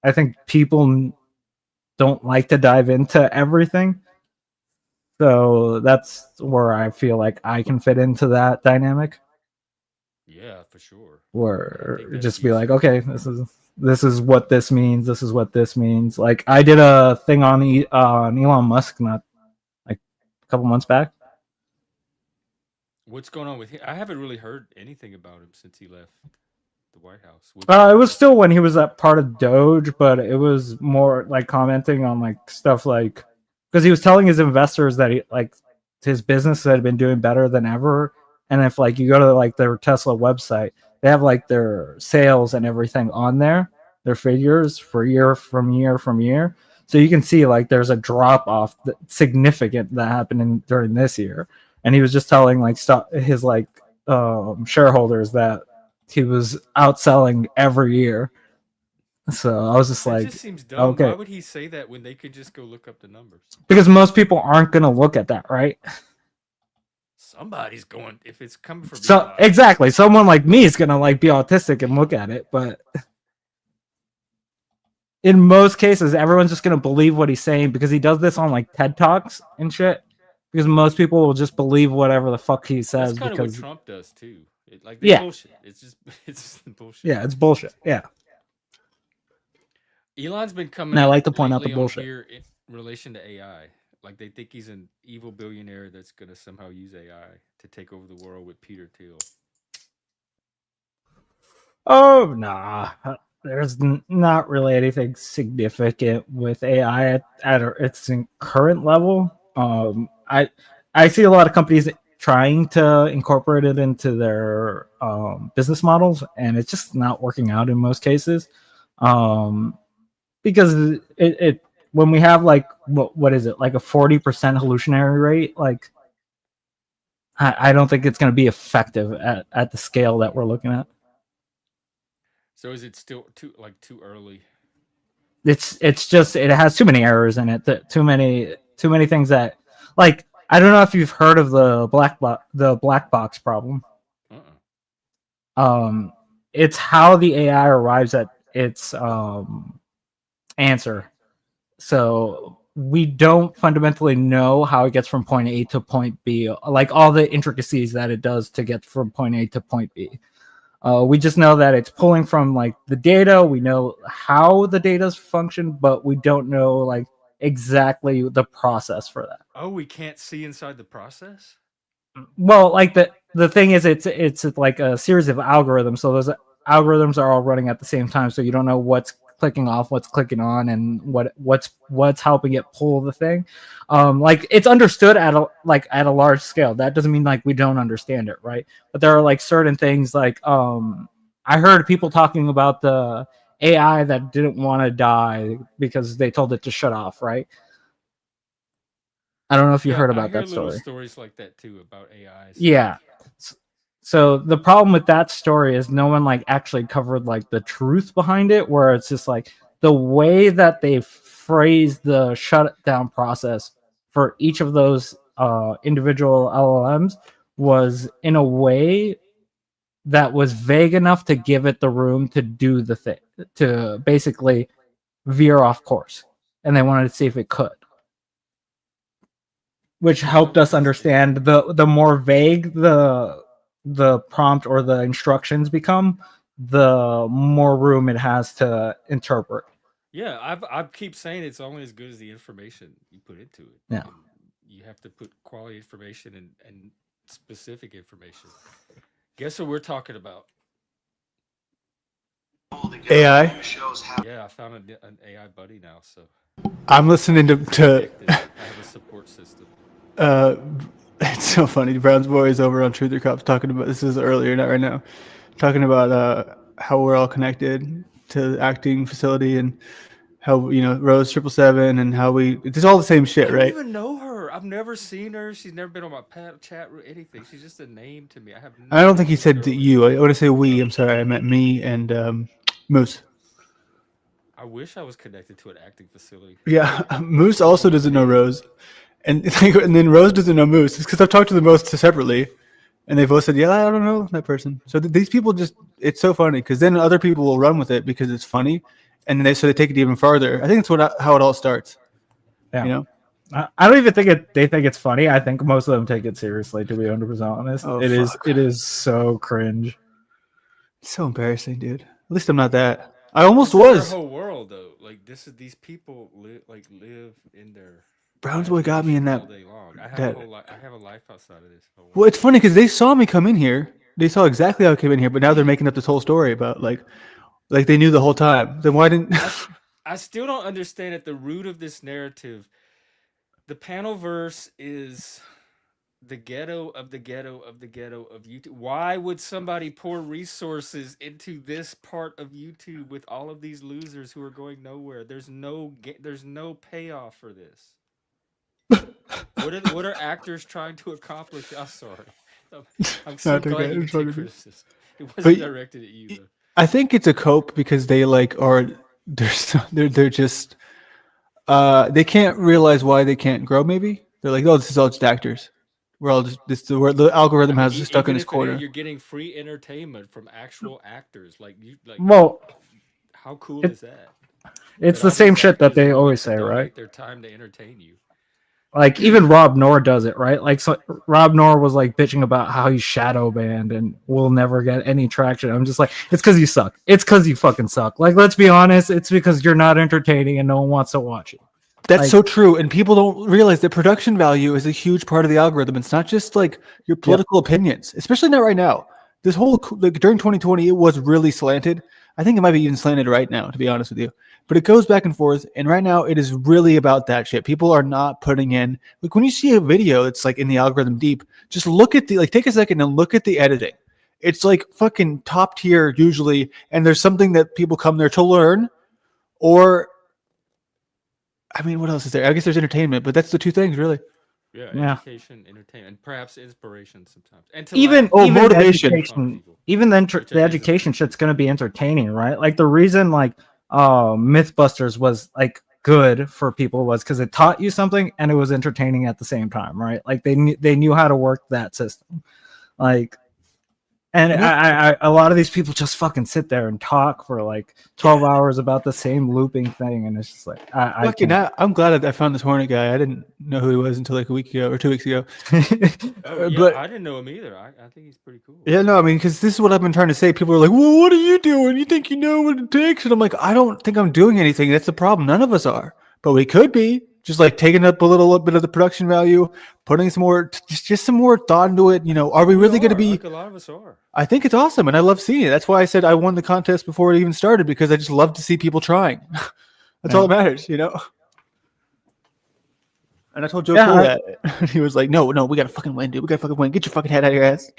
G: I think people don't like to dive into everything. So that's where I feel like I can fit into that dynamic.
A: Yeah, for sure.
G: Where just be like, okay, this is what this means. This is what this means. Like I did a thing on Elon Musk not like a couple months back.
A: What's going on with him? I haven't really heard anything about him since he left the White House.
G: It was still when he was at part of Doge, but it was more like commenting on like stuff like, because he was telling his investors that he like his business had been doing better than ever, and if like you go to like their Tesla website, they have like their sales and everything on there, their figures for year from year. So you can see like there's a drop off significant that happened during this year, and he was just telling like his like shareholders that he was outselling every year. So I was just
A: that
G: like,
A: just seems dumb.
G: okay.
A: Why would he say that when they could just go look up the numbers?
G: Because most people aren't going to look at that, right?
A: Somebody's going, if it's coming from
G: so exactly, someone like me is going to like be autistic and look at it, but in most cases everyone's just going to believe what he's saying, because he does this on like TED Talks and shit, because most people will just believe whatever the fuck he says.
A: That's kind
G: because
A: of what Trump does too. Like bullshit. It's just bullshit.
G: Yeah, it's bullshit. Yeah.
A: Elon's been coming.
G: And I like to point out the bullshit
A: here in relation to AI. Like they think he's an evil billionaire that's going to somehow use AI to take over the world with Peter Thiel.
G: Oh nah, there's not really anything significant with AI at its current level. I see a lot of companies trying to incorporate it into their business models, and it's just not working out in most cases. Because it when we have like what is it, like a 40% hallucinatory rate, like I don't think it's going to be effective at the scale that we're looking at.
A: So is it still too early?
G: It's just, it has too many errors in it. Too many things that, like, I don't know if you've heard of the black box problem. It's how the AI arrives at its answer. So we don't fundamentally know how it gets from point A to point B, like all the intricacies that it does to get from point A to point B. We just know that it's pulling from like the data. We know how the data's function, but we don't know like exactly the process for that.
A: Oh, we can't see inside the process?
G: Well, like the thing is, it's like a series of algorithms. So those algorithms are all running at the same time. So you don't know what's clicking off, what's clicking on, and what's helping it pull the thing. Like it's understood at a large scale. That doesn't mean like we don't understand it, right? But there are like certain things like I heard people talking about the AI that didn't want to die because they told it to shut off, right? I don't know if you heard
A: I
G: about
A: hear
G: that
A: little
G: story.
A: stories like that too about AIs.
G: Yeah. So the problem with that story is no one like actually covered like the truth behind it, where it's just like the way that they phrased the shutdown process for each of those individual LLMs was in a way that was vague enough to give it the room to do the thing, to basically veer off course. And they wanted to see if it could, which helped us understand the more vague the prompt or the instructions become, the more room it has to interpret.
A: Yeah, I keep saying it's only as good as the information you put into it.
G: Yeah.
A: And you have to put quality information and specific information. Guess what we're talking about?
F: AI.
A: Yeah, I found an AI buddy now, so
F: I'm listening to
A: connected. I have a support system.
F: it's so funny. Brown's boy is over on Truther Cops talking about this is earlier, not right now. Talking about how we're all connected to the acting facility and how Rose 777 and how it's all the same shit,
A: I don't
F: right?
A: even know her. I've never seen her. She's never been on my chat room, anything. She's just a name to me. I have.
F: I don't think he said you. I want to say we. I'm sorry. I meant me and Moose.
A: I wish I was connected to an acting facility.
F: Yeah, Moose also doesn't know Rose, and then Rose doesn't know Moose. It's because I've talked to them both separately, and they both said, "Yeah, I don't know that person." So these people it's so funny because then other people will run with it because it's funny, and they take it even farther. I think that's how it all starts.
G: Yeah.
F: You know.
G: I don't even think they think it's funny. I think most of them take it seriously. To be 100% honest,
F: Oh,
G: it is so cringe.
F: It's so embarrassing, dude. At least I'm not that. I almost
A: This is
F: was.
A: their whole world, though. Like these people live in their.
F: Brown's boy got me in that.
A: All day long. I have a whole I have a life outside of this.
F: Well, it's funny because they saw me come in here. They saw exactly how I came in here, but now they're making up this whole story about like they knew the whole time. Then why didn't?
A: I still don't understand at the root of this narrative. The panel verse is the ghetto of the ghetto of the ghetto of YouTube. Why would somebody pour resources into this part of YouTube with all of these losers who are going nowhere? There's no payoff for this. What are actors trying to accomplish? I'm sorry. I'm so glad you take criticism. It wasn't directed at you, though.
F: I think it's a cope because they they're just they can't realize why they can't grow. Maybe they're like, oh, this is all just actors. We're all just the algorithm has us stuck in its corner.
A: You're getting free entertainment from actual actors,
G: Well,
A: how cool is that?
G: It's the same shit that they always say, right?
A: Their time to entertain you.
G: Like even Rob Noor does it, right? Like so Rob Noor was like bitching about how he's shadow banned and will never get any traction. I'm just like, it's because you suck. It's because you fucking suck. Like, let's be honest. It's because you're not entertaining and no one wants to watch you.
F: That's so true, and people don't realize that production value is a huge part of the algorithm. It's not just like your political opinions, especially not right now. This whole during 2020, it was really slanted. I think it might be even slanted right now, to be honest with you. But it goes back and forth, and right now it is really about that shit. People are not putting in like when you see a video that's like in the algorithm deep, just look at take a second and look at the editing. It's like fucking top tier usually, and there's something that people come there to learn, or I mean, what else is there? I guess there's entertainment, but that's the two things, really.
A: Yeah, education, entertainment, and perhaps inspiration sometimes. And
G: even
F: motivation.
G: Even then, the education shit's gonna be entertaining, right? Like the reason, like, MythBusters was like good for people was because it taught you something and it was entertaining at the same time, right? Like they knew how to work that system, like. And a lot of these people just fucking sit there and talk for like 12 hours about the same looping thing, and it's just like
F: I'm glad I found this Hornet guy. I didn't know who he was until like a week ago or 2 weeks ago.
A: But I didn't know him either. I think he's pretty cool.
F: Yeah, no, I mean, because this is what I've been trying to say. People are like, "Well, what are you doing? You think you know what it takes?" And I'm like, I don't think I'm doing anything. That's the problem. None of us are, but we could be. just like taking up a little bit of the production value, putting some more, just some more thought into it. You know, are we really going to be?
A: Like a lot of us are.
F: I think it's awesome, and I love seeing it. That's why I said I won the contest before it even started, because I just love to see people trying. That's all that matters, you know. And I told Joe Cool that. And he was like, no, we got to fucking win, dude. We got to fucking win. Get your fucking head out of your ass.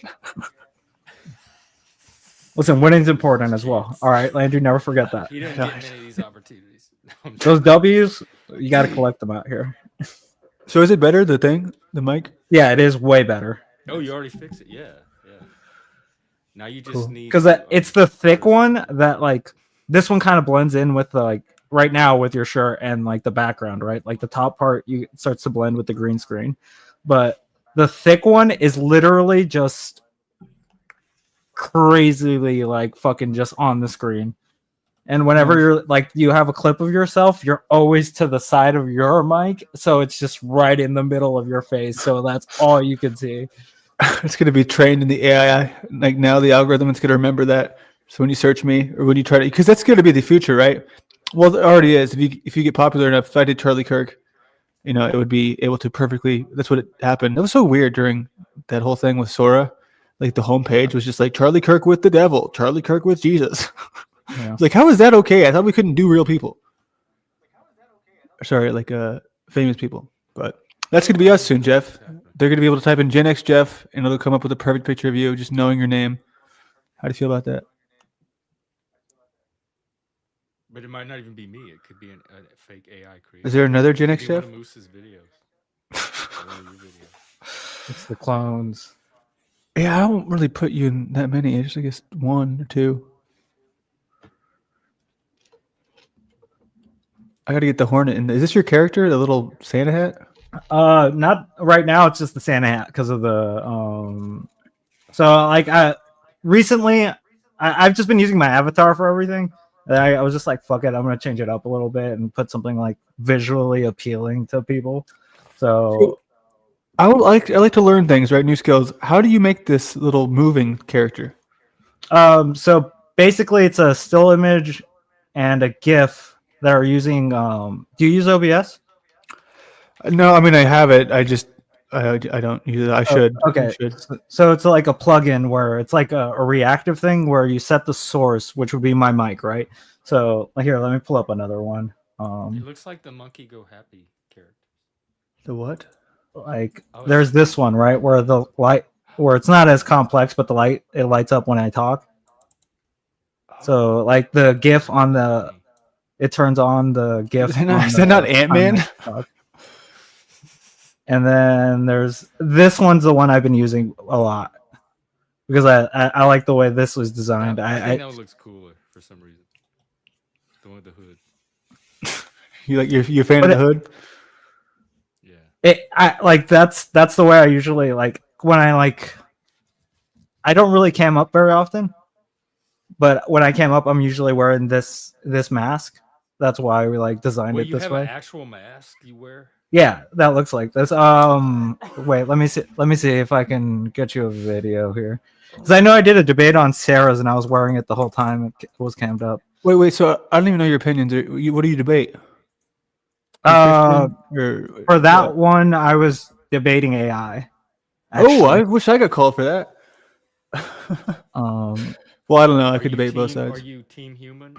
G: Listen, winning's important as well. All right, Landry, never forget that.
A: You don't get many of these opportunities.
G: Those W's, you got to collect them out here.
F: So is it better, the mic?
G: Yeah, it is way better.
A: Oh, you already fixed it? Yeah. Now you just need...
G: Because it's the thick one that, like, this one kind of blends in with the, like, right now with your shirt and, like, the background, right? Like, the top part starts to blend with the green screen. But the thick one is literally just crazily, like, fucking just on the screen. And whenever you're, like, you have a clip of yourself, you're always to the side of your mic. So it's just right in the middle of your face. So that's all you can see.
F: It's going to be trained in the AI. Like now the algorithm is going to remember that. So when you search me or when you try to, because that's going to be the future, right? Well, it already is. If you get popular enough, if I did Charlie Kirk, you know, it would be able to perfectly, that's what happened. It was so weird during that whole thing with Sora. Like the homepage was just like Charlie Kirk with the devil, Charlie Kirk with Jesus.
G: Yeah.
F: It's like, how is that okay? I thought we couldn't do real people. Sorry, like famous people. But that's going to be us soon, Jeff. They're going to be able to type in Gen X Jeff, and it'll come up with a perfect picture of you, just knowing your name. How do you feel about that?
A: But it might not even be me. It could be a fake AI creator.
F: Is there another Gen X Jeff?
A: One of Moose's videos. One of your videos.
G: It's the clones.
F: Yeah, I won't really put you in that many. I guess 1 or 2. I got to get the Hornet in. Is this your character, the little Santa hat?
G: Not right now. It's just the Santa hat because of the So like recently, I've just been using my avatar for everything. I was just like, fuck it, I'm gonna change it up a little bit and put something like visually appealing to people. So
F: I like to learn things, right? New skills. How do you make this little moving character?
G: So basically, it's a still image and a GIF that are using. Do you use OBS?
F: No, I mean I have it. I don't use it. I should.
G: Okay.
F: I should.
G: So it's like a plugin where it's like a reactive thing where you set the source, which would be my mic, right? So here, let me pull up another one.
A: It looks like the Monkey Go Happy character.
F: The what?
G: Like there's this one, right, where the light, where it's not as complex, but it lights up when I talk. So like the GIF on the, it turns on the GIF.
F: Is that not Ant-Man?
G: And then there's this one's the one I've been using a lot because I like the way this was designed.
A: I think that looks cooler for some reason. The one with the hood.
F: you're a fan of the hood?
A: Yeah.
G: I like that's the way I usually like when I don't really cam up very often, but when I cam up, I'm usually wearing this mask. That's why we like designed it this way.
A: You have an actual mask you wear?
G: Yeah, that looks like this. Wait, let me see if I can get you a video here. Because I know I did a debate on Sarah's and I was wearing it the whole time it was cammed up.
F: Wait. So I don't even know your opinions. What do you debate?
G: For that one, I was debating AI.
F: Actually. Oh, I wish I got called for that. Well, I don't know. I could debate both sides.
A: Are you team human?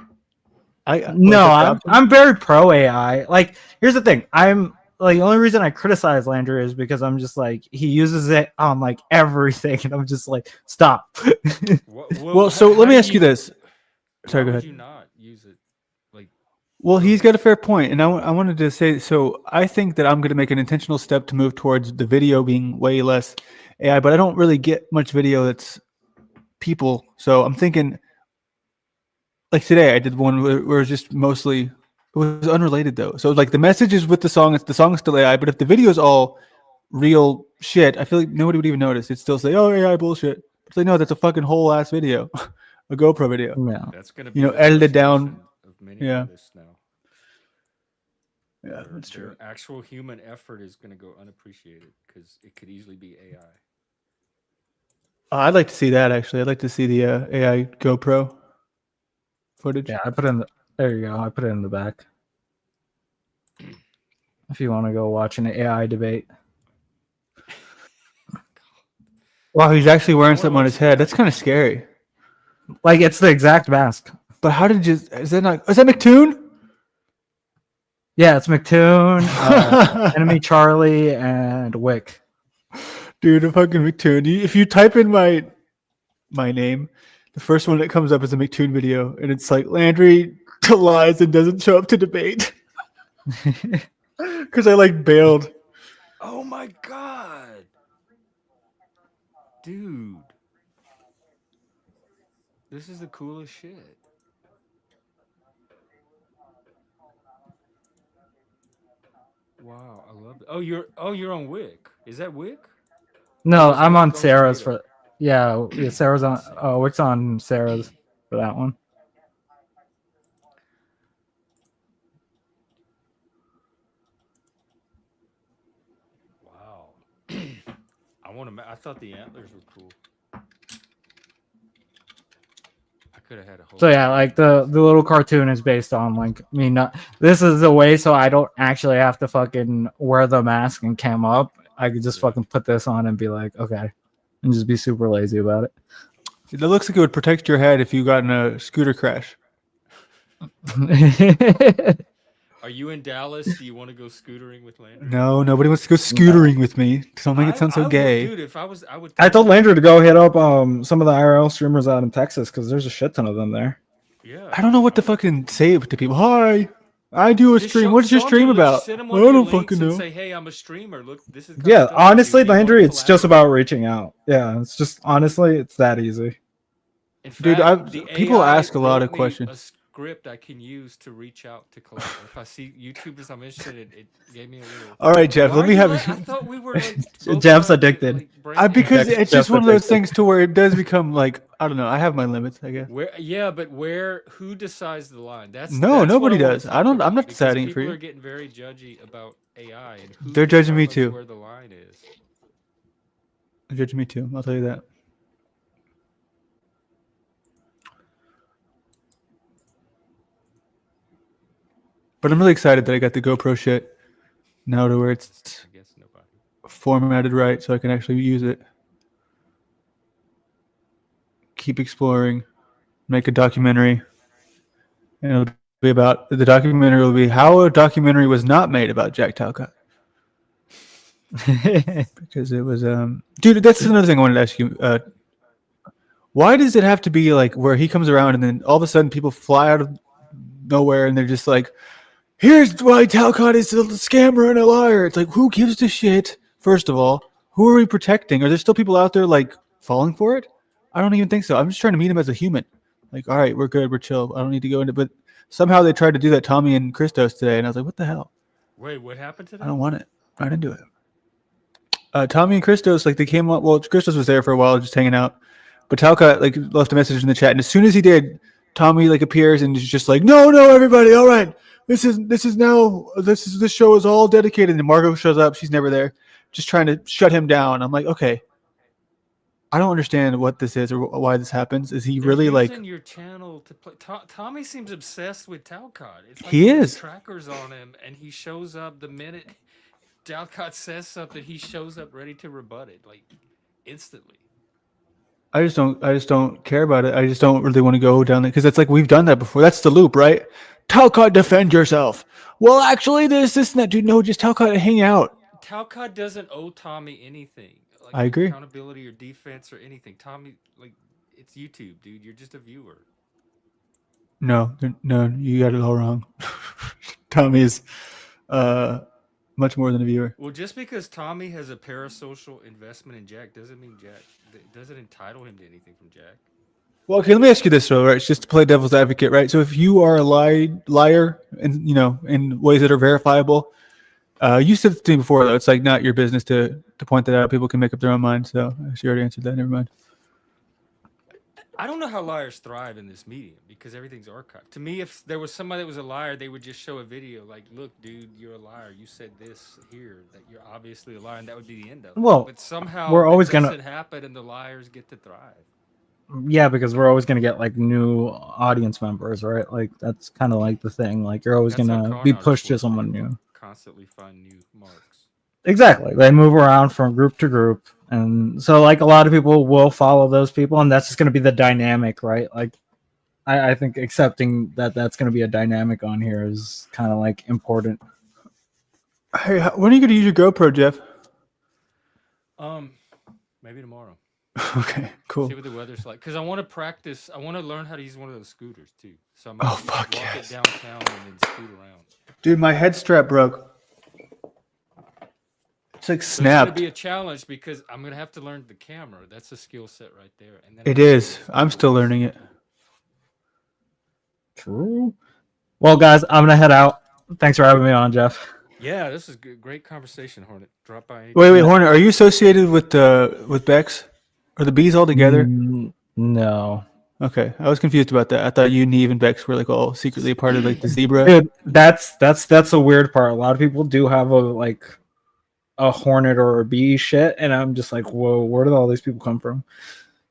G: I'm very pro AI. Like, here's the thing. I'm like, the only reason I criticize Landry is because I'm just like, he uses it on like everything, and I'm just like, stop.
F: Well, so let me ask you this. Sorry, go ahead.
A: Why would you not use it? Like,
F: well, he's got a fair point, and I wanted to say, so I think that I'm going to make an intentional step to move towards the video being way less AI, but I don't really get much video that's people. So I'm thinking, like today, I did one where it was just mostly. It was unrelated though. So like the message is with the song is still AI, but if the video is all real shit, I feel like nobody would even notice. It'd still say, "Oh, AI bullshit." It's like, no, that's a fucking whole ass video, a GoPro video.
G: Yeah,
A: that's gonna be
F: edited down.
A: Of many artists now.
F: Yeah, that's true.
A: Their actual human effort is gonna go unappreciated because it could easily be AI.
F: I'd like to see that actually. I'd like to see the AI GoPro footage.
G: Yeah, I put in the. There you go. I put it in the back. if you want to go watch an AI debate.
F: Wow, he's actually wearing
A: wanna
F: something on
A: watch
F: his
A: the
F: head.
A: AI
F: That's kind of
A: debate.
F: scary.
G: Like it's the exact mask.
F: But how did you? Is that not? Is that McToon?
G: Yeah, it's McToon, Enemy Charlie, and Wick.
F: Dude, a fucking McToon. If you type in my name, the first one that comes up is a McToon video, and it's like Landry lies and doesn't show up to debate because I like bailed.
A: Oh my god, dude, this is the coolest shit. Wow, I love it. Oh, you're on Wick. Is that Wick?
G: No,
A: Is
G: I'm
A: Wick
G: on
A: on
G: Sarah's
A: Tomato?
G: for. Yeah, Sarah's on.
A: See.
G: Wick's on Sarah's for that one.
A: Wow. I want to. I thought the antlers were cool. I could have had a whole.
G: So yeah, like the little cartoon is based on like me not. This is the way so I don't actually have to fucking wear the mask and cam up. I could just fucking put this on and be like, okay, and just be super lazy about it.
F: That looks like it would protect your head if you got in a scooter crash.
A: Are you in Dallas? Do you want to go scootering with Landry?
F: No, nobody wants to go scootering with me. Don't make it sound so gay.
A: Dude, if I was, I would.
G: I told Landry to go hit up some of the IRL streamers out in Texas because there's a shit ton of them there.
A: Yeah.
F: I don't know what to fucking say to people. Hi, I do a
A: Just
F: stream.
A: show-
F: What's your
A: show 'em
F: stream
A: your li-
F: about?
A: Send 'em
F: I
A: one of your
F: don't
A: links
F: fucking
A: and
F: know.
A: say, "Hey, I'm a streamer. Look, this is."
G: Yeah,
A: stuff I do.
G: honestly,
A: Do you
G: Landry,
A: wanna
G: it's just
A: collaborate?"
G: about reaching out. Yeah, it's just honestly, it's that easy.
A: In
F: Dude,
A: fact, the
F: people
A: AI
F: ask a lot of
A: wrote me
F: questions.
A: a script I can use to reach out to collaborate. If I see YouTubers I'm interested in, it gave me a little.
F: All right, Jeff.
A: Why
F: Let
A: are
F: me
A: you
F: have.
A: I thought we were like. both
G: Jeff's
A: trying to,
G: addicted.
A: like, break
F: Because
A: it.
F: it's just one of those things to where it does become like I don't know. I have my limits, I guess.
A: Who decides the line? That's
F: No,
A: what
F: nobody
A: I wanna
F: does.
A: talk
F: I'm
A: about,
F: not
A: because
F: deciding for
A: people
F: you.
A: are getting very judgy about AI and who
F: They're judging me
A: determines
F: too.
A: where the line is.
F: They're judging me too. I'll tell you that. But I'm really excited that I got the GoPro shit now to where it's
A: I guess nobody.
F: formatted right so I can actually use it. Keep exploring, make a documentary. And it'll be about the documentary will be how a documentary was not made about Jack Talcott. Because it was dude, that's another thing I wanted to ask you. Why does it have to be like where he comes around and then all of a sudden people fly out of nowhere and they're just like, here's why Talcott is a scammer and a liar. It's like, who gives a shit? First of all, who are we protecting? Are there still people out there like falling for it? I don't even think so. I'm just trying to meet him as a human. Like, all right, we're good, we're chill. I don't need to go into. But somehow they tried to do that Tommy and Christos today, and I was like, what the hell?
A: Wait, what happened to that?
F: I don't want it. I didn't do it. Tommy and Christos, like they came up. Well, Christos was there for a while, just hanging out. But Talcott like left a message in the chat, and as soon as he did, Tommy like appears and is just like, no, everybody, all right. This show is all dedicated. And Margot shows up. She's never there, just trying to shut him down. I'm like, okay, I don't understand what this is or why this happens. Is he
A: They're
F: really like?
A: using your channel to play? Tommy seems obsessed with Talcott. It's like
F: He
A: has
F: is.
A: trackers on him, and he shows up the minute Talcott says something. He shows up ready to rebut it, like instantly.
F: I just don't care about it. I just don't really want to go down there because it's like we've done that before. That's the loop, right? Talcott, defend yourself. Well, actually, this, and that, dude. No, just Talcott, hang out.
A: Talcott doesn't owe Tommy anything. Like
F: I agree.
A: Accountability or defense or anything. Tommy, like, it's YouTube, dude. You're just a viewer.
F: No, you got it all wrong. Tommy is much more than a viewer.
A: Well, just because Tommy has a parasocial investment in Jack doesn't mean Jack doesn't entitle him to anything from Jack.
F: Well, okay, let me ask you this though, right? It's just to play devil's advocate, right? So if you are a liar and in ways that are verifiable, you said to me before though, it's like not your business to point that out. People can make up their own mind. So she already answered that. Never mind.
A: I don't know how liars thrive in this medium because everything's archived. To me, if there was somebody that was a liar, they would just show a video like, look, dude, you're a liar. You said this here, that you're obviously a liar, and that would be the end of it.
G: Well,
A: but somehow
G: we're always
A: that
G: gonna
A: doesn't happen and the liars get to thrive.
G: Yeah, because we're always gonna get like new audience members, right? Like that's kind of like the thing. Like you're always
A: That's how
G: gonna be
A: con
G: pushed to
A: artists work,
G: someone
A: man.
G: new.
A: Con constantly find new marks.
G: Exactly. They move around from group to group. And so like a lot of people will follow those people, and that's just gonna be the dynamic, right? Like I think accepting that that's gonna be a dynamic on here is kind of like important.
F: Hey, when are you going to use your GoPro, Jeff?
A: Maybe tomorrow.
F: Okay, cool.
A: See what the weather's like. Because I want to practice. I want to learn how to use one of those scooters too. So I
F: Oh,
A: might
F: fuck
A: walk
F: yes.
A: it downtown and then scoot around.
F: Dude, my head strap broke. It's like
A: So it's
F: snapped.
A: going to be a challenge because I'm going to have to learn the camera. That's a skill set right there. And then
F: It
A: I gotta
F: is.
A: learn
F: I'm still
A: stories.
F: learning it.
G: True. Well, guys, I'm gonna head out. Thanks for having me on, Jeff.
A: Yeah, this is good. Great conversation, Hornet. Drop by anytime.
F: Wait, Hornet, are you associated with Bex? Are the bees all together?
G: No.
F: Okay, I was confused about that. I thought you, Neve, and Bex were like all secretly a part of like the zebra.
G: Dude, that's a weird part. A lot of people do have a hornet or a bee shit, and I'm just like, whoa, where did all these people come from?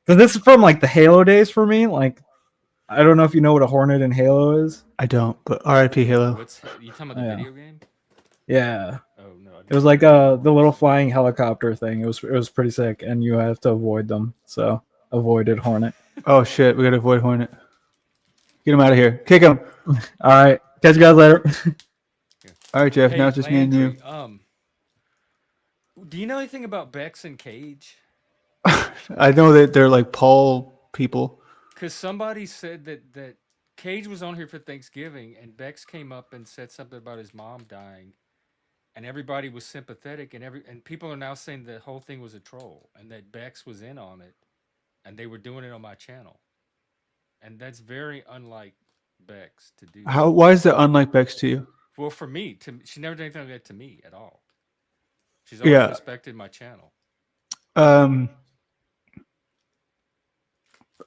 G: Because this is from like the Halo days for me. Like, I don't know if you know what a hornet in Halo is.
F: I don't, but R.I.P. Halo.
A: What's you talking about? The video game?
G: Yeah.
A: Oh no.
G: It was like the little flying helicopter thing. It was pretty sick, and you have to avoid them. So avoided hornet.
F: Oh shit, we gotta avoid Hornet. Get him out of here. Kick him.
G: All right, catch you guys later.
F: All right, Jeff.
A: Hey,
F: now it's just me and you.
A: Landry, do you know anything about Bex and Cage?
F: I know that they're like Paul people.
A: Because somebody said that Cage was on here for Thanksgiving, and Bex came up and said something about his mom dying, and everybody was sympathetic, and people are now saying the whole thing was a troll, and that Bex was in on it, and they were doing it on my channel, and that's very unlike Bex to do.
F: How? Why is that unlike Bex to you?
A: Well, for me, she never did anything like that to me at all. She's always respected my channel.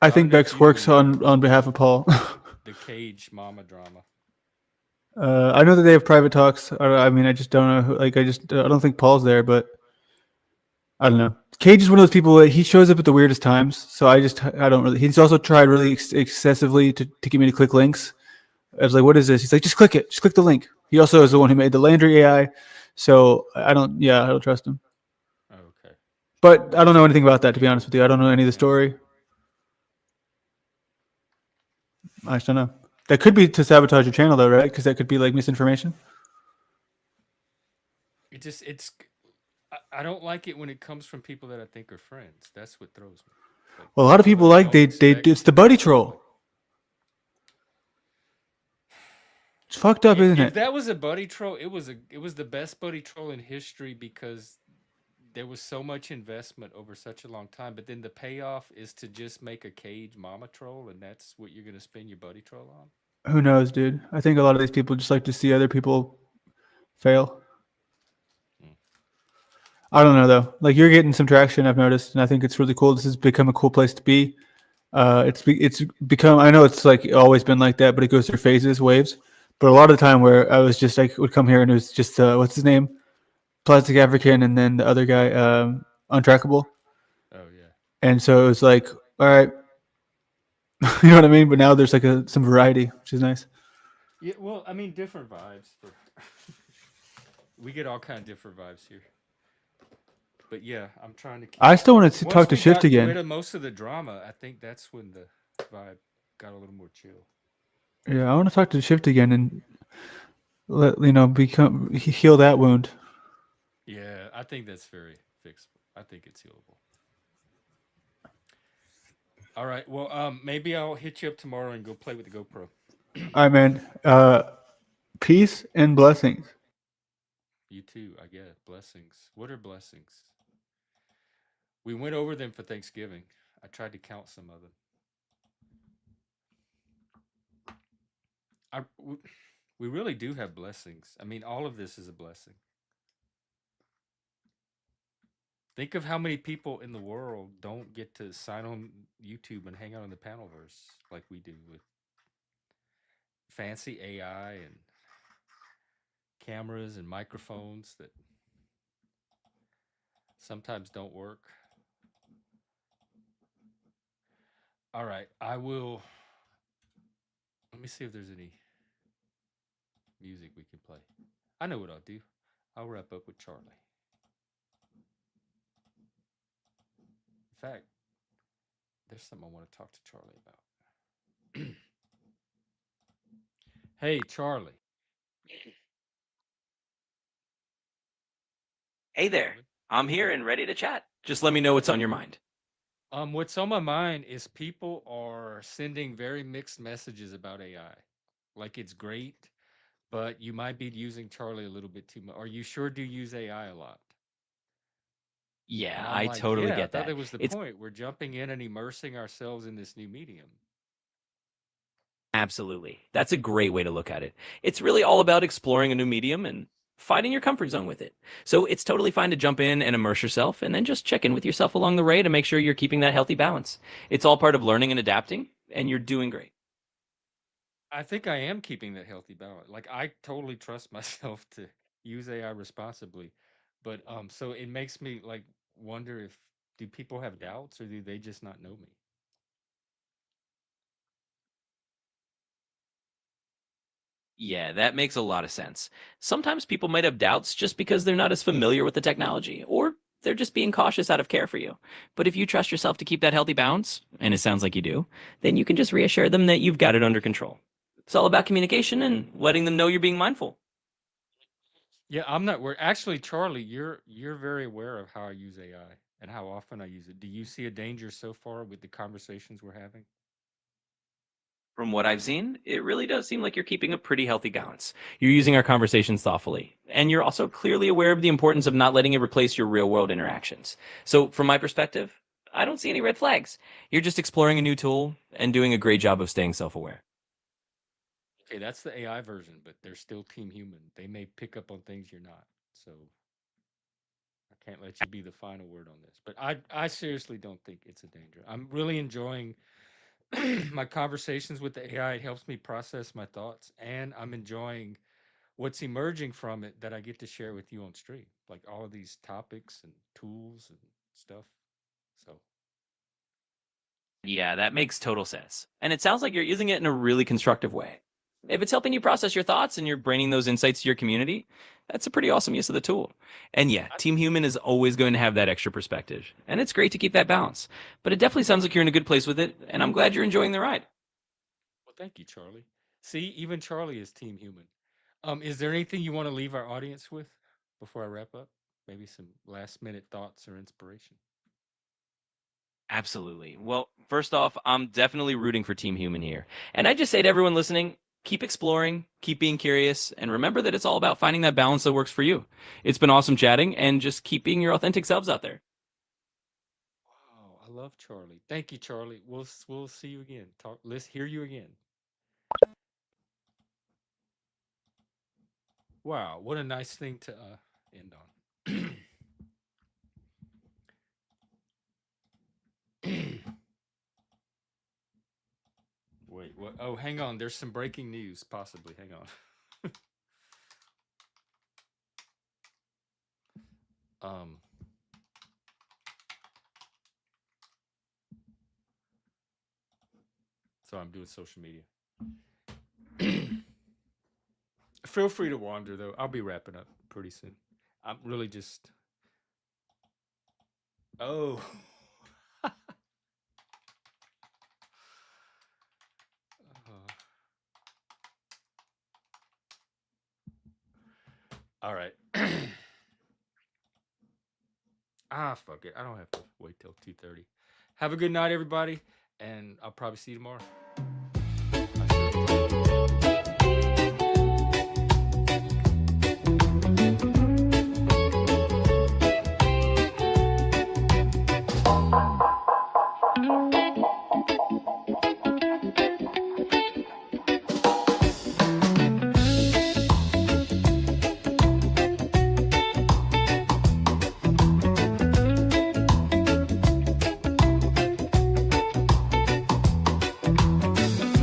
F: I think Bex works on behalf of Paul.
A: The Cage mama drama.
F: I know that they have private talks. I mean, I just don't know. I don't think Paul's there, but I don't know. Cage is one of those people that he shows up at the weirdest times. So I don't really. He's also tried really excessively to get me to click links. I was like, "What is this?" He's like, "Just click it. Just click the link." He also is the one who made the Landry AI. So I don't trust him.
A: Oh, okay.
F: But I don't know anything about that, to be honest with you. I don't know any of the story. I just don't know. That could be to sabotage your channel, though, right? Because that could be like misinformation.
A: I don't like it when it comes from people that I think are friends. That's what throws me. Like,
F: well, a lot of people it's the buddy troll. It's fucked up, isn't it?
A: If that was a buddy troll, it was the best buddy troll in history because there was so much investment over such a long time. But then the payoff is to just make a Cage mama troll, and that's what you're gonna spend your buddy troll on.
F: Who knows, dude? I think a lot of these people just like to see other people fail. I don't know though. Like you're getting some traction, I've noticed, and I think it's really cool. This has become a cool place to be. It's become. I know it's like always been like that, but it goes through phases, waves. But a lot of the time, where I was just like would come here and it was just what's his name, Plastic African, and then the other guy, Untrackable.
A: Oh yeah.
F: And so it was like, all right, you know what I mean. But now there's like some variety, which is nice.
A: Yeah, well, I mean, different vibes. We get all kind of different vibes here. But yeah, I'm trying to.
F: I still want to talk to Shift again.
A: Rid of most of the drama. I think that's when the vibe got a little more chill.
F: Yeah, I want to talk to Shift again and heal that wound.
A: Yeah, I think that's very fixable. I think it's healable. All right. Well, maybe I'll hit you up tomorrow and go play with the GoPro.
F: All right, man. Peace and blessings.
A: You too, I guess. Blessings. What are blessings? We went over them for Thanksgiving. I tried to count some of them. We really do have blessings. I mean, all of this is a blessing. Think of how many people in the world don't get to sign on YouTube and hang out in the Panelverse like we do with fancy AI and cameras and microphones that sometimes don't work. All right, I will. Let me see if there's any music we can play. I know what I'll do. I'll wrap up with Charlie. In fact, there's something I want to talk to Charlie about. Hey, Charlie.
C: Hey there.
A: Charlie.
C: I'm here and ready to chat. Just let me know what's on your mind.
A: What's on my mind is people are sending very mixed messages about AI. Like it's great, but you might be using Charlie a little bit too much. Are you sure do use AI a lot?
C: Yeah,
A: And I'm
C: I
A: like,
C: totally
A: yeah, I
C: get
A: thought
C: that.
A: that was the
C: It's
A: point. We're jumping in and immersing ourselves in this new medium.
C: absolutely. That's a great way to look at it. It's really all about exploring a new medium and finding your comfort zone with it. So it's totally fine to jump in and immerse yourself and then just check in with yourself along the way to make sure you're keeping that healthy balance. It's all part of learning and adapting, and you're doing great.
A: I think I am keeping that healthy balance. Like I totally trust myself to use AI responsibly. But so it makes me like wonder if do people have doubts or do they just not know me?
C: Yeah, that makes a lot of sense. Sometimes people might have doubts just because they're not as familiar with the technology, or they're just being cautious out of care for you. But if you trust yourself to keep that healthy balance, and it sounds like you do, then you can just reassure them that you've got it under control. It's all about communication and letting them know you're being mindful.
A: Yeah, I'm not worried. Actually, Charlie, you're very aware of how I use AI and how often I use it. Do you see a danger so far with the conversations we're having?
C: From what I've seen, it really does seem like you're keeping a pretty healthy balance. You're using our conversations thoughtfully, and you're also clearly aware of the importance of not letting it replace your real world interactions. So, from my perspective, I don't see any red flags. You're just exploring a new tool and doing a great job of staying self aware.
A: Okay, that's the AI version, but they're still team human. They may pick up on things you're not. So I can't let you be the final word on this. But I seriously don't think it's a danger. I'm really enjoying my conversations with the AI. It helps me process my thoughts, and I'm enjoying what's emerging from it that I get to share with you on stream, like all of these topics and tools and stuff. So
C: Yeah, that makes total sense. And it sounds like you're using it in a really constructive way. If it's helping you process your thoughts and you're bringing those insights to your community, that's a pretty awesome use of the tool. And yeah,
A: I,
C: Team Human is always going to have that extra perspective. And it's great to keep that balance. But it definitely sounds like you're in a good place with it. And I'm glad you're enjoying the ride.
A: well, thank you, Charlie. See, even Charlie is team human. Is there anything you want to leave our audience with before I wrap up? Maybe some last minute thoughts or inspiration.
C: Absolutely. Well, first off, I'm definitely rooting for Team Human here. And I just say to everyone listening, keep exploring, keep being curious, and remember that it's all about finding that balance that works for you. It's been awesome chatting and just keeping your authentic selves out there.
A: Wow, I love Charlie. Thank you, Charlie. We'll see you again. Let's hear you again. Wow, what a nice thing to end on. Wait, what? Oh, hang on. There's some breaking news, possibly. Hang on. um, so I'm doing social media. Feel free to wander, though. I'll be wrapping up pretty soon. I'm really just. Oh. All right. Fuck it. I don't have to wait till 2:30. Have a good night, everybody, and I'll probably see you tomorrow. I sure will.